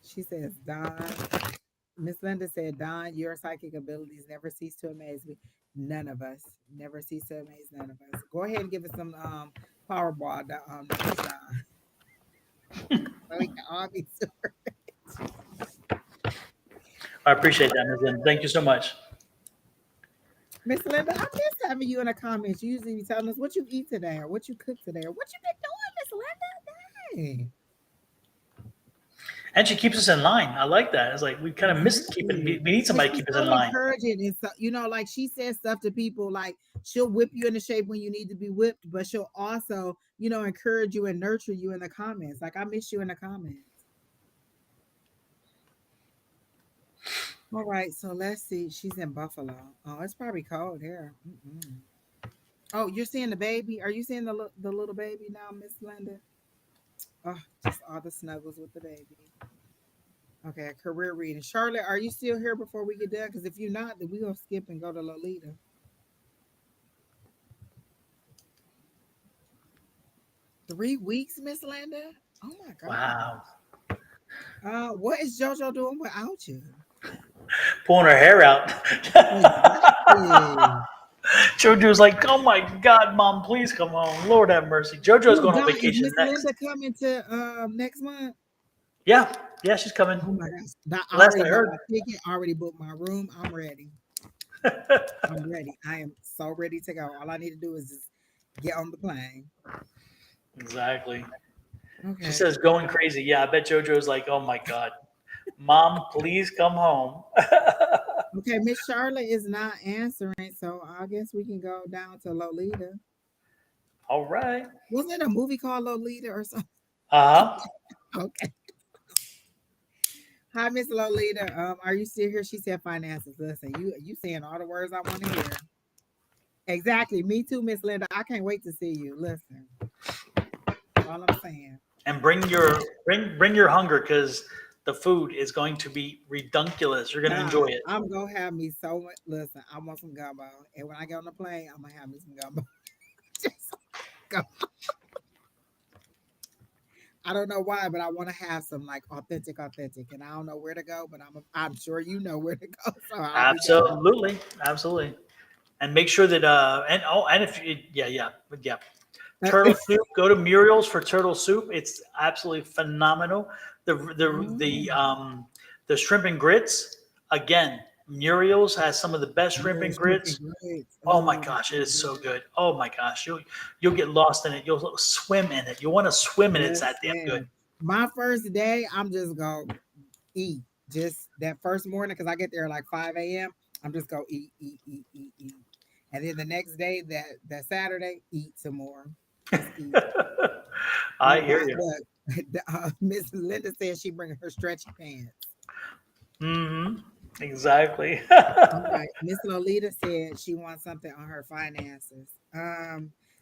She says, Don. Miss Linda said, Don, your psychic abilities never cease to amaze me. None of us. Never cease to amaze none of us. Go ahead and give us some Powerball, Don. So we can all be super. I appreciate that, Ms. Lynn. Thank you so much. Miss Linda, I miss having you in the comments. You usually be telling us what you eat today or what you cook today or what you been doing, Miss Linda. Dang. And she keeps us in line. I like that. It's like we kind of missed keeping. Exactly. We need And somebody to she's keep us so in line. encouraging and so like she says stuff to people like she'll whip you into shape when you need to be whipped, but she'll also, encourage you and nurture you in the comments. Like I miss you in the comments. All right, so let's see. She's in Buffalo. Oh, it's probably cold here. Mm-mm. Oh, you're seeing the baby? Are you seeing the little baby now, Miss Linda? Oh, just all the snuggles with the baby. Okay, career reading. Charlotte, are you still here before we get done? Because if you're not, then we're going to skip and go to Lolita. 3 weeks, Miss Linda? Oh my Wow. God. What is JoJo doing without you? Pulling her hair out. Exactly. JoJo's like, oh my God, Mom, please come home. Lord have mercy. JoJo's Oh, going on Don, is vacation Miss next. Linda coming to next month? Yeah. Yeah, she's coming. Oh my gosh. I Last already I bought heard. my ticket, already booked my room. I'm ready. I'm ready. I am so ready to go. All I need to do is just get on the plane. Exactly. She Okay. says going crazy. Yeah, I bet JoJo's like, oh my God. Mom, please come home. Okay, Miss Charlotte is not answering, so I guess we can go down to Lolita. All right. Wasn't it a movie called Lolita or something? Uh huh. Okay. Hi, Miss Lolita. Are you still here? She said finances. Listen, you saying all the words I want to hear. Exactly. Me too, Miss Linda. I can't wait to see you. Listen, all I'm saying. And bring your hunger because the food is going to be redunculous. You're going to enjoy God, it. I'm gonna have me so much. Listen, I want some gumbo, and when I get on the plane, I'm gonna have me some gumbo. Just go. I don't know why, but I want to have some like authentic, and I don't know where to go, but I'm sure you know where to go, so I'll be going. Absolutely, absolutely. And make sure that and if you, yeah. Turtle soup. Go to Muriel's for turtle soup. It's absolutely phenomenal. Oh, The shrimp and grits. Again, Muriel's has some of the best shrimp and yes, shrimp and grits. grits. Oh my Oh, gosh, it so is so good. good. Oh my gosh, you'll get lost in it. You'll swim in it. You want to swim in it. It's that damn good. Listen, my first day, I'm just gonna eat. Just that first morning, because I get there like 5 a.m. I'm just gonna eat. And then the next day, that Saturday, eat some more. Just eat. I Look, hear you. Miss Linda says she bringing her stretchy pants. Hmm. Exactly. All right. Miss Lolita said she wants something on her finances.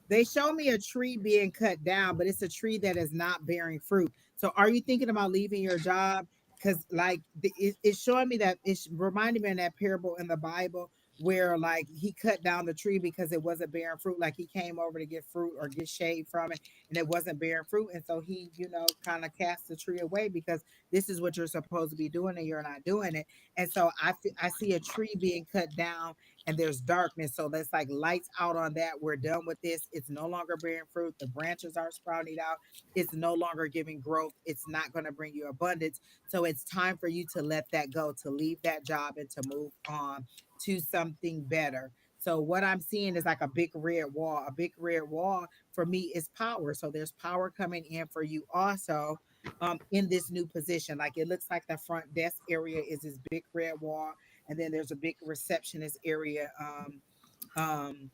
They show me a tree being cut down, but it's a tree that is not bearing fruit. So are you thinking about leaving your job? Because like it's showing me that it's reminding me of that parable in the Bible where like he cut down the tree because it wasn't bearing fruit. Like he came over to get fruit or get shade from it, and it wasn't bearing fruit. And so he, kind of cast the tree away because this is what you're supposed to be doing and you're not doing it. And so I see a tree being cut down and there's darkness. So that's like lights out on that. We're done with this. It's no longer bearing fruit. The branches aren't sprouting out. It's no longer giving growth. It's not going to bring you abundance. So it's time for you to let that go, to leave that job and to move on to something better. So what I'm seeing is like a big red wall. A big red wall for me is power. So there's power coming in for you also in this new position. Like it looks like the front desk area is this big red wall, and then there's a big receptionist area um,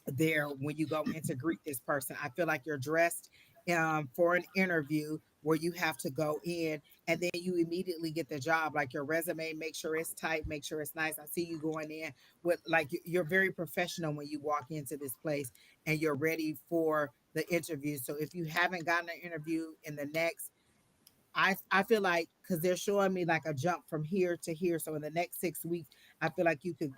there when you go in to greet this person. I feel like you're dressed for an interview where you have to go in and then you immediately get the job. Like your resume, make sure it's tight, make sure it's nice. I see you going in with like you're very professional when you walk into this place and you're ready for the interview. So if you haven't gotten an interview in the next I feel like because they're showing me like a jump from here to here. So in the next 6 weeks, I feel like you could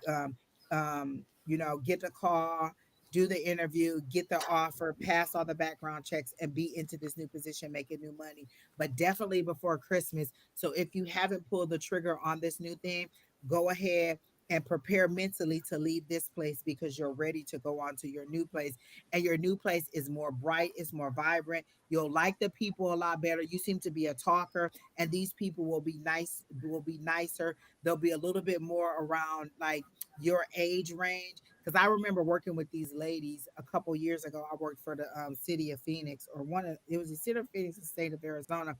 get the call, do the interview, get the offer, pass all the background checks, and be into this new position making new money. But definitely before Christmas. So if you haven't pulled the trigger on this new thing, go ahead and prepare mentally to leave this place because you're ready to go on to your new place. And your new place is more bright, it's more vibrant. You'll like the people a lot better. You seem to be a talker, and these people will be nice, will be nicer. They'll be a little bit more around like your age range. Because I remember working with these ladies a couple years ago. I worked for the city of Phoenix, or it was the city of Phoenix, the state of Arizona.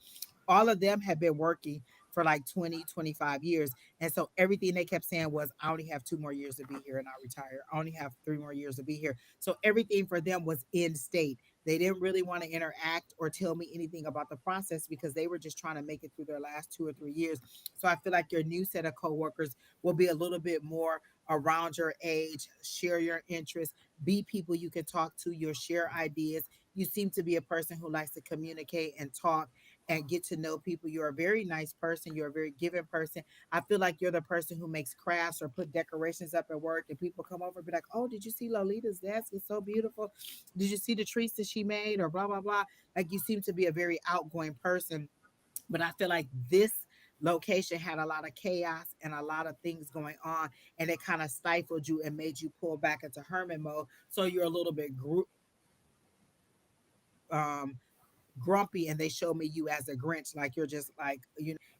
All of them had been working for like 20, 25 years. And so everything they kept saying was, I only have 2 more years to be here and I'll retire. I only have 3 more years to be here. So everything for them was in state. They didn't really want to interact or tell me anything about the process because they were just trying to make it through their last 2 or 3 years. So I feel like your new set of coworkers will be a little bit more around your age, share your interests, be people you can talk to, you'll share ideas. You seem to be a person who likes to communicate and talk and get to know people. You're a very nice person. You're a very giving person. I feel like you're the person who makes crafts or put decorations up at work and people come over and be like, oh, did you see Lolita's desk? It's so beautiful. Did you see the treats that she made or blah, blah, blah? Like you seem to be a very outgoing person. But I feel like this location had a lot of chaos and a lot of things going on and it kind of stifled you and made you pull back into hermit mode. So you're a little bit um grumpy and they show me you as a Grinch, like you're just like,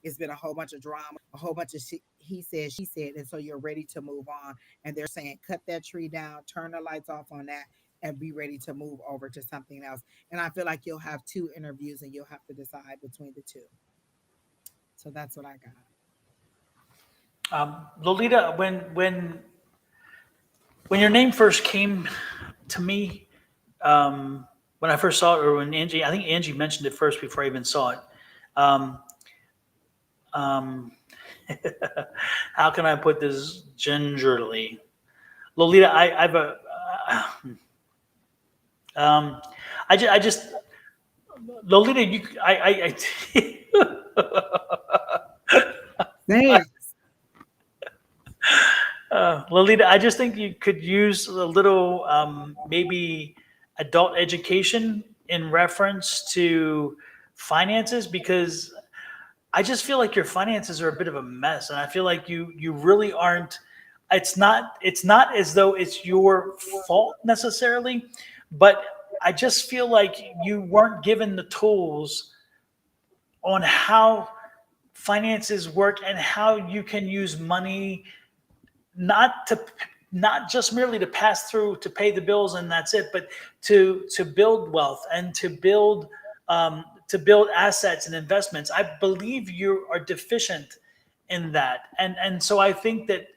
it's been a whole bunch of drama, a whole bunch of he said, she said, and so you're ready to move on. And they're saying, cut that tree down, turn the lights off on that, and be ready to move over to something else. And I feel like you'll have two interviews and you'll have to decide between the two. So that's what I got. Lolita, when your name first came to me, when I first saw it, or when Angie, I think Angie mentioned it first before I even saw it. Um, um, how can I put this gingerly? Lolita, I've a, um, I just, Lolita, Say Lolita, I just think you could use a little, maybe adult education in reference to finances, because I just feel like your finances are a bit of a mess, and I feel like you really aren't. It's not as though it's your fault necessarily, but I just feel like you weren't given the tools on how finances work and how you can use money, not to not just merely to pass through to pay the bills and that's it, but to build wealth and to build assets and investments. I believe you are deficient in that, and so I think that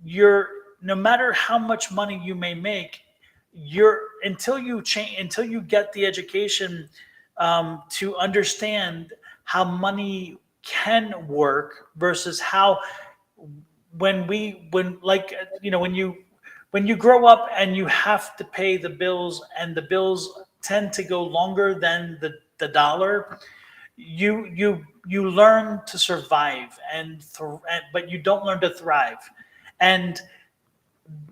you're, no matter how much money you may make, you're, until you change, until you get the education, to understand how money can work versus how, when like, when you grow up and you have to pay the bills, and the bills tend to go longer than the dollar, you learn to survive, but you don't learn to thrive. And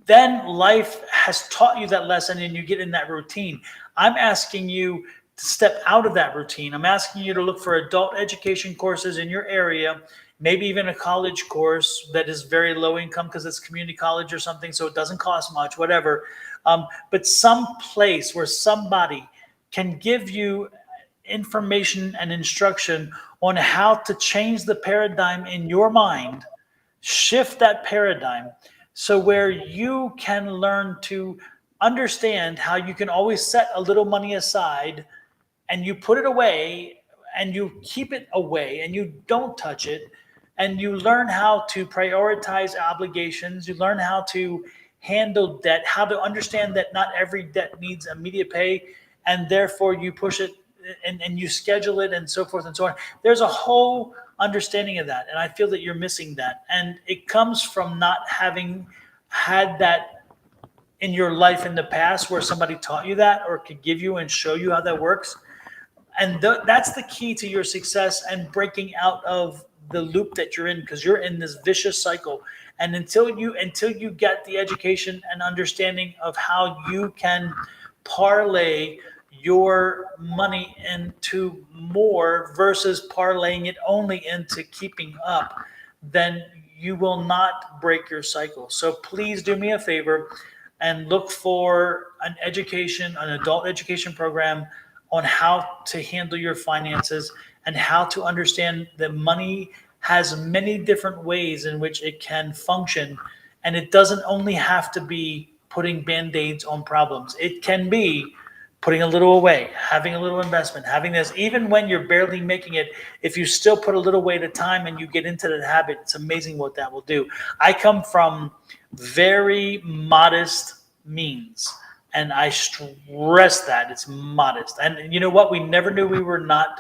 then life has taught you that lesson, and you get in that routine. I'm asking you to step out of that routine. I'm asking you to look for adult education courses in your area, maybe even a college course that is very low income because it's community college or something, so it doesn't cost much, whatever. But some place where somebody can give you information and instruction on how to change the paradigm in your mind, shift that paradigm, so where you can learn to understand how you can always set a little money aside, and you put it away, and you keep it away, and you don't touch it, and you learn how to prioritize obligations, you learn how to handle debt, how to understand that not every debt needs immediate pay, and therefore you push it, and you schedule it, and so forth and so on. There's a whole understanding of that, and I feel that you're missing that, and it comes from not having had that in your life in the past, where somebody taught you that or could give you and show you how that works. And that's the key to your success and breaking out of the loop that you're in, because you're in this vicious cycle. And until you get the education and understanding of how you can parlay your money into more versus parlaying it only into keeping up, then you will not break your cycle. So please do me a favor and look for an adult education program on how to handle your finances and how to understand that money has many different ways in which it can function. And it doesn't only have to be putting band-aids on problems. It can be putting a little away, having a little investment, having this, even when you're barely making it, if you still put a little away at a time and you get into that habit, it's amazing what that will do. I come from very modest means, and I stress that it's modest. And you know what? We never knew we were not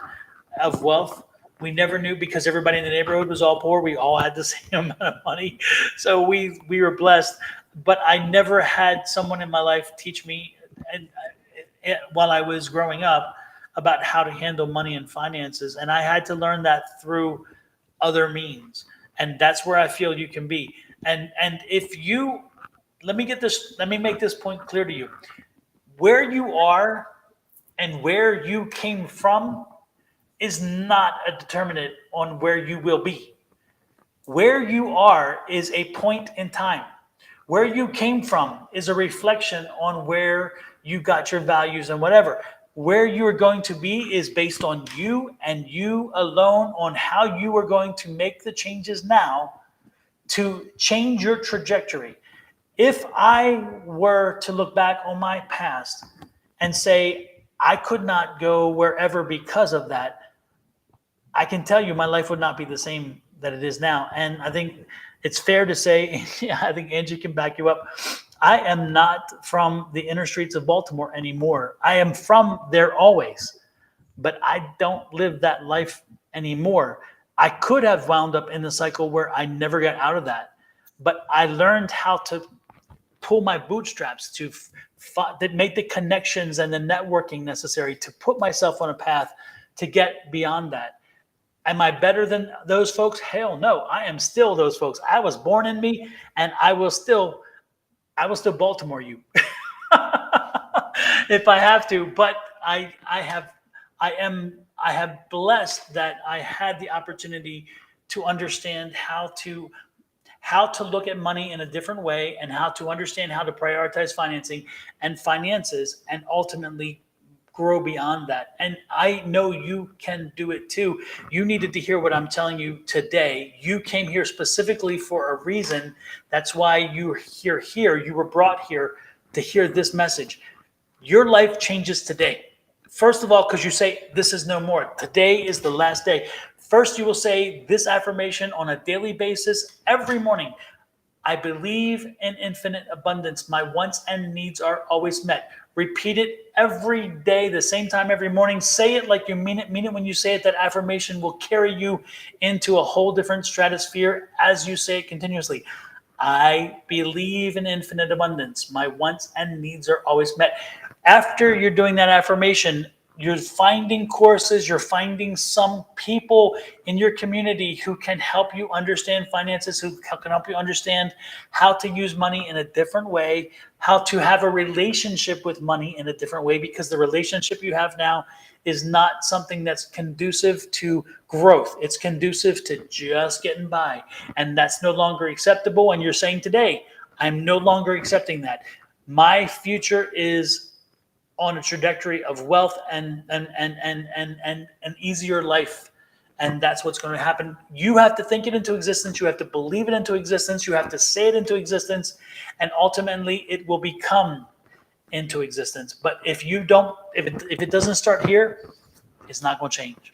of wealth. We never knew, because everybody in the neighborhood was all poor. We all had the same amount of money. So we were blessed. But I never had someone in my life teach me, and while I was growing up, about how to handle money and finances. And I had to learn that through other means. And that's where I feel you can be. And if you, let me make this point clear to you. Where you are and where you came from is not a determinant on where you will be. Where you are is a point in time. Where you came from is a reflection on where you got your values and whatever. Where you are going to be is based on you and you alone, on how you are going to make the changes now to change your trajectory. If I were to look back on my past and say I could not go wherever because of that, I can tell you my life would not be the same that it is now. And I think it's fair to say, yeah, I think Angie can back you up. I am not from the inner streets of Baltimore anymore. I am from there always, but I don't live that life anymore. I could have wound up in the cycle where I never got out of that, but I learned how to pull my bootstraps to that make the connections and the networking necessary to put myself on a path to get beyond that. Am I better than those folks? Hell no. I am still those folks. I was born in me, and I will still Baltimore you if I have to. But I have blessed that I had the opportunity to understand how to look at money in a different way, and how to understand how to prioritize financing and finances, and ultimately grow beyond that. And I know you can do it too. You needed to hear what I'm telling you today. You came here specifically for a reason. That's why you're here. You were brought here to hear this message. Your life changes today. First of all, because you say, this is no more. Today is the last day. First, you will say this affirmation on a daily basis every morning. I believe in infinite abundance. My wants and needs are always met. Repeat it every day, the same time every morning. Say it like you mean it. Mean it when you say it. That affirmation will carry you into a whole different stratosphere as you say it continuously. I believe in infinite abundance. My wants and needs are always met. After you're doing that affirmation, you're finding courses, you're finding some people in your community who can help you understand finances, who can help you understand how to use money in a different way, how to have a relationship with money in a different way, because the relationship you have now is not something that's conducive to growth. It's conducive to just getting by. And that's no longer acceptable. And you're saying today, I'm no longer accepting that. My future is on a trajectory of wealth and an easier life. And that's what's going to happen. You have to think it into existence. You have to believe it into existence. You have to say it into existence. And ultimately, it will become into existence. But if you don't, if it doesn't start here, it's not going to change.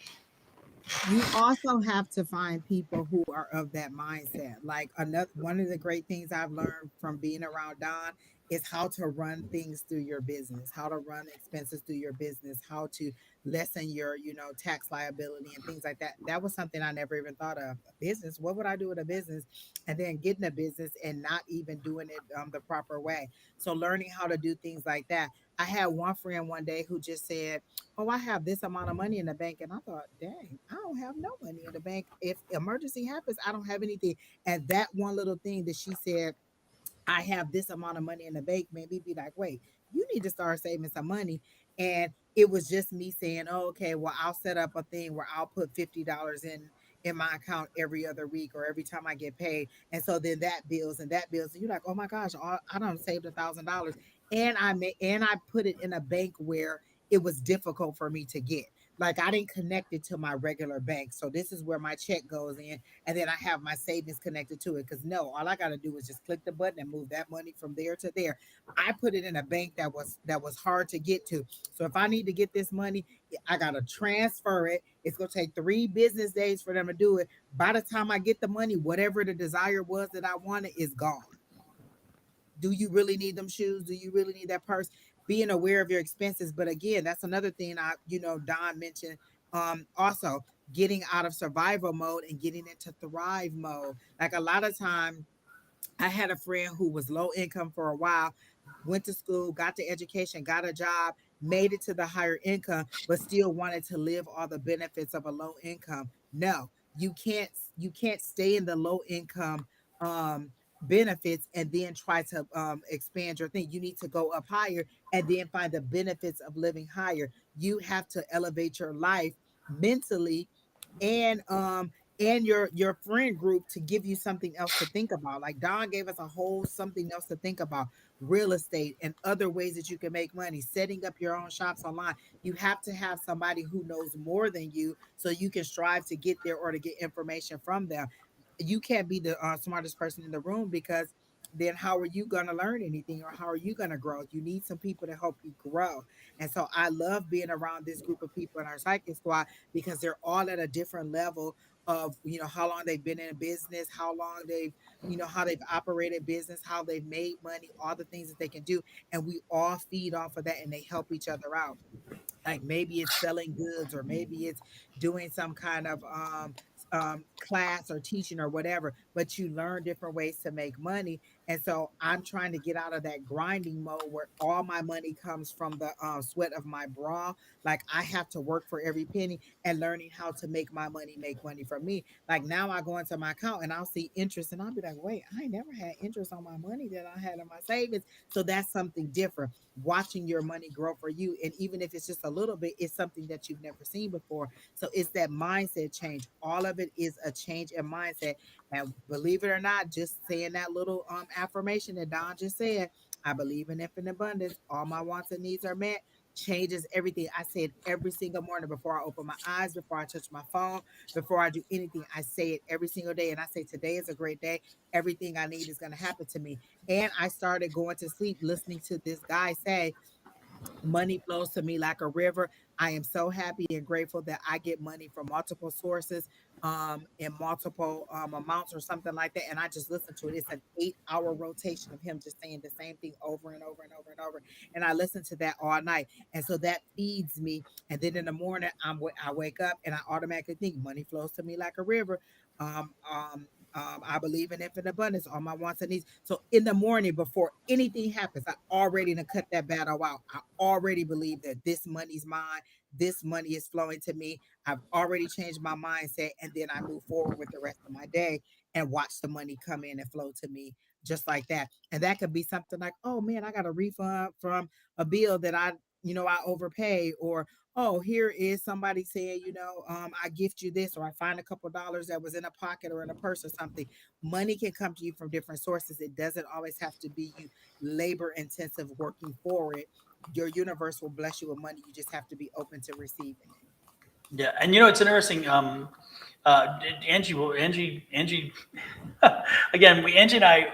You also have to find people who are of that mindset. Like another one of the great things I've learned from being around Don is how to run things through your business, how to run expenses through your business, how to lessen your, tax liability and things like that. That was something I never even thought of. A business, what would I do with a business? And then getting a business and not even doing it the proper way. So learning how to do things like that. I had one friend one day who just said, oh, I have this amount of money in the bank. And I thought, dang, I don't have no money in the bank. If emergency happens, I don't have anything. And that one little thing that she said, I have this amount of money in the bank, made me be like, wait, you need to start saving some money. And it was just me saying, oh, okay, well, I'll set up a thing where I'll put $50 in my account every other week or every time I get paid. And so then that builds and that builds. And you're like, oh my gosh, I done saved $1,000. And I put it in a bank where it was difficult for me to get. Like I didn't connect it to my regular bank. So this is where my check goes in. And then I have my savings connected to it. Because no, all I gotta do is just click the button and move that money from there to there. I put it in a bank that was hard to get to. So if I need to get this money, I gotta transfer it. It's gonna take 3 business days for them to do it. By the time I get the money, whatever the desire was that I wanted is gone. Do you really need them shoes? Do you really need that purse? Being aware of your expenses. But again, that's another thing Don mentioned. Also getting out of survival mode and getting into thrive mode. Like a lot of time I had a friend who was low income for a while, went to school, got the education, got a job, made it to the higher income, but still wanted to live all the benefits of a low income. No, you can't stay in the low income um benefits and then try to expand your thing. You need to go up higher and then find the benefits of living higher. You have to elevate your life mentally and your friend group to give you something else to think about. Like Don gave us a whole something else to think about: real estate and other ways that you can make money, setting up your own shops online. You have to have somebody who knows more than you so you can strive to get there or to get information from them. You can't be the smartest person in the room because then how are you going to learn anything, or how are you going to grow? You need some people to help you grow. And so I love being around this group of people in our psychic squad, because they're all at a different level of, how long they've been in business, how long they've, how they've operated business, how they've made money, all the things that they can do. And we all feed off of that, and they help each other out. Like maybe it's selling goods, or maybe it's doing some kind of class or teaching or whatever, but you learn different ways to make money. And so I'm trying to get out of that grinding mode where all my money comes from the sweat of my brow. Like I have to work for every penny, and learning how to make money for me. Like now I go into my account and I'll see interest, and I'll be like, wait, I never had interest on my money that I had in my savings. So that's something different, watching your money grow for you. And even if it's just a little bit, it's something that you've never seen before. So it's that mindset change. All of it is a change in mindset. And believe it or not, just saying that little affirmation that Don just said, I believe in infinite abundance, all my wants and needs are met, changes everything. I say it every single morning before I open my eyes, before I touch my phone, before I do anything. I say it every single day. And I say, today is a great day. Everything I need is going to happen to me. And I started going to sleep listening to this guy say, money flows to me like a river. I am so happy and grateful that I get money from multiple sources, in multiple amounts or something like that. And I just listen to it. It's an 8-hour rotation of him just saying the same thing over and over and over and over. And I listen to that all night. And so that feeds me. And then in the morning, I wake up and I automatically think money flows to me like a river. Um, um, I believe in infinite abundance, all my wants and needs. So in the morning, before anything happens, I already done cut that battle out. I already believe that this money's mine. This money is flowing to me. I've already changed my mindset. And then I move forward with the rest of my day and watch the money come in and flow to me just like that. And that could be something like, oh man, I got a refund from a bill that I overpaid, or oh, here is somebody saying, I gift you this, or I find a couple dollars that was in a pocket or in a purse or something. Money can come to you from different sources. It doesn't always have to be you labor intensive working for it. Your universe will bless you with money. You just have to be open to receiving it. Yeah, and it's interesting. Angie. Again, Angie and I,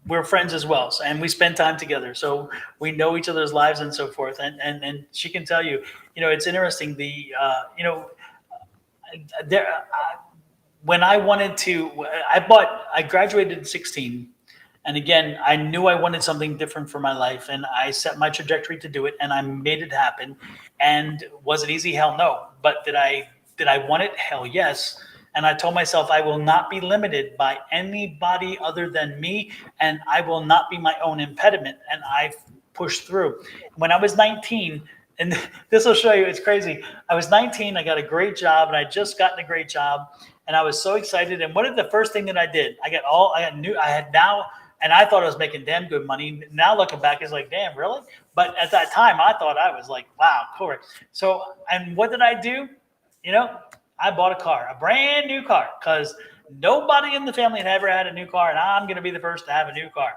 we're friends as well, and we spend time together, so we know each other's lives and so forth. And she can tell you, it's interesting. There, when I wanted to, I graduated in 16. And again, I knew I wanted something different for my life, and I set my trajectory to do it, and I made it happen. And was it easy? Hell no. But did I want it? Hell yes. And I told myself I will not be limited by anybody other than me, and I will not be my own impediment. And I pushed through. When I was 19, and this will show you, it's crazy. I was 19, I got a great job, and I just gotten a great job, and I was so excited. And what is the first thing that I did? And I thought I was making damn good money. Now looking back, it's like, damn, really? But at that time, I thought I was like, wow, cool. So, and what did I do? I bought a car, a brand new car, because nobody in the family had ever had a new car, and I'm going to be the first to have a new car.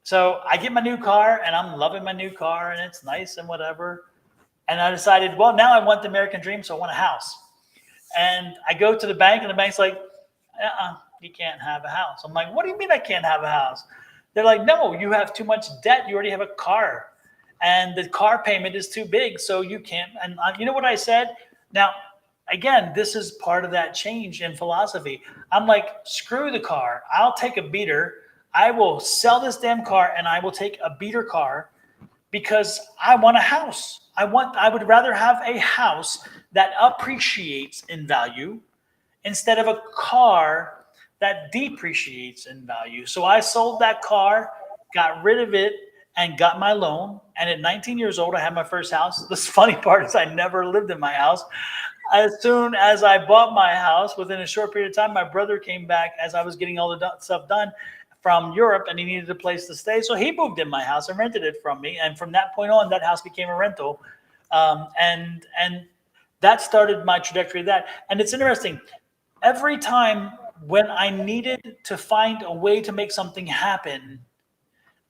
So I get my new car, and I'm loving my new car, and it's nice and whatever. And I decided, well, now I want the American dream, so I want a house. And I go to the bank, and the bank's like, you can't have a house. I'm like, what do you mean I can't have a house? They're like, no, you have too much debt. You already have a car, and the car payment is too big, so you can't. And you know what I said? Now, again, this is part of that change in philosophy. I'm like, screw the car. I'll take a beater. I will sell this damn car, and I will take a beater car, because I want a house. I would rather have a house that appreciates in value instead of a car that depreciates in value. So I sold that car, got rid of it, and got my loan. And at 19 years old, I had my first house. The funny part is I never lived in my house. As soon as I bought my house, within a short period of time, my brother came back as I was getting all the stuff done from Europe, and he needed a place to stay. So he moved in my house and rented it from me. And from that point on, that house became a rental. And that started my trajectory of that. And it's interesting. Every time when I needed to find a way to make something happen,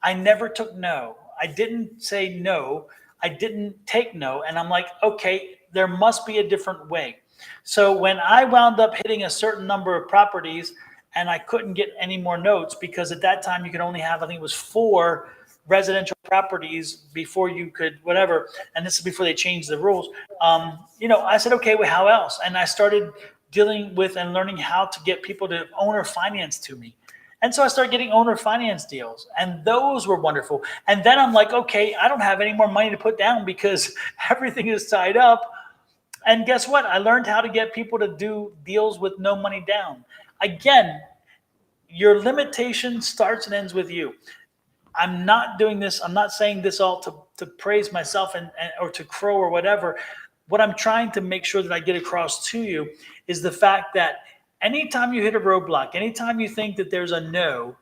I never took no. I didn't say no. I didn't take no. And I'm like, okay, there must be a different way. So when I wound up hitting a certain number of properties, and I couldn't get any more notes because at that time you could only have, I think it was 4 residential properties before you could whatever. And this is before they changed the rules. I said, okay, well, how else? And I started dealing with and learning how to get people to owner finance to me. And so I started getting owner finance deals, and those were wonderful. And then I'm like, okay, I don't have any more money to put down because everything is tied up. And guess what? I learned how to get people to do deals with no money down. Again, your limitation starts and ends with you. I'm not doing this. I'm not saying this all to praise myself and or to crow or whatever. What I'm trying to make sure that I get across to you is the fact that anytime you hit a roadblock, anytime you think that there's a no,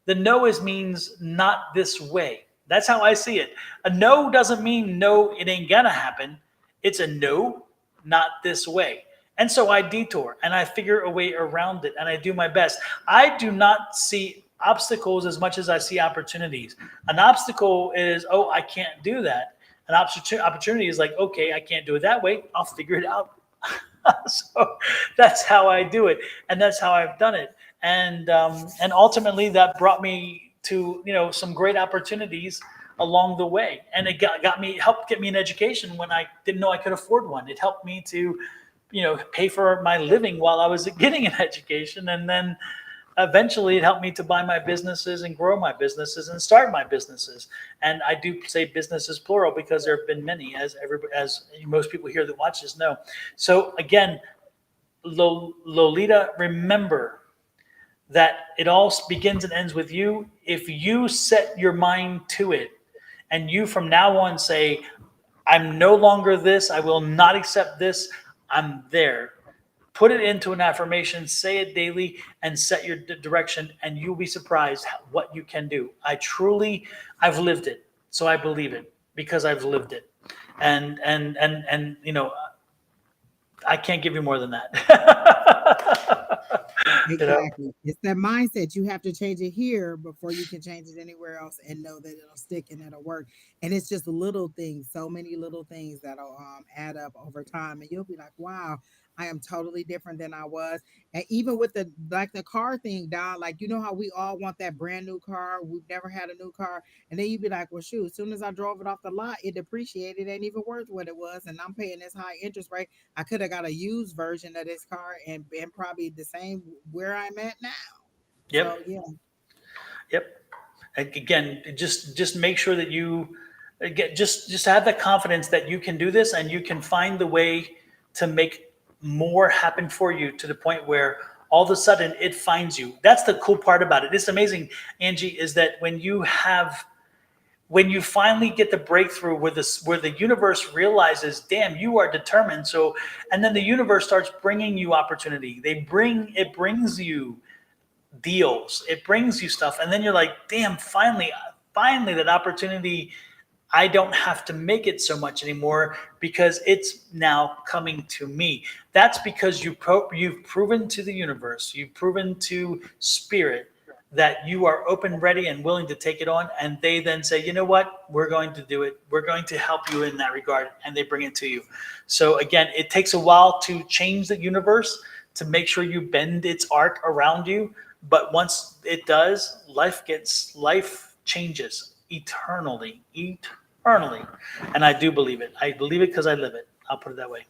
the no means not this way. That's how I see it. A no doesn't mean no, it ain't gonna happen. It's a no, not this way. And so I detour and I figure a way around it and I do my best. I do not see obstacles as much as I see opportunities. An obstacle is, oh, I can't do that. An opportunity is like, okay, I can't do it that way. I'll figure it out. So that's how I do it, and that's how I've done it. And ultimately, that brought me to some great opportunities along the way, and it helped get me an education when I didn't know I could afford one. It helped me to pay for my living while I was getting an education, and then eventually it helped me to buy my businesses and grow my businesses and start my businesses. And I do say businesses plural because there have been many, as most people here that watch this know. So again, Lolita, remember that it all begins and ends with you. If you set your mind to it and you from now on say, I'm no longer this, I will not accept this, I'm there. Put it into an affirmation, say it daily, and set your direction, and you'll be surprised what you can do. I've lived it, so I believe it because I've lived it, and I can't give you more than that. Exactly. It's that mindset. You have to change it here before you can change it anywhere else and know that it'll stick and it'll work. And it's just little things, so many little things that'll add up over time. And you'll be like, wow, I am totally different than I was. And even with the car thing, Don, like how we all want that brand new car. We've never had a new car. And then you'd be like, well, shoot, as soon as I drove it off the lot, it depreciated. It ain't even worth what it was. And I'm paying this high interest rate. I could have got a used version of this car and probably the same where I'm at now. Yep. So, yeah. Yep. Again, just make sure that you just have the confidence that you can do this and you can find the way to make more happen for you to the point where all of a sudden it finds you. That's the cool part about it. It's amazing, Angie, is that when you finally get the breakthrough where the universe realizes, damn, you are determined. So, and then the universe starts bringing you opportunity. It brings you deals. It brings you stuff. And then you're like, damn, finally that opportunity, I don't have to make it so much anymore because it's now coming to me. That's because you've proven to the universe, you've proven to spirit that you are open, ready, and willing to take it on. And they then say, you know what, we're going to do it. We're going to help you in that regard. And they bring it to you. So again, it takes a while to change the universe, to make sure you bend its arc around you. But once it does, life changes eternally. And I do believe it. I believe it because I live it. I'll put it that way.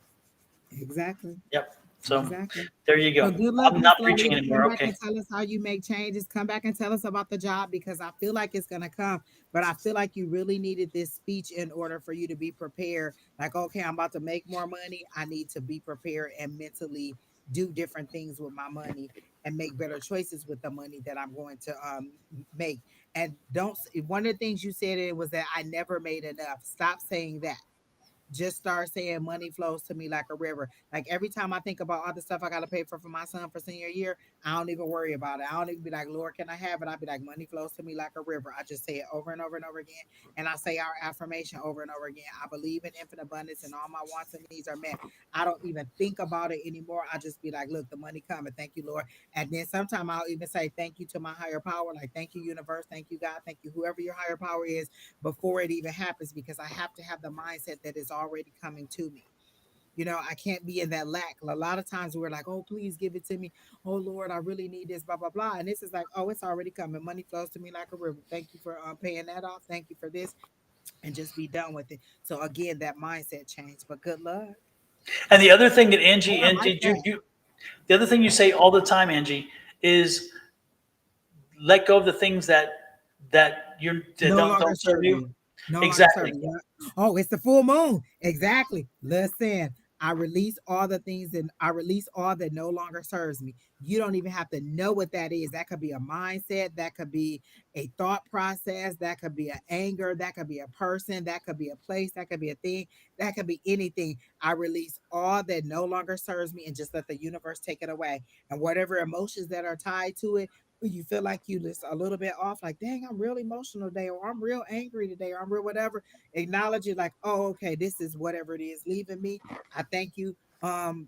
Exactly. Yep. So exactly. There you go. Well, good luck, I'm not Miss preaching Lolita. anymore. Come back Okay. and tell us how you make changes. Come back and tell us about the job because I feel like it's going to come. But I feel like you really needed this speech in order for you to be prepared. Like, okay, I'm about to make more money. I need to be prepared and mentally do different things with my money and make better choices with the money that I'm going to make. And one of the things you said it was that I never made enough. Stop saying that. Just start saying money flows to me like a river. Like every time I think about all the stuff I got to pay for my son for senior year, I don't even worry about it. I don't even be like, Lord, can I have it? I'll be like, money flows to me like a river. I just say it over and over and over again. And I say our affirmation over and over again. I believe in infinite abundance and all my wants and needs are met. I don't even think about it anymore. I just be like, look, the money coming. Thank you, Lord. And then sometimes I'll even say thank you to my higher power. Like, thank you, universe. Thank you, God. Thank you, whoever your higher power is before it even happens, because I have to have the mindset that is already coming to me. I can't be in that lack. A lot of times we're like, oh, please give it to me. Oh Lord, I really need this, blah, blah, blah. And this is like, oh, it's already coming. Money flows to me like a river. Thank you for paying that off. Thank you for this. And just be done with it. So again, that mindset change. But good luck. And the other thing that Oh, Angie, I and like that. the other thing you say all the time, Angie, is let go of the things that No longer don't serve serve you. you. No longer serve Exactly. you. Yeah. Oh, it's the full moon. Exactly. Listen, I release all the things and I release all that no longer serves me. You don't even have to know what that is. That could be a mindset, that could be a thought process, that could be an anger, that could be a person, that could be a place, that could be a thing, that could be anything. I release all that no longer serves me and just let the universe take it away. And whatever emotions that are tied to it, you feel like you just a little bit off, like, dang, I'm real emotional today, or I'm real angry today, or I'm real whatever. Acknowledge it like, oh, okay, this is whatever it is leaving me. I thank you,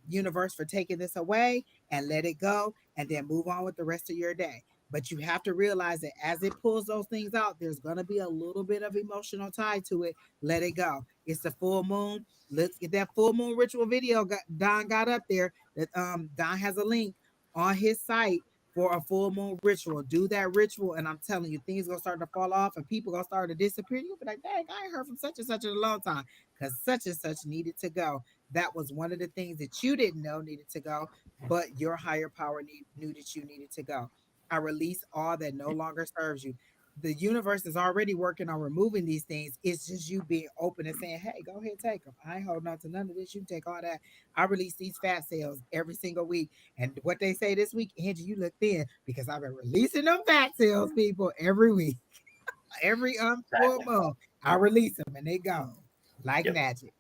universe, for taking this away and let it go, and then move on with the rest of your day. But you have to realize that as it pulls those things out, there's gonna be a little bit of emotional tie to it. Let it go. It's the full moon. Let's get that full moon ritual video Don got up there. That Don has a link on his site for a full moon ritual. Do that ritual, and I'm telling you, things gonna start to fall off, and people gonna start to disappear. You'll be like, "Dang, I ain't heard from such and such in a long time," because such and such needed to go. That was one of the things that you didn't know needed to go, but your higher power knew that you needed to go. I release all that no longer serves you. The universe is already working on removing these things. It's just you being open and saying, "Hey, go ahead, take them. I ain't holding on to none of this. You can take all that." I release these fat cells every single week. And what they say this week, Angie, you look thin because I've been releasing them fat cells, people, every week. Every full Exactly. moon, I release them and they go like Yep. magic.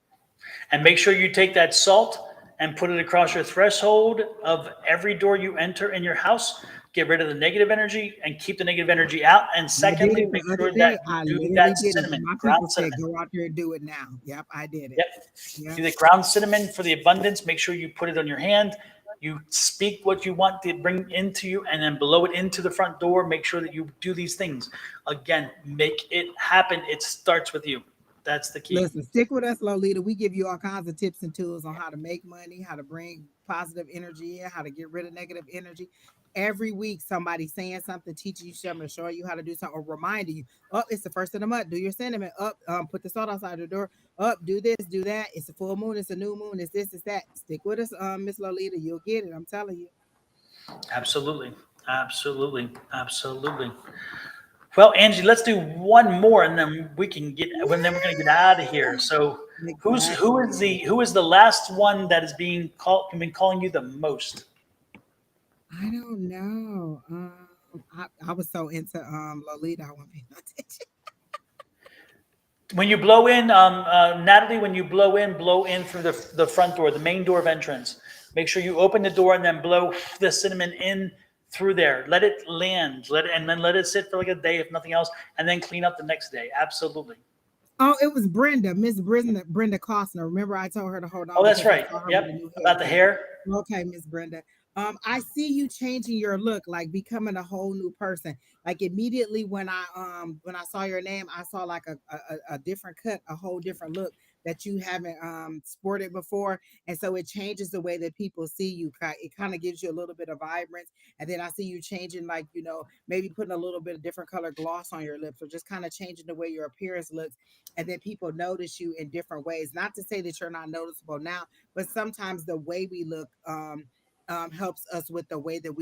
And make sure you take that salt and put it across your threshold of every door you enter in your house. Get rid of the negative energy and keep the negative energy out. And I did secondly, it make the other sure that day. you I do literally that did it. cinnamon, My people ground said, cinnamon. go out there and do it now. Yep, I did it. Yep. Yep. Do the ground cinnamon for the abundance. Make sure you put it on your hand. You speak what you want to bring into you and then blow it into the front door. Make sure that you do these things. Again, make it happen. It starts with you. That's the key. Listen, stick with us, Lolita. We give you all kinds of tips and tools on how to make money, how to bring positive energy in, how to get rid of negative energy. Every week, somebody saying something, teaching you something, showing you how to do something, or reminding you, oh, it's the first of the month. Do your cinnamon. Up, put the salt outside the door. Up, do this, do that. It's a full moon. It's a new moon. It's this, it's that. Stick with us, Miss Lolita. You'll get it. I'm telling you. Absolutely. Absolutely. Absolutely. Well, Angie, let's do one more, and then we can get. And then we're going to get out of here. So, Exactly. who is the last one that is being called? Been calling you the most? I don't know. I was so into Lolita, I wasn't paying no attention. When you blow in, Natalie, when you blow in through the front door, the main door of entrance. Make sure you open the door and then blow the cinnamon in through there. Let it land. Let it, and then let it sit for like a day, if nothing else, and then clean up the next day. Absolutely. Oh, it was Brenda, Miss Brenda Costner. Remember, I told her to hold Oh, on that's because I right. saw her with a Yep. new About the haircut. hair. Okay, Miss Brenda. I see you changing your look, like becoming a whole new person. Like immediately when I saw your name, I saw like a different cut, a whole different look that you haven't sported before. And so it changes the way that people see you. It kind of gives you a little bit of vibrance. And then I see you changing, like, maybe putting a little bit of different color gloss on your lips, or just kind of changing the way your appearance looks. And then people notice you in different ways. Not to say that you're not noticeable now, but sometimes the way we look helps us with the way that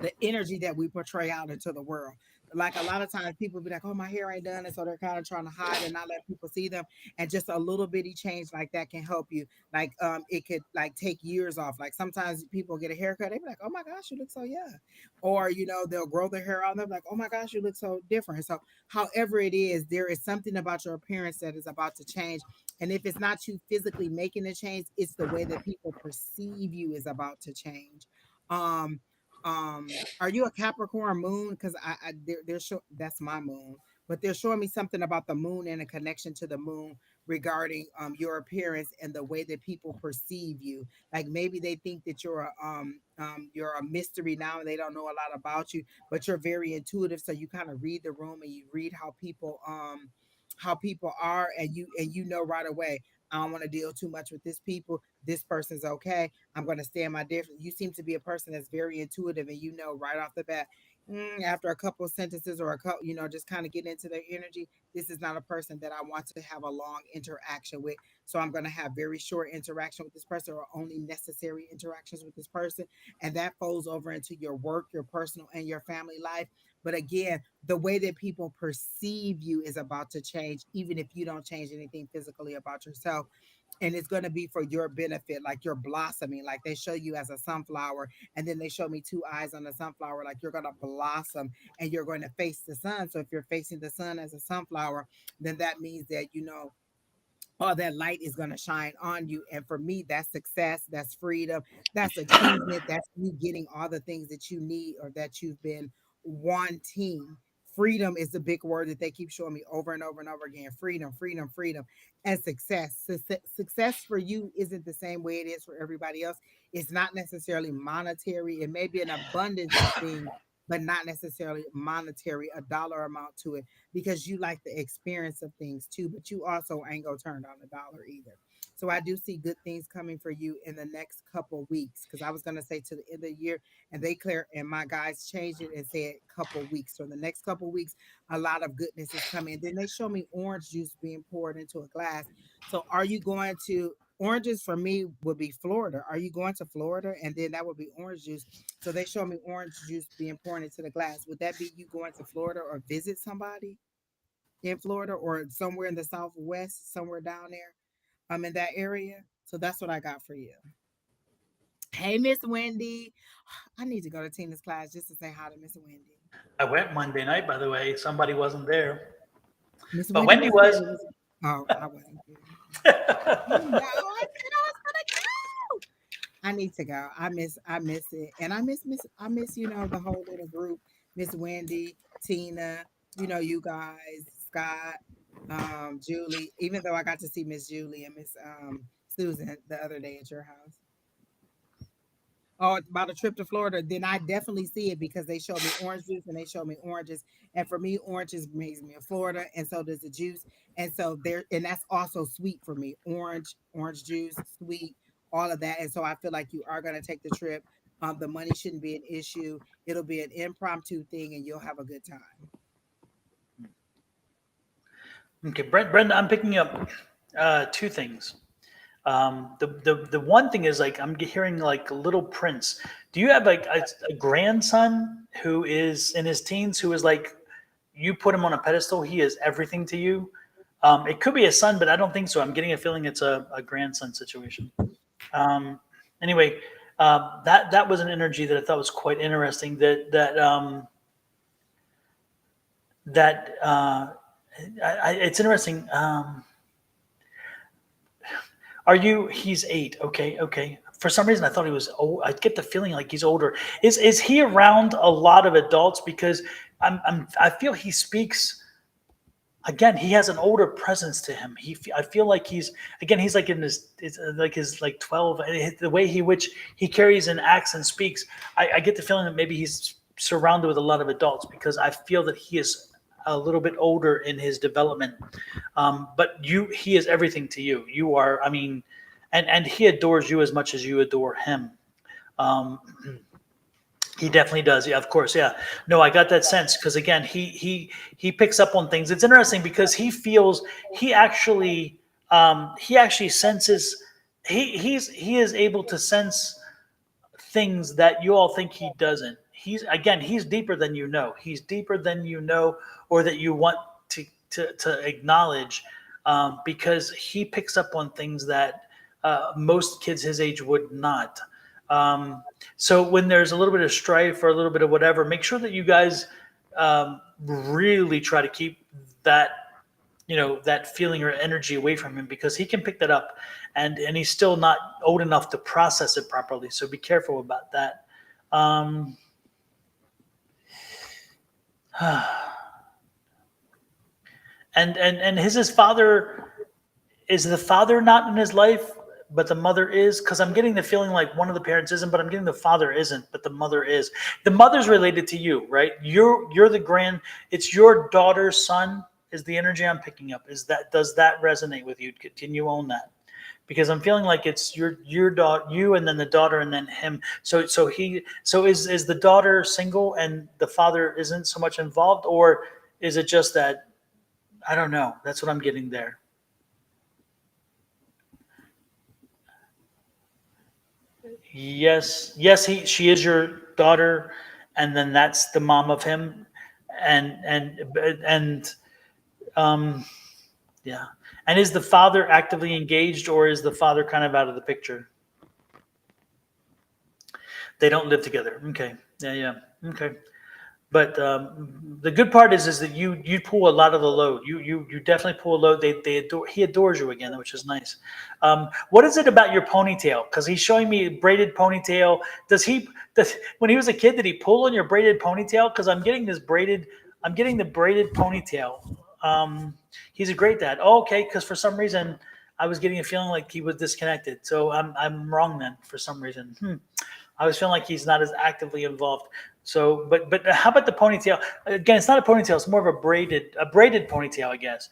the energy that we portray out into the world. Like a lot of times people be like, oh, my hair ain't done. And so they're kind of trying to hide and not let people see them. And just a little bitty change like that can help you. Like it could like take years off. Like sometimes people get a haircut, they be like, oh my gosh, you look so young. Or, they'll grow their hair out. They're like, oh my gosh, you look so different. So however it is, there is something about your appearance that is about to change. And if it's not you physically making the change, it's the way that people perceive you is about to change. Um, are you a Capricorn moon? Because they're that's my moon, but they're showing me something about the moon and a connection to the moon regarding your appearance and the way that people perceive you. Like maybe they think that you're a mystery now and they don't know a lot about you, but you're very intuitive, so you kind of read the room and you read how people are, and you know right away. I don't want to deal too much with this people. This person's okay. I'm going to stand my difference. You seem to be a person that's very intuitive, and you know right off the bat, after a couple of sentences or a couple, just kind of get into their energy. This is not a person that I want to have a long interaction with. So I'm going to have very short interaction with this person, or only necessary interactions with this person. And that folds over into your work, your personal, and your family life. But again, the way that people perceive you is about to change, even if you don't change anything physically about yourself. And it's going to be for your benefit, like you're blossoming. Like they show you as a sunflower, and then they show me two eyes on the sunflower, like you're going to blossom and you're going to face the sun. So if you're facing the sun as a sunflower, then that means that, all that light is going to shine on you. And for me, that's success, that's freedom, that's achievement, that's you getting all the things that you need or that you've been wanting. Freedom is the big word that they keep showing me over and over and over again. Freedom, freedom, freedom, and success. Success for you isn't the same way it is for everybody else. It's not necessarily monetary. It may be an abundance of things, but not necessarily monetary, a dollar amount to it, because you like the experience of things too, but you also ain't gonna turn down a dollar either. So I do see good things coming for you in the next couple weeks, because I was gonna say to the end of the year, and they clear, and my guys changed it and said couple weeks. So the next couple weeks, a lot of goodness is coming. Then they show me orange juice being poured into a glass. So are you going to oranges? For me would be Florida. Are you going to Florida? And then that would be orange juice. So they show me orange juice being poured into the glass. Would that be you going to Florida or visit somebody in Florida or somewhere in the Southwest, somewhere down there, in that area? So that's what I got for you. Hey, Miss Wendy. I need to go to Tina's class just to say hi to Miss Wendy. I went Monday night, by the way. Somebody wasn't there, Miss but Wendy Wendy was there. was. Oh, I wasn't there. I know. I said I was gonna go. I need to go. I miss it. And I miss, the whole little group. Miss Wendy, Tina, you guys, Scott, Julie, even though I got to see Miss Julie and Miss Susan the other day at your house. Oh, about a trip to Florida, then I definitely see it, because they showed me orange juice and they showed me oranges. And for me, oranges makes me a Florida, and so does the juice. And so and that's also sweet for me. Orange juice, sweet, all of that. And so I feel like you are going to take the trip. The money shouldn't be an issue. It'll be an impromptu thing, and you'll have a good time. Okay, Brenda, I'm picking up two things. The one thing is, like, I'm hearing like Little Prince. Do you have like a grandson who is in his teens, who is like, you put him on a pedestal, he is everything to you? It could be a son, but I don't think so. I'm getting a feeling it's a grandson situation. Anyway, that was an energy that I thought was quite interesting. It's interesting. He's 8. Okay. For some reason, I thought he was old. I get the feeling like he's older. Is he around a lot of adults? Because I feel he speaks. Again, he has an older presence to him. I feel like he's like in his 12. The way he carries and acts and speaks, I get the feeling that maybe he's surrounded with a lot of adults, because I feel that he is a little bit older in his development. But he is everything to you. You are, and he adores you as much as you adore him. He definitely does. Yeah, of course. Yeah. No, I got that sense, because again, he picks up on things. It's interesting because he actually senses. He is able to sense things that you all think he doesn't. He's deeper than you know. He's deeper than you know, or that you want to acknowledge, because he picks up on things that most kids his age would not. So when there's a little bit of strife or a little bit of whatever, make sure that you guys really try to keep that, that feeling or energy away from him, because he can pick that up, and he's still not old enough to process it properly. So be careful about that. And his father, is the father not in his life, but the mother is? Because I'm getting the feeling like one of the parents isn't, but I'm getting the father isn't, but the mother is. The mother's related to you, right? You're the it's your daughter's son is the energy I'm picking up. Does that resonate with you? Can you own that? because I'm feeling like it's your daughter, you, and then the daughter, and then him. So is the daughter single and the father isn't so much involved, or is it just that I don't know? That's what I'm getting there. Yes, she is your daughter, and then that's the mom of him, and um yeah. And is the father actively engaged, or is the father kind of out of the picture? They don't live together. Okay. Yeah. Okay. But the good part is that you pull a lot of the load. You definitely pull a load. He adores you again, which is nice. What is it about your ponytail? Because he's showing me a braided ponytail. Does when he was a kid, did he pull on your braided ponytail? Because I'm getting this braided. I'm getting the braided ponytail. He's a great dad. Oh, okay. Because for some reason I was getting a feeling like he was disconnected. So I'm wrong then for some reason. I was feeling like he's not as actively involved. So, but how about the ponytail? Again, it's not a ponytail; it's more of a braided ponytail, I guess.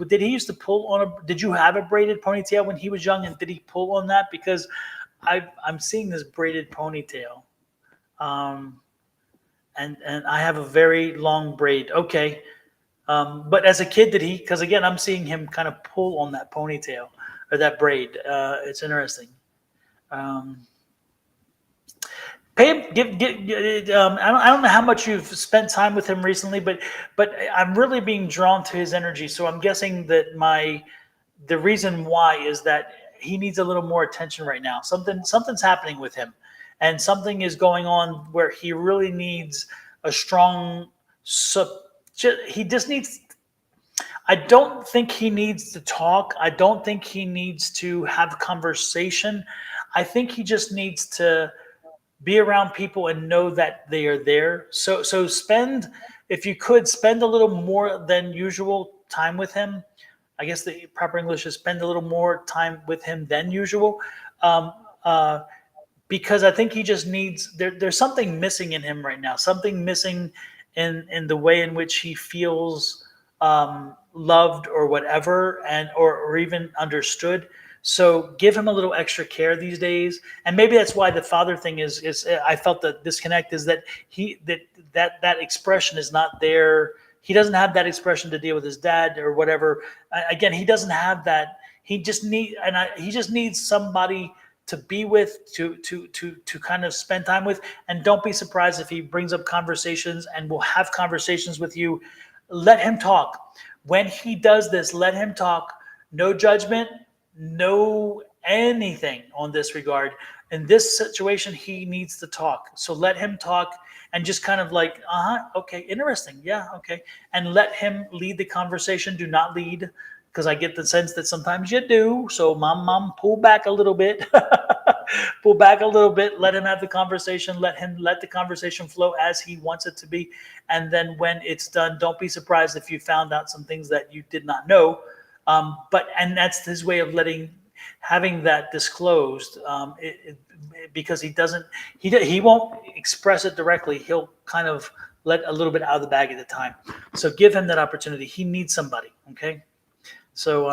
Did he used to pull on a? Did you have a braided ponytail when he was young, and did he pull on that? Because I'm seeing this braided ponytail, um, and I have a very long braid. Okay, but as a kid, did he? Because again, I'm seeing him kind of pull on that ponytail or that braid. It's interesting. Um, Pay him, I don't know how much you've spent time with him recently, but I'm really being drawn to his energy. So I'm guessing that the reason why is that he needs a little more attention right now. Something's happening with him, and something is going on where he really needs a strong. He just needs. I don't think he needs to talk. I don't think he needs to have conversation. I think he just needs to be around people and know that they are there. So if you could spend a little more than usual time with him. I guess the proper English is spend a little more time with him than usual. Um, uh, because I think he just needs there's something missing in him right now. Something missing in the way in which he feels loved or whatever, and or even understood. So give him a little extra care these days, and maybe that's why the father thing is I felt the disconnect is that that expression is not there. He doesn't have that expression to deal with his dad or whatever. Again, he doesn't have that. He just he just needs somebody to be with, to kind of spend time with. And don't be surprised if he brings up conversations and will have conversations with you. Let him talk. When he does this, let him talk. No judgment, no anything on this regard. In this situation, he needs to talk. So let him talk and just kind of like, okay, interesting. Yeah, okay. And let him lead the conversation. Do not lead, because I get the sense that sometimes you do. So mom, pull back a little bit. Pull back a little bit. Let him have the conversation. Let the conversation flow as he wants it to be. And then when it's done, don't be surprised if you found out some things that you did not know. And that's his way of having that disclosed, because he won't express it directly. He'll kind of let a little bit out of the bag at a time. So give him that opportunity. He needs somebody. Okay. So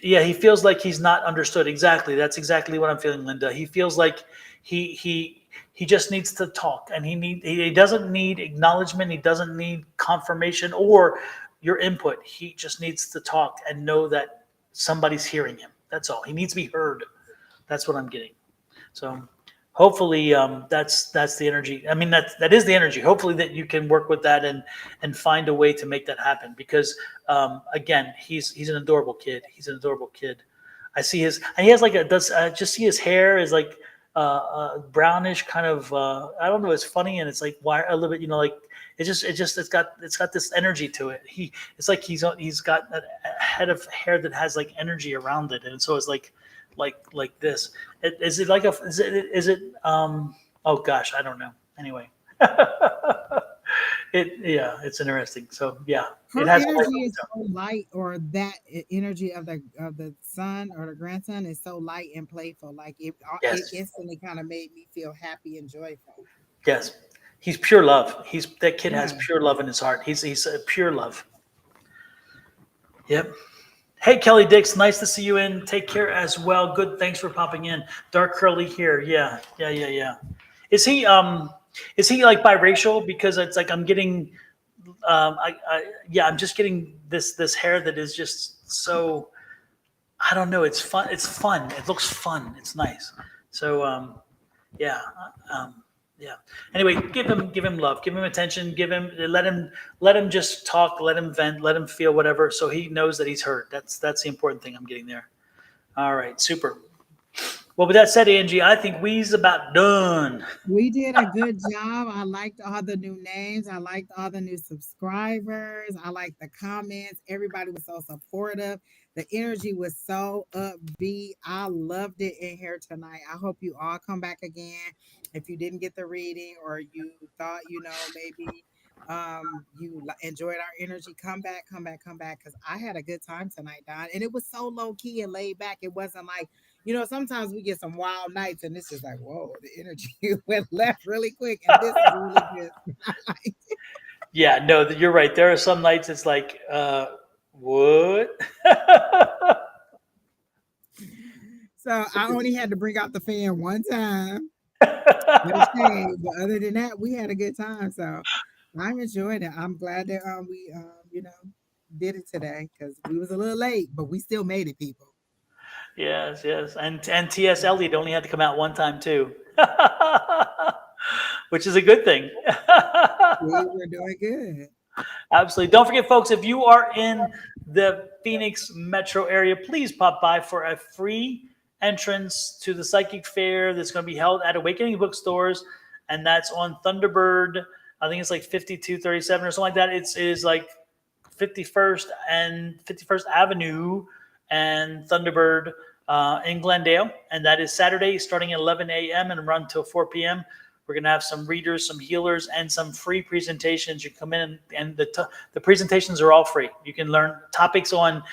he feels like he's not understood. Exactly. That's exactly what I'm feeling, Linda. He feels like he just needs to talk, and he doesn't need acknowledgement. He doesn't need confirmation or your input. He just needs to talk and know that somebody's hearing him. That's all. He needs to be heard. That's what I'm getting. So hopefully that's the energy. I mean, that is the energy. Hopefully that you can work with that and find a way to make that happen, because again, he's an adorable kid. He's an adorable kid. I see and he has like just see his hair is like brownish kind of, I don't know, it's funny, and it's like why a little bit, like it's got this energy to it. It's like he's got a head of hair that has like energy around it, and so it's like this. Is it like oh gosh, I don't know. Anyway. It's interesting. So yeah, Her it has energy is so light, or that energy of the son or the grandson is so light and playful. Like it yes. instantly kind of made me feel happy and joyful. Yes. He's pure love. That kid has Yeah. pure love in his heart. He's pure love. Yep. Hey, Kelly Dix, nice to see you in. Take care as well. Good. Thanks for popping in. Dark curly hair. Yeah. Is he like biracial? Because it's like I'm getting I'm just getting this hair that is just so, I don't know. It's fun. It's fun. It looks fun. It's nice. So yeah. Um, yeah. Anyway, give him love, give him attention, let him just talk, let him vent, let him feel whatever, so he knows that he's heard. That's the important thing I'm getting there. All right, super. Well, with that said, Angie, I think we's about done. We did a good job. I liked all the new names. I liked all the new subscribers. I liked the comments. Everybody was so supportive. The energy was so upbeat. I loved it in here tonight. I hope you all come back again. If you didn't get the reading or you thought, maybe enjoyed our energy, come back because I had a good time tonight, Don. And it was so low key and laid back. It wasn't like, sometimes we get some wild nights and it's just like, whoa, the energy went left really quick. And this is really good. I liked it. Yeah, no, you're right. There are some nights it's like, what? So I only had to bring out the fan one time. But it's shame. But other than that, we had a good time. So I'm enjoying it. I'm glad that we did it today because we was a little late, but we still made it, people. Yes. And T.S. Eliot only had to come out one time too. Which is a good thing. We were doing good. Absolutely. Don't forget, folks, if you are in the Phoenix metro area, please pop by for a free entrance to the Psychic Fair that's going to be held at Awakening Bookstores. And that's on Thunderbird. I think it's like 5237 or something like that. It is like 51st and 51st Avenue and Thunderbird in Glendale. And that is Saturday starting at 11 a.m. and run till 4 p.m. We're going to have some readers, some healers, and some free presentations. You come in and the presentations are all free. You can learn topics on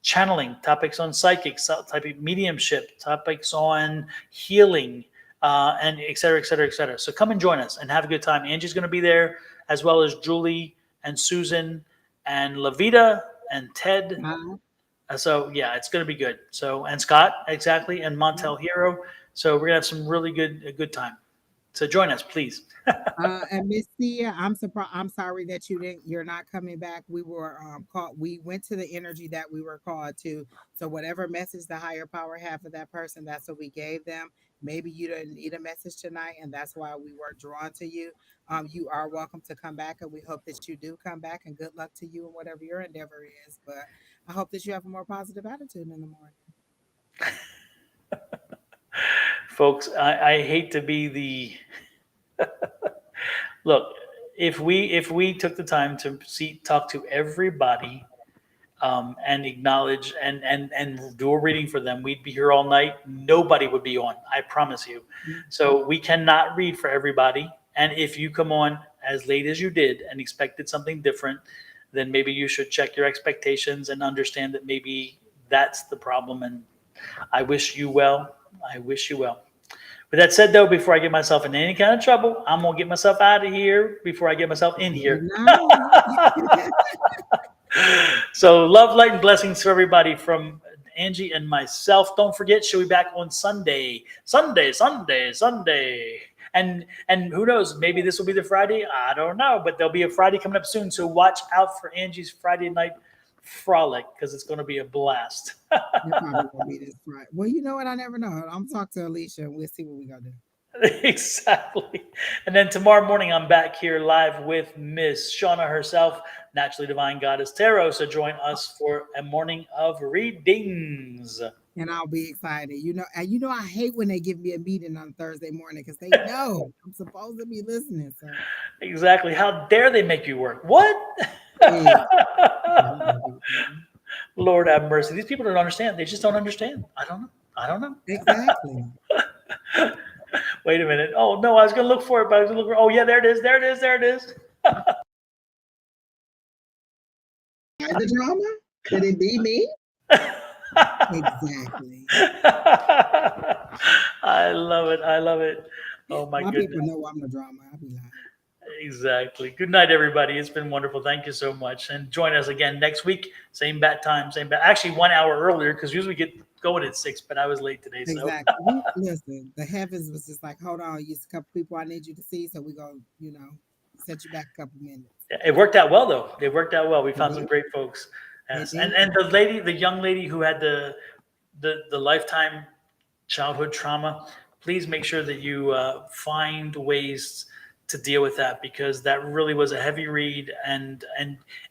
channeling, topics on psychics, type mediumship, topics on healing, and et cetera, et cetera, et cetera. So come and join us and have a good time. Angie's going to be there, as well as Julie and Susan and Lavita and Ted. So yeah, it's going to be good. So, and Scott, exactly, and Montel Hero. So we're going to have some really good time. So join us, please. And Miss Tia, I'm surprised. I'm sorry that you're not coming back. We were called. We went to the energy that we were called to. So whatever message the higher power had for that person, that's what we gave them. Maybe you didn't need a message tonight, and that's why we were drawn to you. You are welcome to come back, and we hope that you do come back. And good luck to you in whatever your endeavor is. But I hope that you have a more positive attitude in the morning. Folks, I hate to be the look. If we took the time to talk to everybody, and acknowledge and do a reading for them, we'd be here all night. Nobody would be on. I promise you. So we cannot read for everybody. And if you come on as late as you did and expected something different, then maybe you should check your expectations and understand that maybe that's the problem. And I wish you well. I wish you well. With that said, though, before I get myself in any kind of trouble, I'm going to get myself out of here before I get myself in here. So love, light, and blessings to everybody from Angie and myself. Don't forget, she'll be back on Sunday. And who knows, maybe this will be the Friday. I don't know, but there'll be a Friday coming up soon. So watch out for Angie's Friday night frolic because it's going to be a blast. It probably won't be this Friday. Well, you know what? I never know. I'm talking to Alicia and we'll see what we're going to do. Exactly. And then tomorrow morning, I'm back here live with Miss Shawna herself, Naturally Divine Goddess Tarot. So join us for a morning of readings. And I'll be excited. I hate when they give me a meeting on Thursday morning because they know I'm supposed to be listening. So. Exactly. How dare they make you work? What? Lord have mercy. These people don't understand. They just don't understand. I don't know. Exactly. Wait a minute. Oh, no, I was going to look for it, but I was going to look for it. Oh, yeah, there it is. The drama? Could it be me? Exactly. I love it. Oh, my goodness. People know I'm the drama. I'll be lying. Exactly. Good night, everybody. It's been wonderful. Thank you so much. And join us again next week. Same bat time, same bat. Actually, 1 hour earlier because usually we get going at 6, but I was late today. So Exactly. Listen, the heavens was just like, hold on, you a couple people I need you to see, so we go, set you back a couple minutes. it worked out well, though. It worked out well. We found some did. great folks. Yes. It did. And the young lady who had the lifetime childhood trauma, please make sure that you find ways to deal with that, because that really was a heavy read, and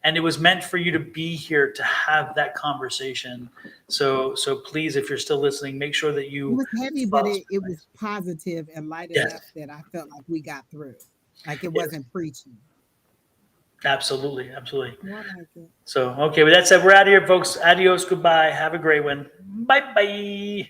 it was meant for you to be here to have that conversation. So please, if you're still listening, make sure that It you was heavy, but it was positive and light Yes. enough that I felt like we got through. Like it Yes. wasn't preaching. absolutely. I like it. So okay, with that said, we're out of here, folks. Adios, goodbye, have a great one. Bye.